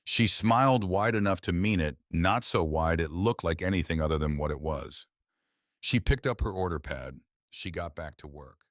She smiled wide enough to mean it, not so wide it looked like anything other than what it was. She picked up her order pad. She got back to work.